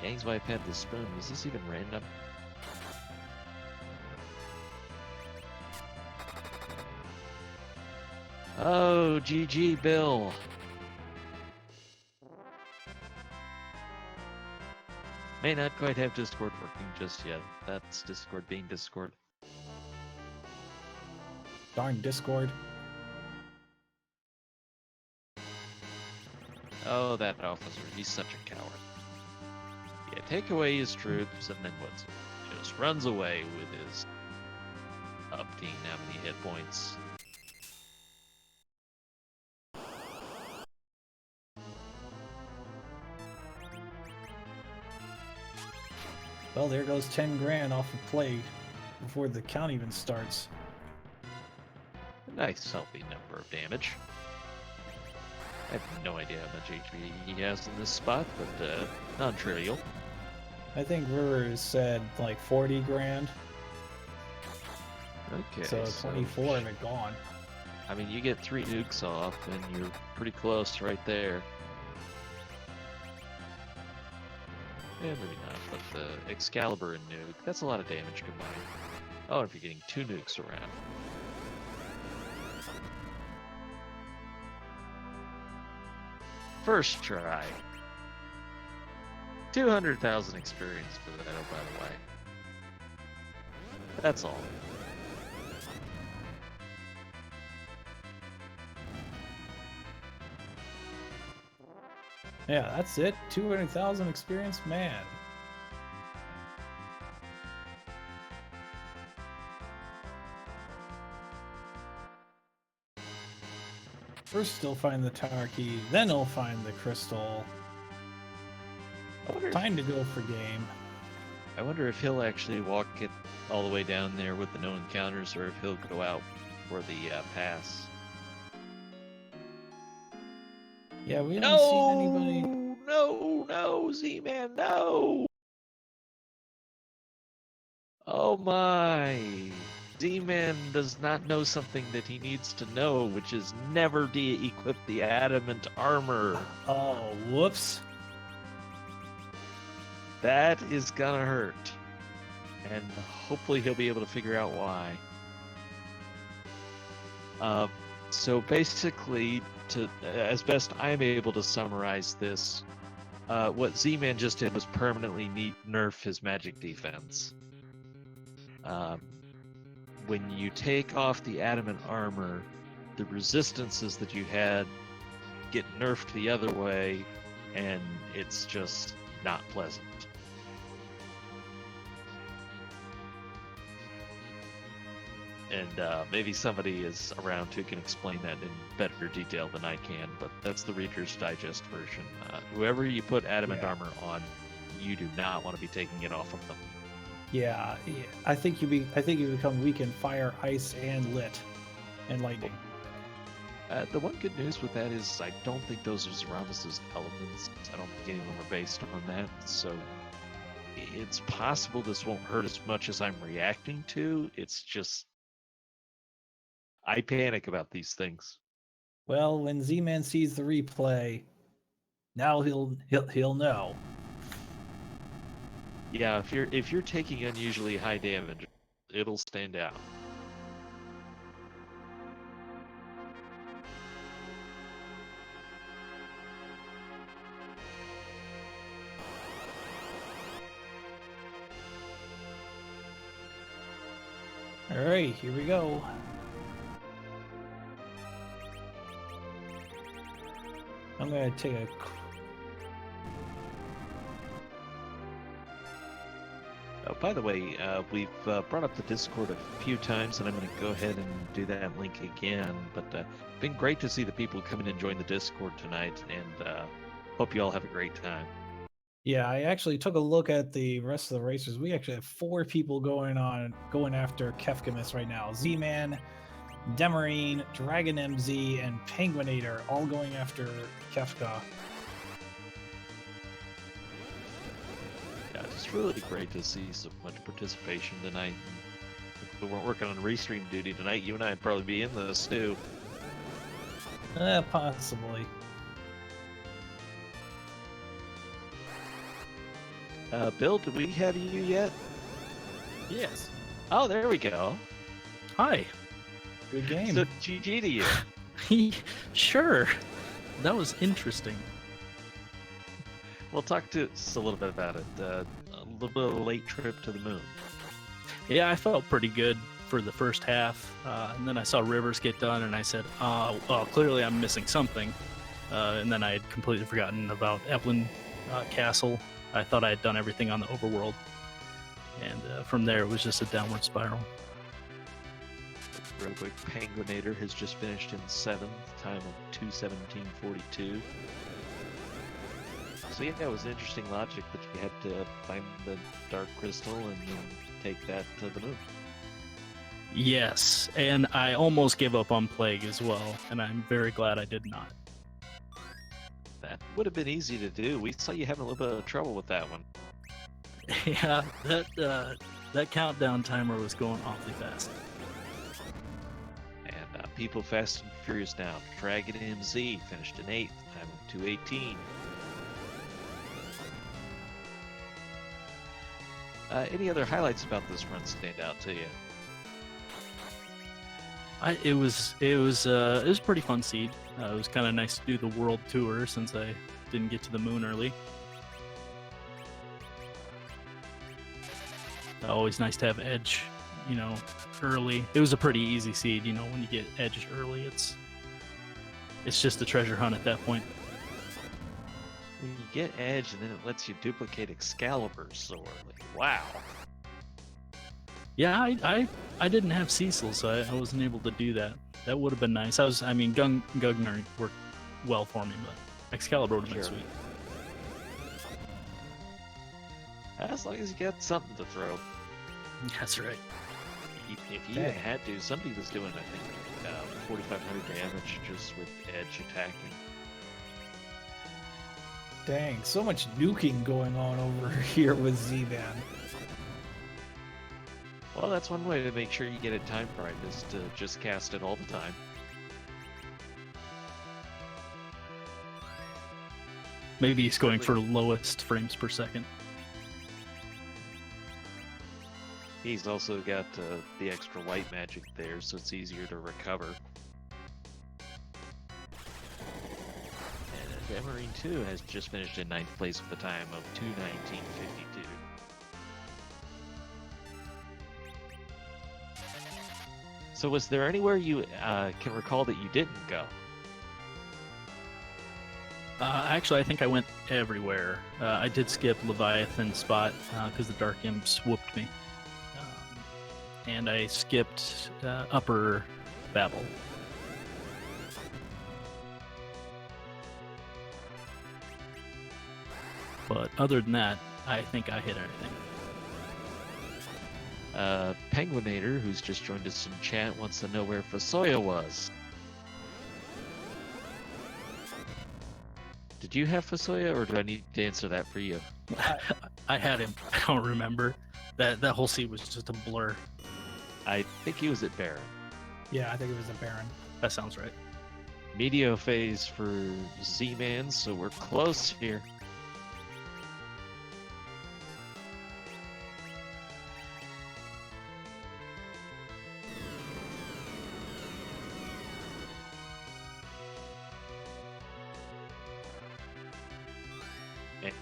Yang's wife had the spoon. Was this even random? Oh, GG, Bill. May not quite have Discord working just yet. That's Discord being Discord. Darn Discord. Oh, that officer. He's such a coward. Yeah, take away his troops, and then what's it? Just runs away with his upteen how many hit points. Well, there goes 10 grand off of Plague before the count even starts. A nice healthy number of damage. I have no idea how much HP he has in this spot, but non-trivial. I think Rivers said like 40 grand. Okay, So 24 of it gone. I mean, you get 3 nukes off, and you're pretty close right there. Yeah, maybe not, but the Excalibur and nuke, that's a lot of damage combined. Oh, if you're getting 2 nukes around. First try. 200,000 experience for that, oh, by the way. That's all. Yeah, that's it. 200,000 experience, man. First, he'll find the tower key, then he'll find the crystal. Time to go for game. I wonder if he'll actually walk it all the way down there with the no encounters, or if he'll go out for the pass. Yeah, we haven't seen anybody. No, Z-Man, no! Oh my! Z-Man does not know something that he needs to know, which is never de-equip the adamant armor. Oh, whoops. That is gonna hurt. And hopefully he'll be able to figure out why. So basically, as best I'm able to summarize this, what Z-Man just did was permanently nerf his magic defense. When you take off the adamant armor, the resistances that you had get nerfed the other way, and it's just not pleasant. And maybe somebody is around who can explain that in better detail than I can, but that's the Reader's Digest version. Whoever you put adamant armor on, you do not want to be taking it off of them. Yeah, I think you become weak in fire, ice, and lit, and lightning. The one good news with that is I don't think those are Zaramus's elements. I don't think any of them are based on that, so it's possible this won't hurt as much as I'm reacting to. It's just I panic about these things. Well, when Z-Man sees the replay, now he'll know. Yeah, if you're taking unusually high damage, it'll stand out. All right, here we go. I'm gonna take a. Oh, by the way, we've brought up the Discord a few times, and I'm going to go ahead and do that link again. But it's been great to see the people come in and join the Discord tonight, and hope you all have a great time. Yeah, I actually took a look at the rest of the racers. We actually have 4 people going after Kefkamus right now. Z-Man, Demarine, Dragon MZ, and Penguinator all going after Kefka. Yeah, it's really great to see so much participation tonight. If we weren't working on restream duty tonight, you and I'd probably be in this too. Possibly. Bill, did we have you yet? Yes. Oh, there we go. Hi. Good game. So GG to you. Sure. That was interesting. Well, talk to us a little bit about it. A little bit of a late trip to the moon. Yeah, I felt pretty good for the first half, and then I saw Rivers get done, and I said, well, clearly I'm missing something. And then I had completely forgotten about Evelyn Castle. I thought I had done everything on the overworld. And from there, it was just a downward spiral. Real quick, Penguinator has just finished in 7th, time of 2:17:42. So yeah, it was interesting logic that you had to find the dark crystal and then take that to the moon. Yes, and I almost gave up on Plague as well, and I'm very glad I did not. That would have been easy to do. We saw you having a little bit of trouble with that one. Yeah, that countdown timer was going awfully fast. And people fast and furious now. Dragon MZ finished in 8th, time of 2:18. Any other highlights about this run stand out to you? It was a pretty fun seed. It was kind of nice to do the world tour since I didn't get to the moon early. Always nice to have Edge, early. It was a pretty easy seed, when you get Edge early, it's just a treasure hunt at that point. When you get Edge and then it lets you duplicate Excalibur's sword. Like, wow. Yeah, I didn't have Cecil, so I wasn't able to do that. That would have been nice. Gugnar worked well for me, but Excalibur would have been Sure. sweet. As long as you got something to throw. That's right. If you even had to, somebody was doing, I think, 4,500 damage just with Edge attacking. Dang, so much nuking going on over here with Z-Man. Well, that's one way to make sure you get it timed right, is to just cast it all the time. Maybe he's going for lowest frames per second. He's also got the extra light magic there, so it's easier to recover. And Emerine 2 has just finished in 9th place with a time of 2:19.52. So was there anywhere you can recall that you didn't go? Actually, I think I went everywhere. I did skip Leviathan spot because the Dark Imps whooped me. And I skipped Upper Babel. But other than that, I think I hit everything. Penguinator, who's just joined us in chat, wants to know where Fasoya was. Did you have Fasoya, or do I need to answer that for you? I had him. I don't remember. That whole scene was just a blur. I think he was at Baron. Yeah, I think it was a Baron. That sounds right. Medio phase for Z-Man, so we're close here.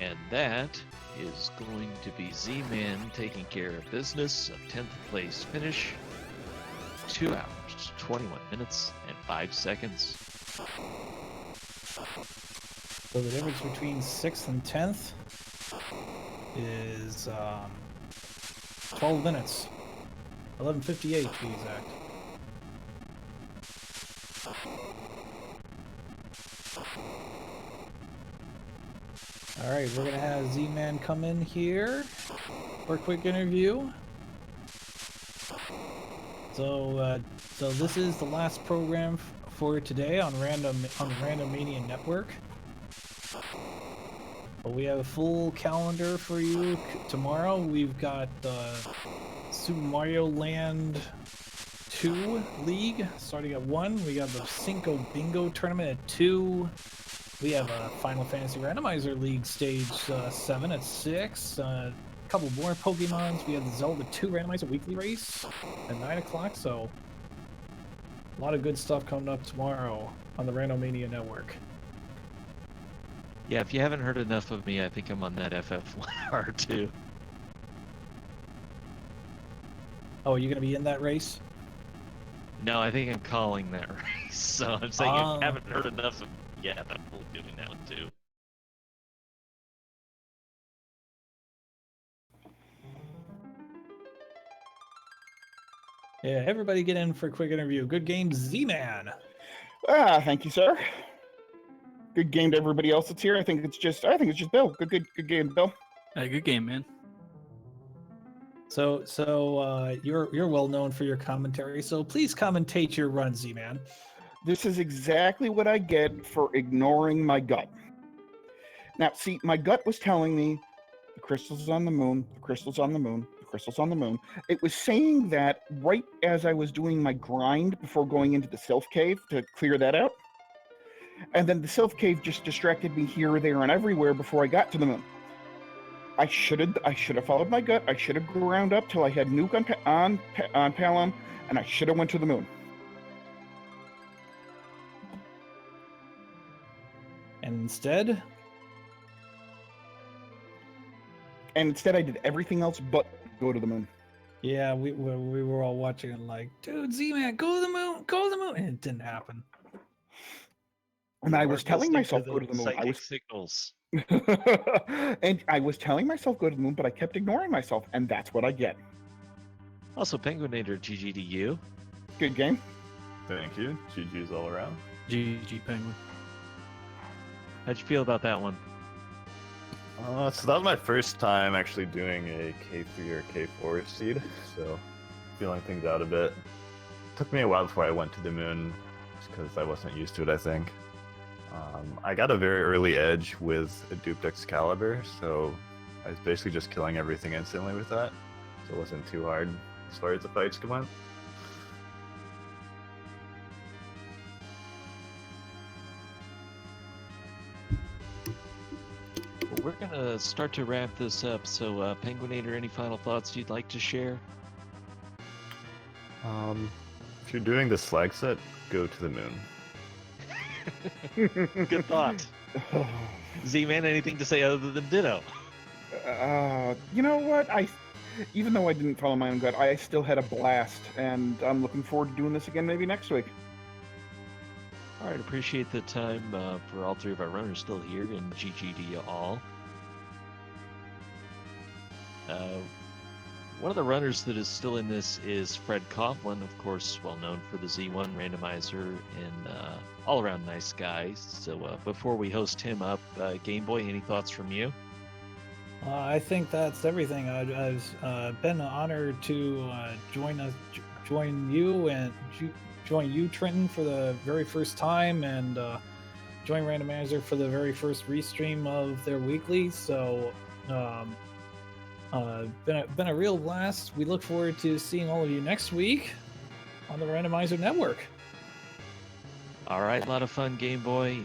And that is going to be Z-Man taking care of business. A 10th place finish. 2 hours, 21 minutes, and 5 seconds. So the difference between 6th and 10th is 12 minutes. 11:58 to be exact. Alright, we're gonna have Z-Man come in here for a quick interview. So this is the last program for today on the Randomizer Network. But we have a full calendar for you tomorrow. We've got Super Mario Land 2 League starting at 1. We got the Cinco Bingo Tournament at 2. We have a Final Fantasy Randomizer League Stage 7 at 6. A couple more Pokemons. We have the Zelda 2 Randomizer Weekly Race at 9 o'clock. So a lot of good stuff coming up tomorrow on the Randomania Network. Yeah, if you haven't heard enough of me, I think I'm on that FF4 too. Oh, are you going to be in that race? No, I think I'm calling that race. So I'm saying if you haven't heard enough of me yet, I'm doing that one too. Yeah, everybody get in for a quick interview. Good game, Z-Man. Thank you, sir. Good game to everybody else that's here. I think it's just Bill. Good game, Bill. Hey, good game, man. So you're well known for your commentary. So please commentate your run, Z-Man. This is exactly what I get for ignoring my gut. Now, see, my gut was telling me the crystal's on the moon, the crystal's on the moon, the crystal's on the moon. It was saying that right as I was doing my grind before going into the Sylph Cave to clear that out. And then the Sylph Cave just distracted me here, there, and everywhere before I got to the moon. I should have followed my gut. I should have ground up till I had Nuke on Palom, and I should have went to the moon. And instead I did everything else but go to the moon. Yeah, we were all watching it like, dude, Z-Man, go to the moon, go to the moon, and it didn't happen. And I was telling myself go to the moon. I was signals. and I was telling myself go to the moon, but I kept ignoring myself, and that's what I get. Also, Penguinator, GG to you. Good game. Thank you. GG's all around. GG Penguin. How'd you feel about that one? So that was my first time actually doing a K3 or K4 seed, so feeling things out a bit. Took me a while before I went to the moon, just because I wasn't used to it, I think. I got a very early edge with a duped Excalibur, so I was basically just killing everything instantly with that, so it wasn't too hard. as far as the fights went. Well, we're gonna start to wrap this up. So, Penguinator, any final thoughts you'd like to share? If you're doing the slag set, go to the moon. Good thought. Z-Man, anything to say other than ditto? You know what? Even though I didn't follow my own gut, I still had a blast, and I'm looking forward to doing this again maybe next week. All right, appreciate the time for all three of our runners still here, and GG to you all. One of the runners that is still in this is Fred Coughlin, of course, well known for the Z1 randomizer and all-around nice guy. So before we host him up, Game Boy, any thoughts from you? I think that's everything. I've been honored to join you, Trenton, for the very first time, and join Randomizer for the very first restream of their weekly. So, been a real blast. We look forward to seeing all of you next week on the Randomizer Network. All right, a lot of fun, Game Boy.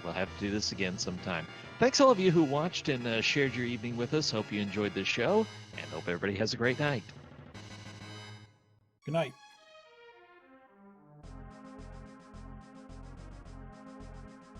We'll have to do this again sometime. Thanks all of you who watched and shared your evening with us. Hope you enjoyed the show, and hope everybody has a great night. Good night.